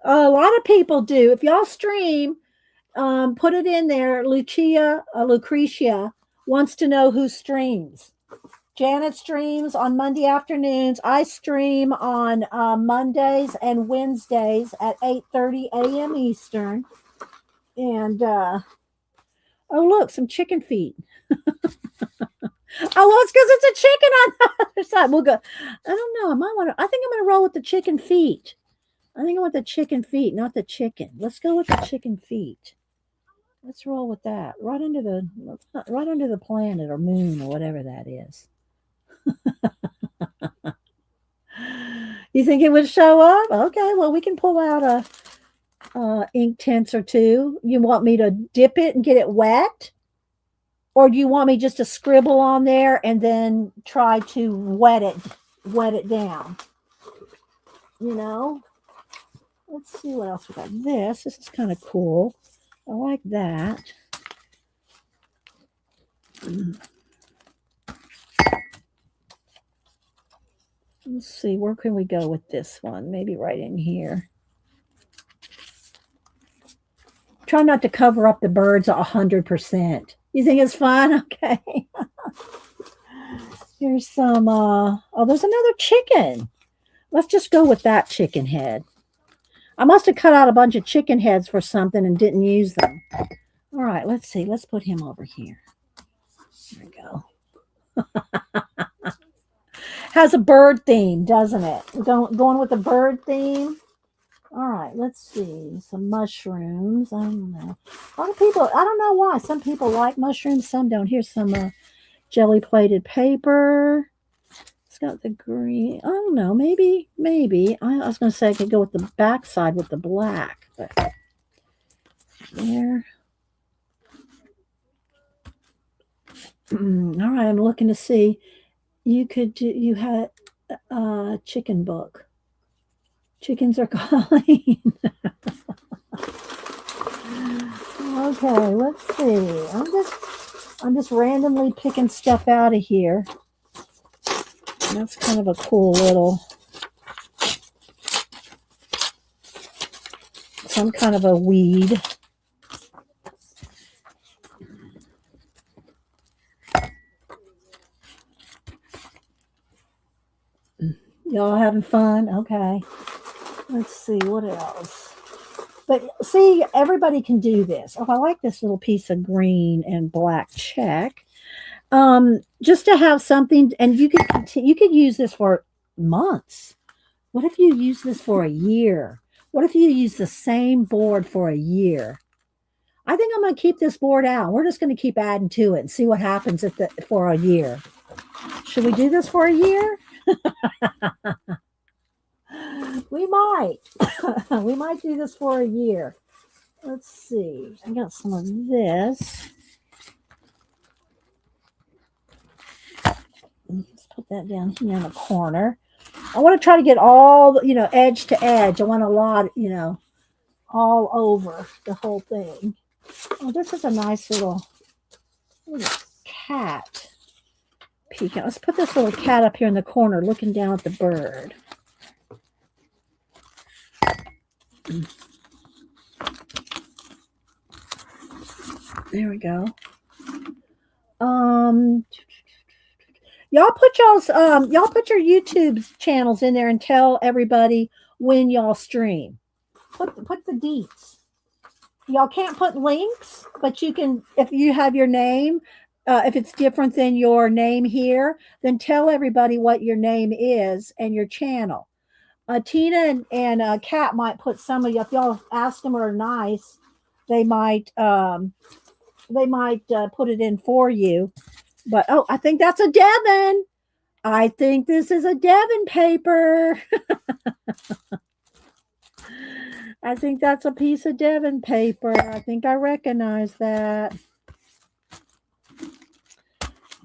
A lot of people do. If y'all stream, put it in there. Lucretia wants to know who streams. Janet streams on Monday afternoons. I stream on Mondays and Wednesdays at 8:30 a.m. Eastern. And oh, look, some chicken feet. Oh, well, it's because it's a chicken on the other side. We'll go. I don't know. I think I'm going to roll with the chicken feet. I think I want the chicken feet, not the chicken. Let's go with the chicken feet. Let's roll with that. Right under the planet or moon or whatever that is. You think it would show up? Okay, well, we can pull out a Inktense or two. You want me to dip it and get it wet? Or do you want me just to scribble on there and then try to wet it down? You know? Let's see what else we got. This is kind of cool. I like that. Let's see, where can we go with this one? Maybe right in here. Try not to cover up the birds 100%. You think it's fun? Okay. Here's some, oh, there's another chicken. Let's just go with that chicken head. I must have cut out a bunch of chicken heads for something and didn't use them. All right, let's see. Let's put him over here. There we go. Has a bird theme, doesn't it? Going with the bird theme. All right, let's see. Some mushrooms. I don't know. A lot of people, I don't know why. Some people like mushrooms, some don't. Here's some jelly plated paper. It's got the green. I don't know. Maybe. I was going to say I could go with the back side with the black. But there. All right, I'm looking to see. You had a chicken book. Chickens are calling. Okay, let's see. I'm just randomly picking stuff out of here. And that's kind of a cool little, some kind of a weed. Y'all having fun? Okay. Let's see what else. But see, everybody can do this. Oh, I like this little piece of green and black check. Just to have something, and you could use this for months. What if you use this for a year? What if you use the same board for a year? I think I'm going to keep this board out. We're just going to keep adding to it and see what happens for a year. Should we do this for a year? We might. We might do this for a year. Let's see. I got some of this. Let's put that down here in the corner. I want to try to get all, edge to edge. I want a lot, all over the whole thing. Oh, this is a nice little cat. Peek out. Let's put this little cat up here in the corner looking down at the bird. There we go. Y'all put your YouTube channels in there and tell everybody when y'all stream. Put the deets. Y'all can't put links, but you can, if you have your name, if it's different than your name here, then tell everybody what your name is and your channel. Tina and Kat might put some of you, if y'all ask them or are nice, they might put it in for you. But I think that's a Devon. I think this is a Devon paper. I think that's a piece of Devon paper. I think I recognize that.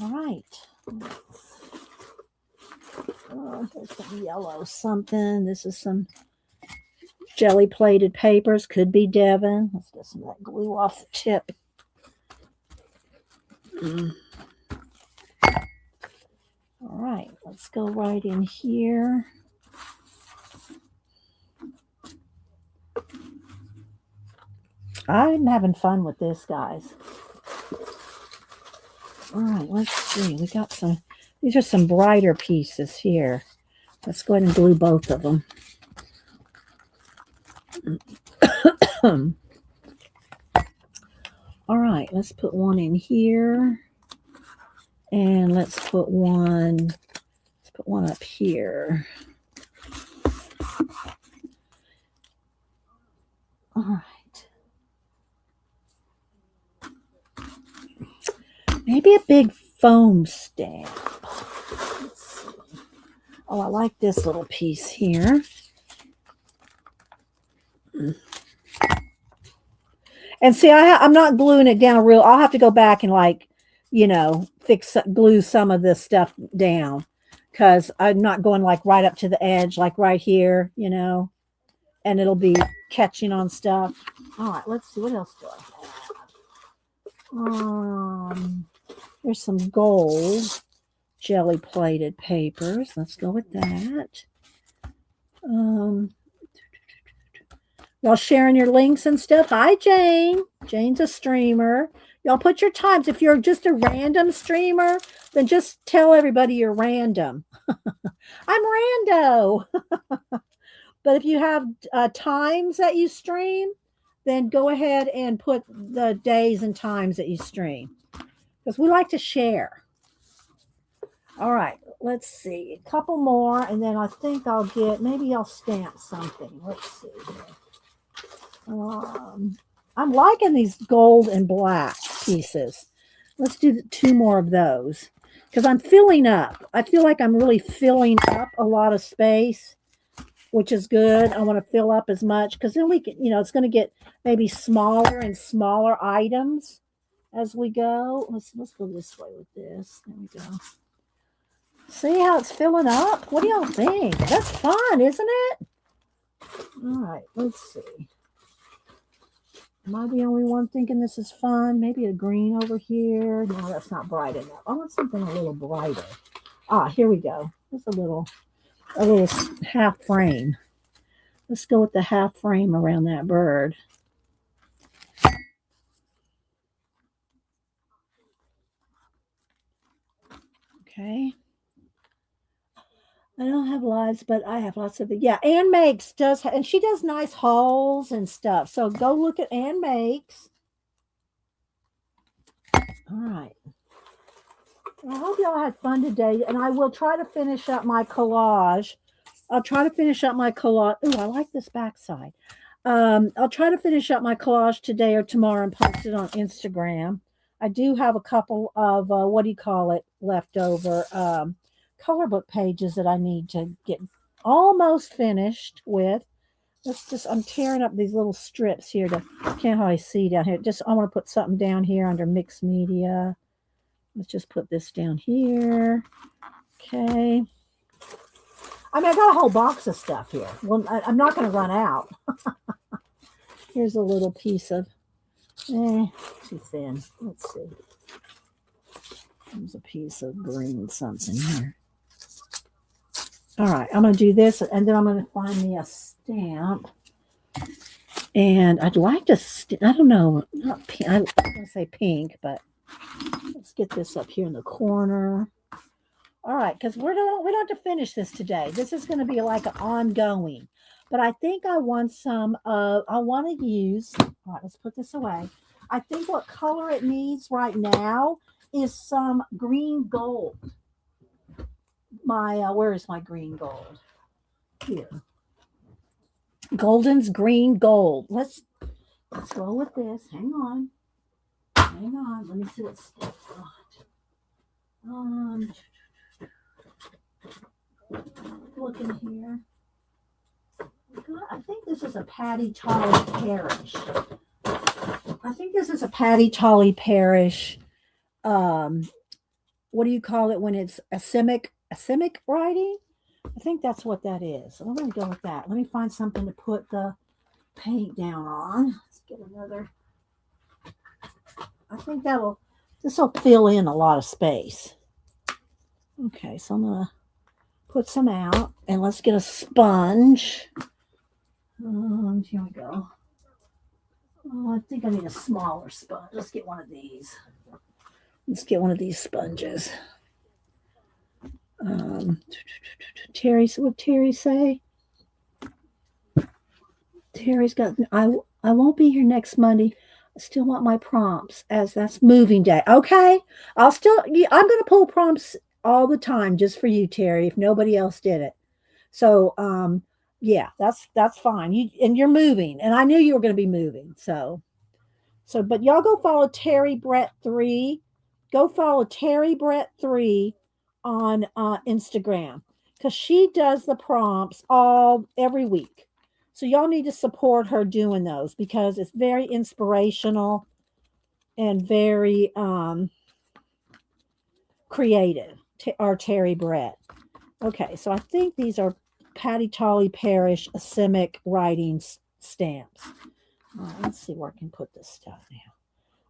All right. Oh, there's some yellow something. This is some jelly plated papers. Could be Devon. Let's get some of that glue off the tip. All right. Let's go right in here. I'm having fun with this, guys. All right, let's see. We got some, these are some brighter pieces here. Let's go ahead and glue both of them. All right, let's put one in here. And let's put one up here. All right. Maybe a big foam stamp. Oh, I like this little piece here. And see, I'm not gluing it down real. I'll have to go back and glue some of this stuff down because I'm not going like right up to the edge, like right here, and it'll be catching on stuff. All right, let's see. What else do I have? There's some gold jelly plated papers. Let's go with that. Y'all sharing your links and stuff. Hi, Jane. Jane's a streamer. Y'all put your times. If you're just a random streamer, then just tell everybody you're random. I'm rando. But if you have times that you stream, then go ahead and put the days and times that you stream. Because we like to share. All right, let's see. A couple more, and then I think maybe I'll stamp something. Let's see here. I'm liking these gold and black pieces. Let's do 2 more of those because I'm filling up. I feel like I'm really filling up a lot of space, which is good. I want to fill up as much because then we can, it's going to get maybe smaller and smaller items as we go. Let's go this way with this. There we go. See how it's filling up? What do y'all think? That's fun, isn't it? All right, let's see. Am I the only one thinking this is fun? Maybe a green over here. No, that's not bright enough. I want something a little brighter. Here we go. Just a little half frame. Let's go with the half frame around that bird. Okay. I don't have lives, but I have lots of it. Yeah, Ann Makes does, and she does nice hauls and stuff. So go look at Ann Makes. All right. Well, I hope y'all had fun today, and I will try to finish up my collage. I'll try to finish up my collage. Ooh, I like this backside. I'll try to finish up my collage today or tomorrow and post it on Instagram. I do have a couple of what do you call it leftover color book pages that I need to get almost finished with. I'm tearing up these little strips here to can't hardly see down here. Just I want to put something down here under mixed media. Let's just put this down here. Okay. I mean, I got a whole box of stuff here. Well, I'm not going to run out. Here's a little piece of, too thin. Let's see. There's a piece of green something here. All right, I'm going to do this, and then I'm going to find me a stamp. And I'd like to, I don't know, not pink, I'm going to say pink, but let's get this up here in the corner. All right, because we don't have to finish this today. This is going to be like an ongoing. But I think I want some I want to use, all right, let's put this away. I think what color it needs right now is some green gold. Where is my green gold? Here. Golden's green gold. Let's go with this. Hang on. Let me see what's looking here. I think this is a Patty Tolly Parish. What do you call it when it's asemic writing? I think that's what that is. So I'm going to go with that. Let me find something to put the paint down on. Let's get another. I think this will fill in a lot of space. Okay, so I'm going to put some out, and let's get a sponge. Here we go. Oh, I think I need a smaller sponge. Let's get one of these. Let's get one of these sponges. Terry, so what Terry say? Terry's got, I won't be here next Monday. I still want my prompts as that's moving day. Okay. I'm going to pull prompts all the time just for you, Terry, if nobody else did it. So, yeah, that's fine. You're moving, and I knew you were going to be moving. So, but y'all go follow Terry Brett 3. Go follow Terry Brett 3 on Instagram because she does the prompts every week. So y'all need to support her doing those because it's very inspirational and very creative. Our Terry Brett. Okay, so I think these are Patty Tolly Parish Asemic writing stamps. All right, let's see where I can put this stuff now.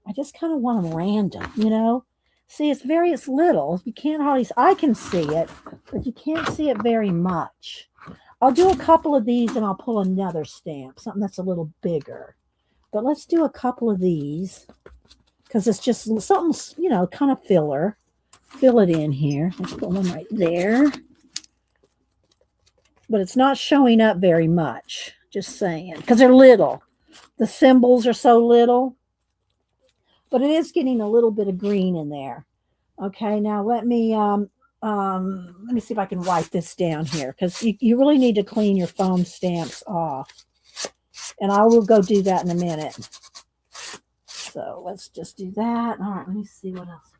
I just kind of want them random, you know. See, it's little. You can't hardly. I can see it, but you can't see it very much. I'll do a couple of these, and I'll pull another stamp, something that's a little bigger. But let's do a couple of these because it's just something, you know, kind of filler. Fill it in here. Let's put one right there. But it's not showing up very much. Just saying, because they're little. The symbols are so little. But it is getting a little bit of green in there. Okay, now let me see if I can wipe this down here because you really need to clean your foam stamps off. And I will go do that in a minute. So let's just do that. All right, let me see what else.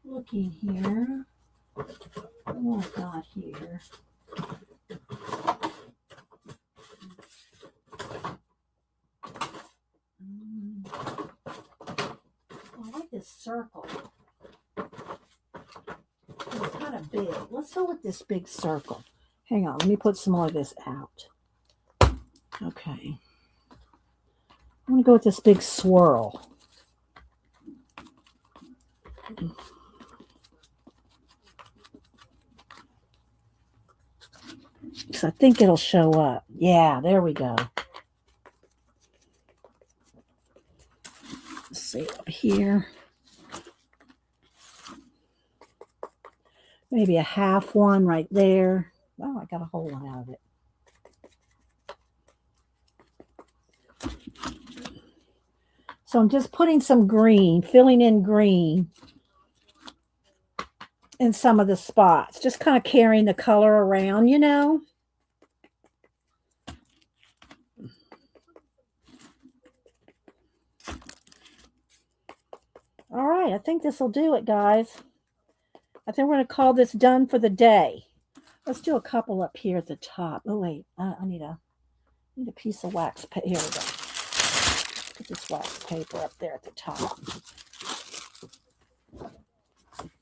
Looking here. What I got here. I like this circle. It's kind of big. Let's go with this big circle. Hang on, let me put some more of this out. Okay. I'm going to go with this big swirl. Because I think it'll show up. Yeah, there we go. Let's see up here. Maybe a half one right there. Oh, I got a whole one out of it. So I'm just putting some green, filling in green in some of the spots, just kind of carrying the color around, you know. All right, I think this will do it, guys. I think we're going to call this done for the day. Let's do a couple up here at the top. Oh, wait, I need a piece of wax paper. Here we go. Put this wax paper up there at the top.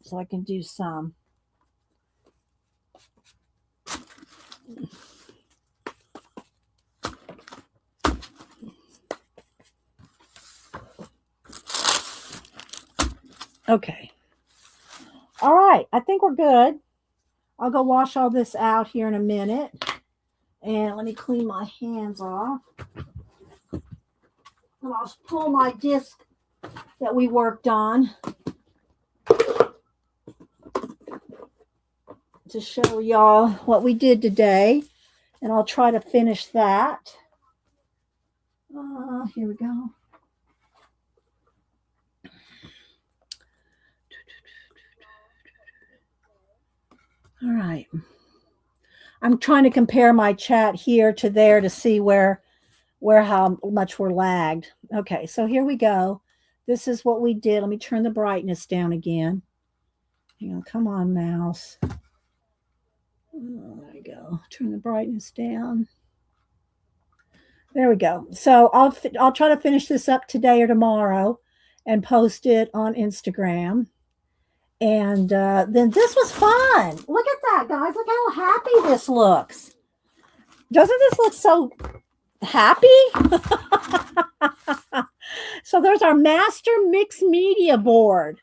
So I can do some. Okay. All right, I think we're good. I'll go wash all this out here in a minute. And let me clean my hands off. And I'll pull my disc that we worked on to show y'all what we did today. And I'll try to finish that. Here we go. All right. I'm trying to compare my chat here to there to see where how much we're lagged. Okay, so here we go. This is what we did. Let me turn the brightness down again. Hang on, come on, mouse. Oh, there we go. Turn the brightness down. There we go. So I'll try to finish this up today or tomorrow and post it on Instagram. And then this was fun. Look at that, guys. Look how happy this looks. Doesn't this look so happy? So there's our master mix media board.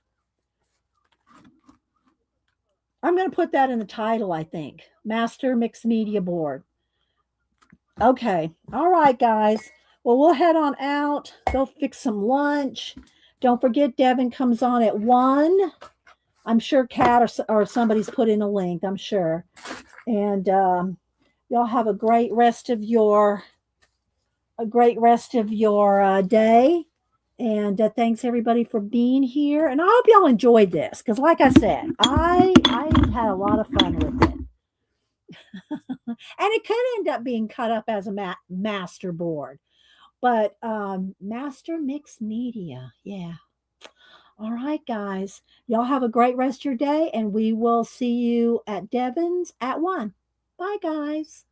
I'm going to put that in the title, I think. Master mix media board. Okay. All right, guys. Well, we'll head on out. Go fix some lunch. Don't forget, Devin comes on at 1. I'm sure Kat or somebody's put in a link, I'm sure. And y'all have a great rest of your day. And thanks everybody for being here. And I hope y'all enjoyed this because, like I said, I had a lot of fun with it. And it could end up being cut up as a master board, but master mix media, yeah. All right, guys. Y'all have a great rest of your day, and we will see you at Devin's at 1. Bye, guys.